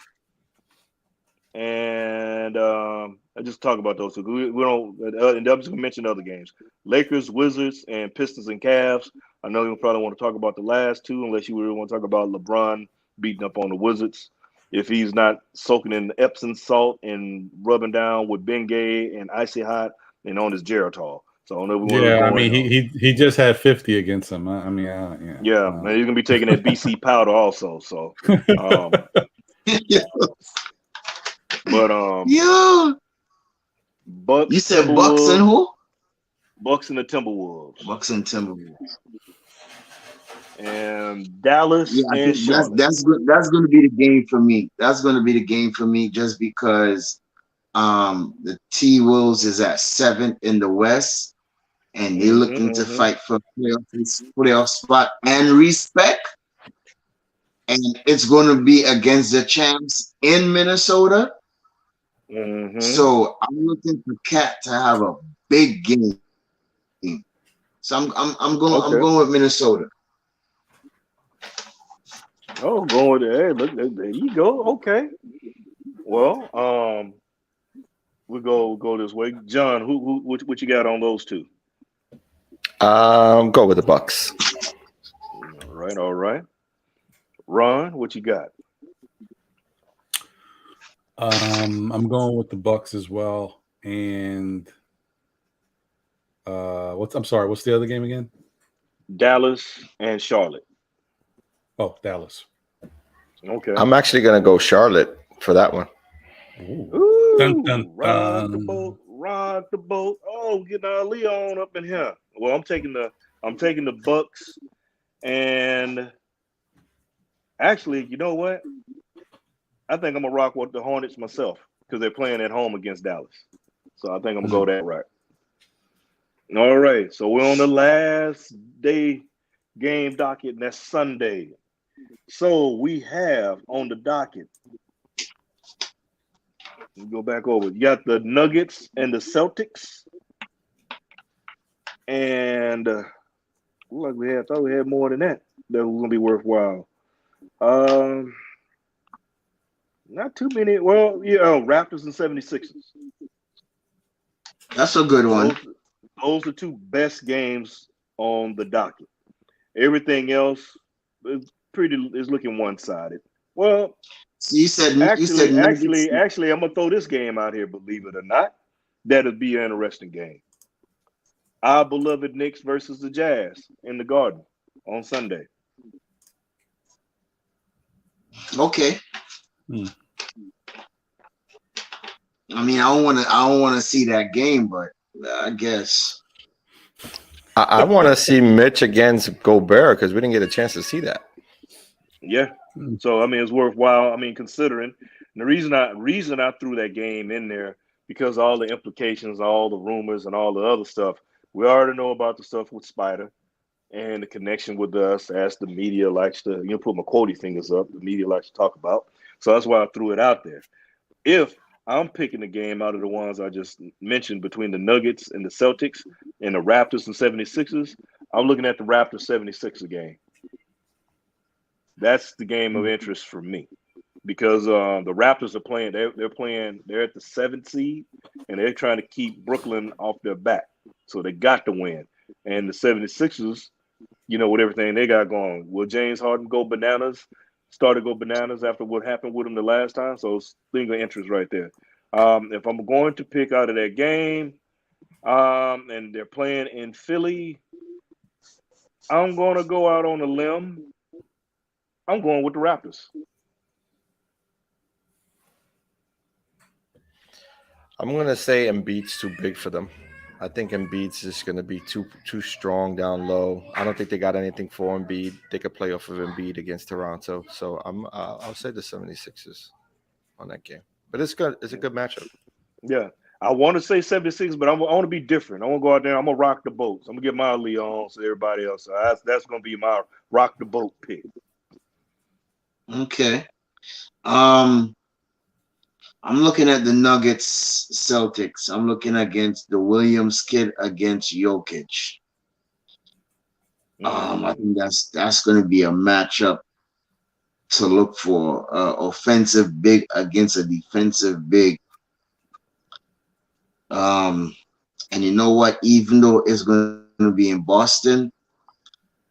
and I just talk about those two. We don't. And I'm just gonna mention other games: Lakers, Wizards, and Pistons and Cavs. I know you probably want to talk about the last two, unless you really want to talk about LeBron beating up on the Wizards. If he's not soaking in Epsom salt and rubbing down with Bengay and icy hot and on his Geritol. So I don't know if we want to go I mean, he just had 50 against him. I mean, yeah, man, he's gonna be taking that BC powder also. So, but Yeah. Bucks. You said Bucks and who? Bucks and the Timberwolves. Bucks and Timberwolves. And Dallas Yeah, I and think Charlotte. that's good. That's going to be the game for me. That's going to be the game for me, just because the T-Wolves is at 7th in the West, and they're looking to fight for playoff spot and respect. And it's going to be against the champs in Minnesota. Mm-hmm. So I'm looking for Cat to have a big game. So I'm going with Minnesota. Oh, going there. Look, there you go. Okay. Well, we'll go this way. John, what you got on those two? Go with the Bucks. All right. Ron, what you got? I'm going with the Bucks as well. And what's the other game again? Dallas and Charlotte. Oh, Dallas. Okay. I'm actually gonna go Charlotte for that one. Ooh, Dun, dun, rock the dun. boat, rock the boat. Oh, getting our Leon up in here. Well, I'm taking the Bucks, and actually, you know what? I think I'm gonna rock with the Hornets myself because they're playing at home against Dallas. So I think I'm gonna go that right. All right, so we're on the last day game docket, and that's Sunday. So we have on the docket. Let me go back over. You got the Nuggets and the Celtics, and like I thought we had more than that. That was gonna be worthwhile. Not too many. Well, yeah, Raptors and 76ers. That's a good one. Those are two best games on the docket. Everything else is looking one-sided. Well, you said actually, I'm gonna throw this game out here. Believe it or not, that'll be an interesting game. Our beloved Knicks versus the Jazz in the Garden on Sunday. Okay. I mean, I don't want to see that game, but I guess I want to see Mitch against Gobert because we didn't get a chance to see that. Yeah. So I mean, it's worthwhile. I mean, considering and the reason I threw that game in there because all the implications, all the rumors, and all the other stuff. We already know about the stuff with Spider and the connection with us, as the media likes to, put my quotey fingers up. The media likes to talk about. So that's why I threw it out there. If I'm picking the game out of the ones I just mentioned between the Nuggets and the Celtics and the Raptors and 76ers, I'm looking at the Raptors 76er game. That's the game of interest for me because the Raptors are playing. They're at the 7th seed, and they're trying to keep Brooklyn off their back. So they got to win. And the 76ers, with everything they got going, will James Harden start to go bananas after what happened with him the last time? So it's thing of interest right there. If I'm going to pick out of that game, and they're playing in Philly, I'm going to go out on a limb. I'm going with the Raptors. I'm gonna say Embiid's too big for them. I think Embiid's just gonna be too strong down low. I don't think they got anything for Embiid. They could play off of Embiid against Toronto. So I'll say the 76ers on that game. But it's good. It's a good matchup. Yeah. I want to say 76, but I want to be different. I want to go out there. I'm going to rock the boat. I'm going to get my Leon so everybody else. So that's going to be my rock the boat pick. Okay. I'm looking at the Nuggets Celtics. I'm looking against the Williams kid against Jokic. I think that's going to be a matchup to look for. Offensive big against a defensive big. And you know what? Even though it's going to be in Boston,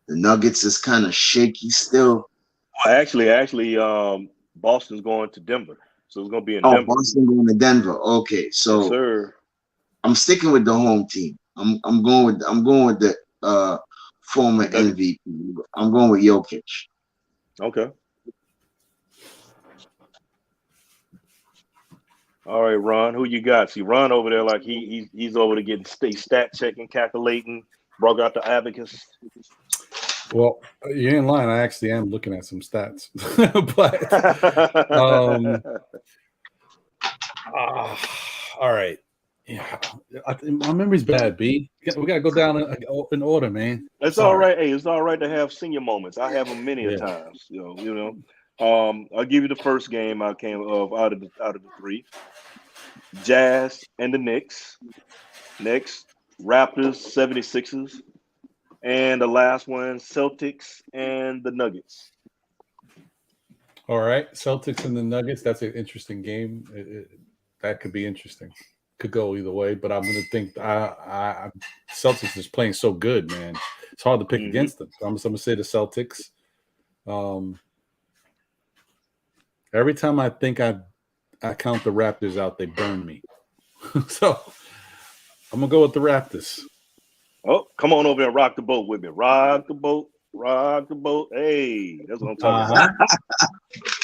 the Nuggets is kind of shaky still. Actually, Boston's going to Denver, so it's going to be in Denver. Boston going to Denver. Okay, so yes, sir. I'm sticking with the home team. I'm going with the former MVP. I'm going with Jokic. Okay. All right, Ron, who you got? See, Ron over there, like he's over to getting stat checking, calculating, brought out the abacus. Well, you ain't lying. I actually am looking at some stats, but all right. Yeah, my memory's bad. B, we gotta go down in order, man. It's all right. Hey, it's all right to have senior moments. I have them many a times. I'll give you the first game I came of out of the three. Jazz and the Knicks. Next, Raptors, 76ers. And the last one, Celtics and the Nuggets. All right, Celtics and the Nuggets. That's an interesting game. That could be interesting. Could go either way, but I'm going to think Celtics is playing so good, man. It's hard to pick against them. So I'm going to say the Celtics. Every time I think I count the Raptors out, they burn me. So I'm going to go with the Raptors. Oh, come on over and rock the boat with me. Rock the boat. Rock the boat. Hey, that's what I'm talking about.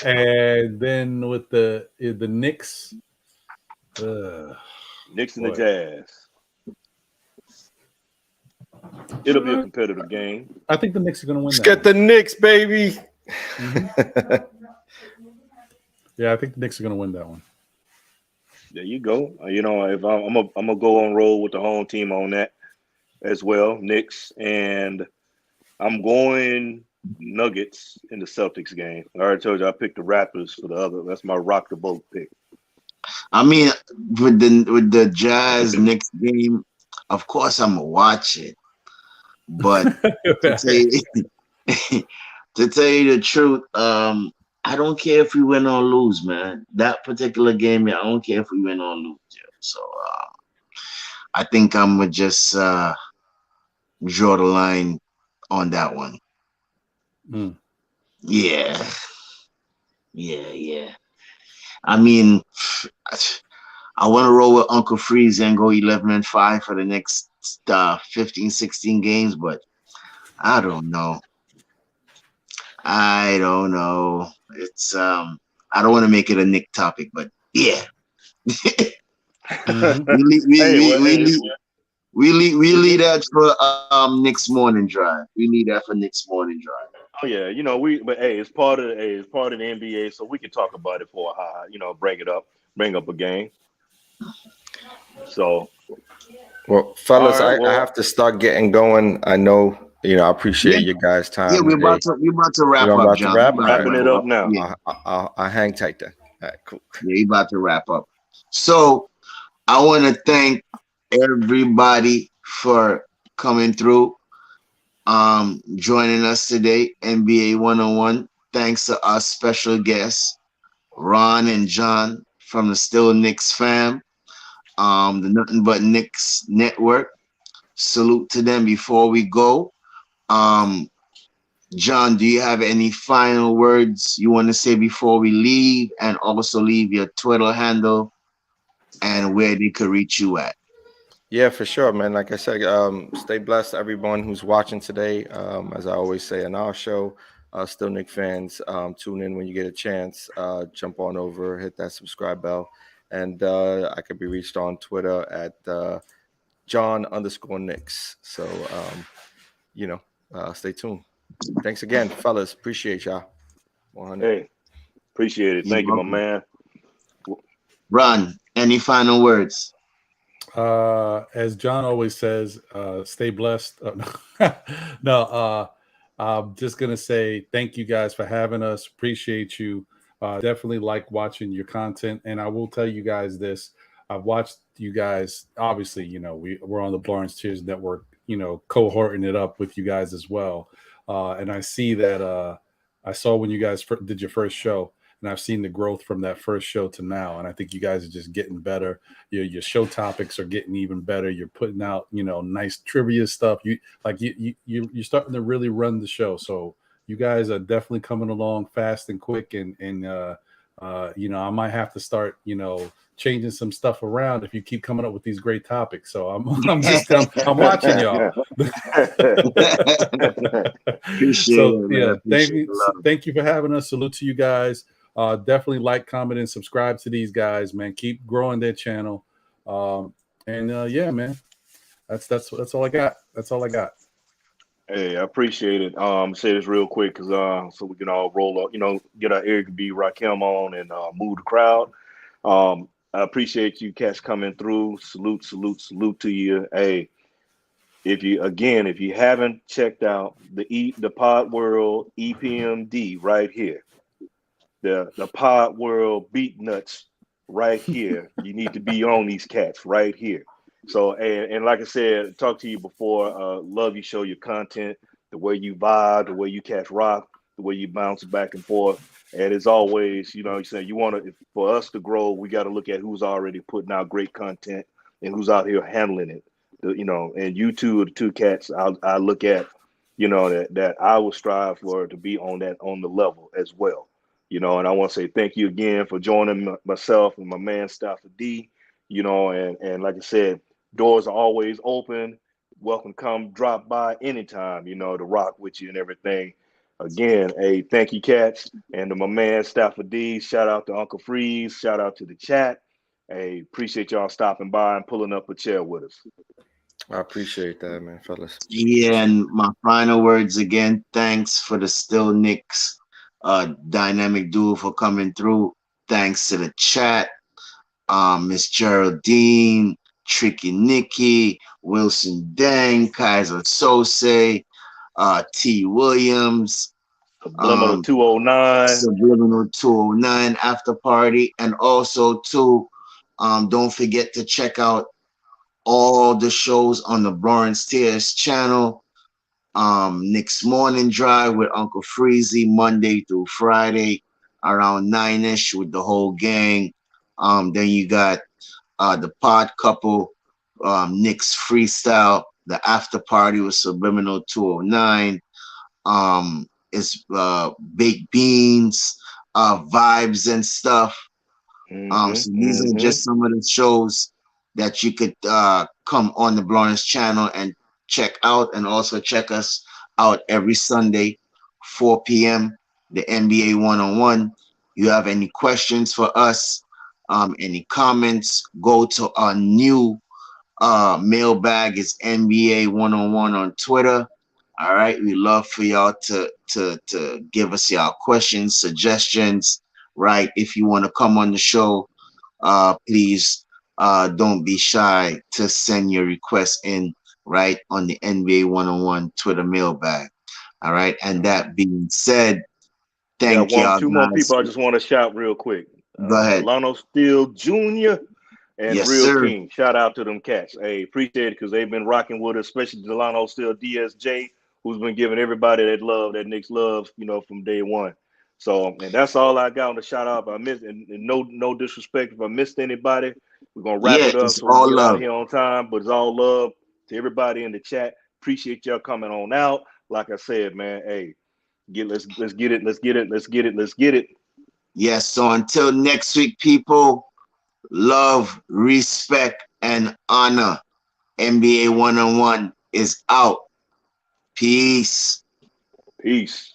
And then with the Knicks. Knicks and the Jazz. It'll be a competitive game. I think the Knicks are going to win. Let's get the Knicks, baby. Yeah, I think the Knicks are going to win that one. There you go. You know, if I'm gonna go on roll with the home team on that as well, Knicks, and I'm going Nuggets in the Celtics game. I already told you I picked the Raptors for the other. That's my rock the boat pick. I mean, with the Jazz Knicks game, of course I'm gonna watch it. But to tell you the truth, I don't care if we win or lose, man. That particular game, I don't care if we win or lose. Yeah. So I think I'm gonna just draw the line on that one. Yeah. I mean, I want to roll with Uncle Freeze and go 11-5 for the next 15, 16 games, but I don't know. It's I don't want to make it a Nick topic, but yeah. We leave that for next morning drive. We need that for next morning drive. Oh yeah, you know but hey, it's part of the NBA, so we can talk about it for a high. You know, bring up a game. So, well, fellas, right, I have to start getting going. I know, I appreciate your guys' time. Yeah, we're about to wrap up, John. Wrapping it up now. Yeah. I'll hang tight then. All right, cool. Yeah, you're about to wrap up. So I want to thank everybody for coming through, joining us today, NBA 101. Thanks to our special guests, Ron and John from the Still Knicks fam, the Nothing But Knicks Network. Salute to them before we go. John, do you have any final words you want to say before we leave, and also leave your Twitter handle and where they could reach you at? Yeah, for sure, man. Like I said, stay blessed, everyone who's watching today. As I always say on our show, Still Nick fans, tune in when you get a chance. Jump on over, hit that subscribe bell, and I could be reached on Twitter at John_Nicks. So, stay tuned. Thanks again, fellas. Appreciate y'all. 100. Hey, appreciate it. Thank you, my man. Ron, any final words? As John always says, stay blessed. I'm just gonna say thank you guys for having us. Appreciate you. Definitely like watching your content, and I will tell you guys this: I've watched you guys. Obviously, we're on the Lawrence Tears Network. Cohorting it up with you guys as well. And I see that I saw when you guys did your first show, and I've seen the growth from that first show to now. And I think you guys are just getting better. Your show topics are getting even better. You're putting out, nice trivia stuff. You're starting to really run the show. So you guys are definitely coming along fast and quick. And I might have to start, changing some stuff around if you keep coming up with these great topics. So I'm watching y'all. Thank you for having us. Salute to you guys. Definitely like, comment, and subscribe to these guys, man. Keep growing their channel. Man, that's all I got. That's all I got. Hey, I appreciate it. Say this real quick because so we can all roll up, get our Eric B. Rakim on and move the crowd. I appreciate you cats coming through. Salute to you. Hey, if you haven't checked out the Pod World EPMD right here, the Pod World Beat Nuts right here. You need to be on these cats right here. So, and like I said, talked to you before. Love you, show your content, the way you vibe, the way you catch rock, the way you bounce back and forth. And as always, you know, you say you want to, for us to grow, we got to look at who's already putting out great content and who's out here handling it. You know, and you two are the two cats I look at, you know, that I would strive for to be on the level as well. You know, and I want to say thank you again for joining myself and my man Stapha D. You know, and like I said, doors are always open. Welcome, come drop by anytime. You know, to rock with you and everything. Again, a thank you, cats, and to my man Stapha D. Shout out to Uncle Freeze. Shout out to the chat. Hey, appreciate y'all stopping by and pulling up a chair with us. I appreciate that, man, fellas. Yeah, and my final words again. Thanks for the Still Knicks dynamic duo for coming through. Thanks to the chat. Miss Geraldine, Tricky Nikki, Wilson Dang, Kaiser Sose, T. Williams, Subliminal 209. Subliminal 209 after party, and also too, don't forget to check out all the shows on the Lawrence Tears channel. Nick's Morning Drive with Uncle Freezy, Monday through Friday, around 9-ish with the whole gang. Then you got the Pod Couple, Nick's Freestyle, the After Party with Subliminal 209. It's Baked Beans, Vibes and Stuff. So these are just some of the shows that you could come on the Lawrence channel and check out, and also check us out every Sunday, 4 p.m. the NBA 1-on-1. You have any questions for us, any comments, go to our new mailbag. It's NBA 1-on-1 on Twitter. All right, we love for y'all to give us y'all questions, suggestions. Right, if you want to come on the show, please don't be shy to send your request in right on the NBA 1-on-1 Twitter mailbag. All right, and that being said, thank y'all Two more guys. people I just want to shout real quick. Go ahead. Delano Steele Jr. and Yes, Real sir. King. Shout out to them cats. Hey, appreciate it because they've been rocking with us, especially Delano Steele DSJ, who's been giving everybody that love, that Knicks love, you know, from day one. So, and that's all I got on the shout out. If I missed, and no disrespect if I missed anybody, we're gonna wrap Yeah, it up it's so we all can get out love. of here on time. But it's all love to everybody in the chat. Appreciate y'all coming on out. Like I said, man, hey, let's get it. Yes, so until next week, people, love, respect, and honor. NBA 1-on-1 is out. Peace. Peace.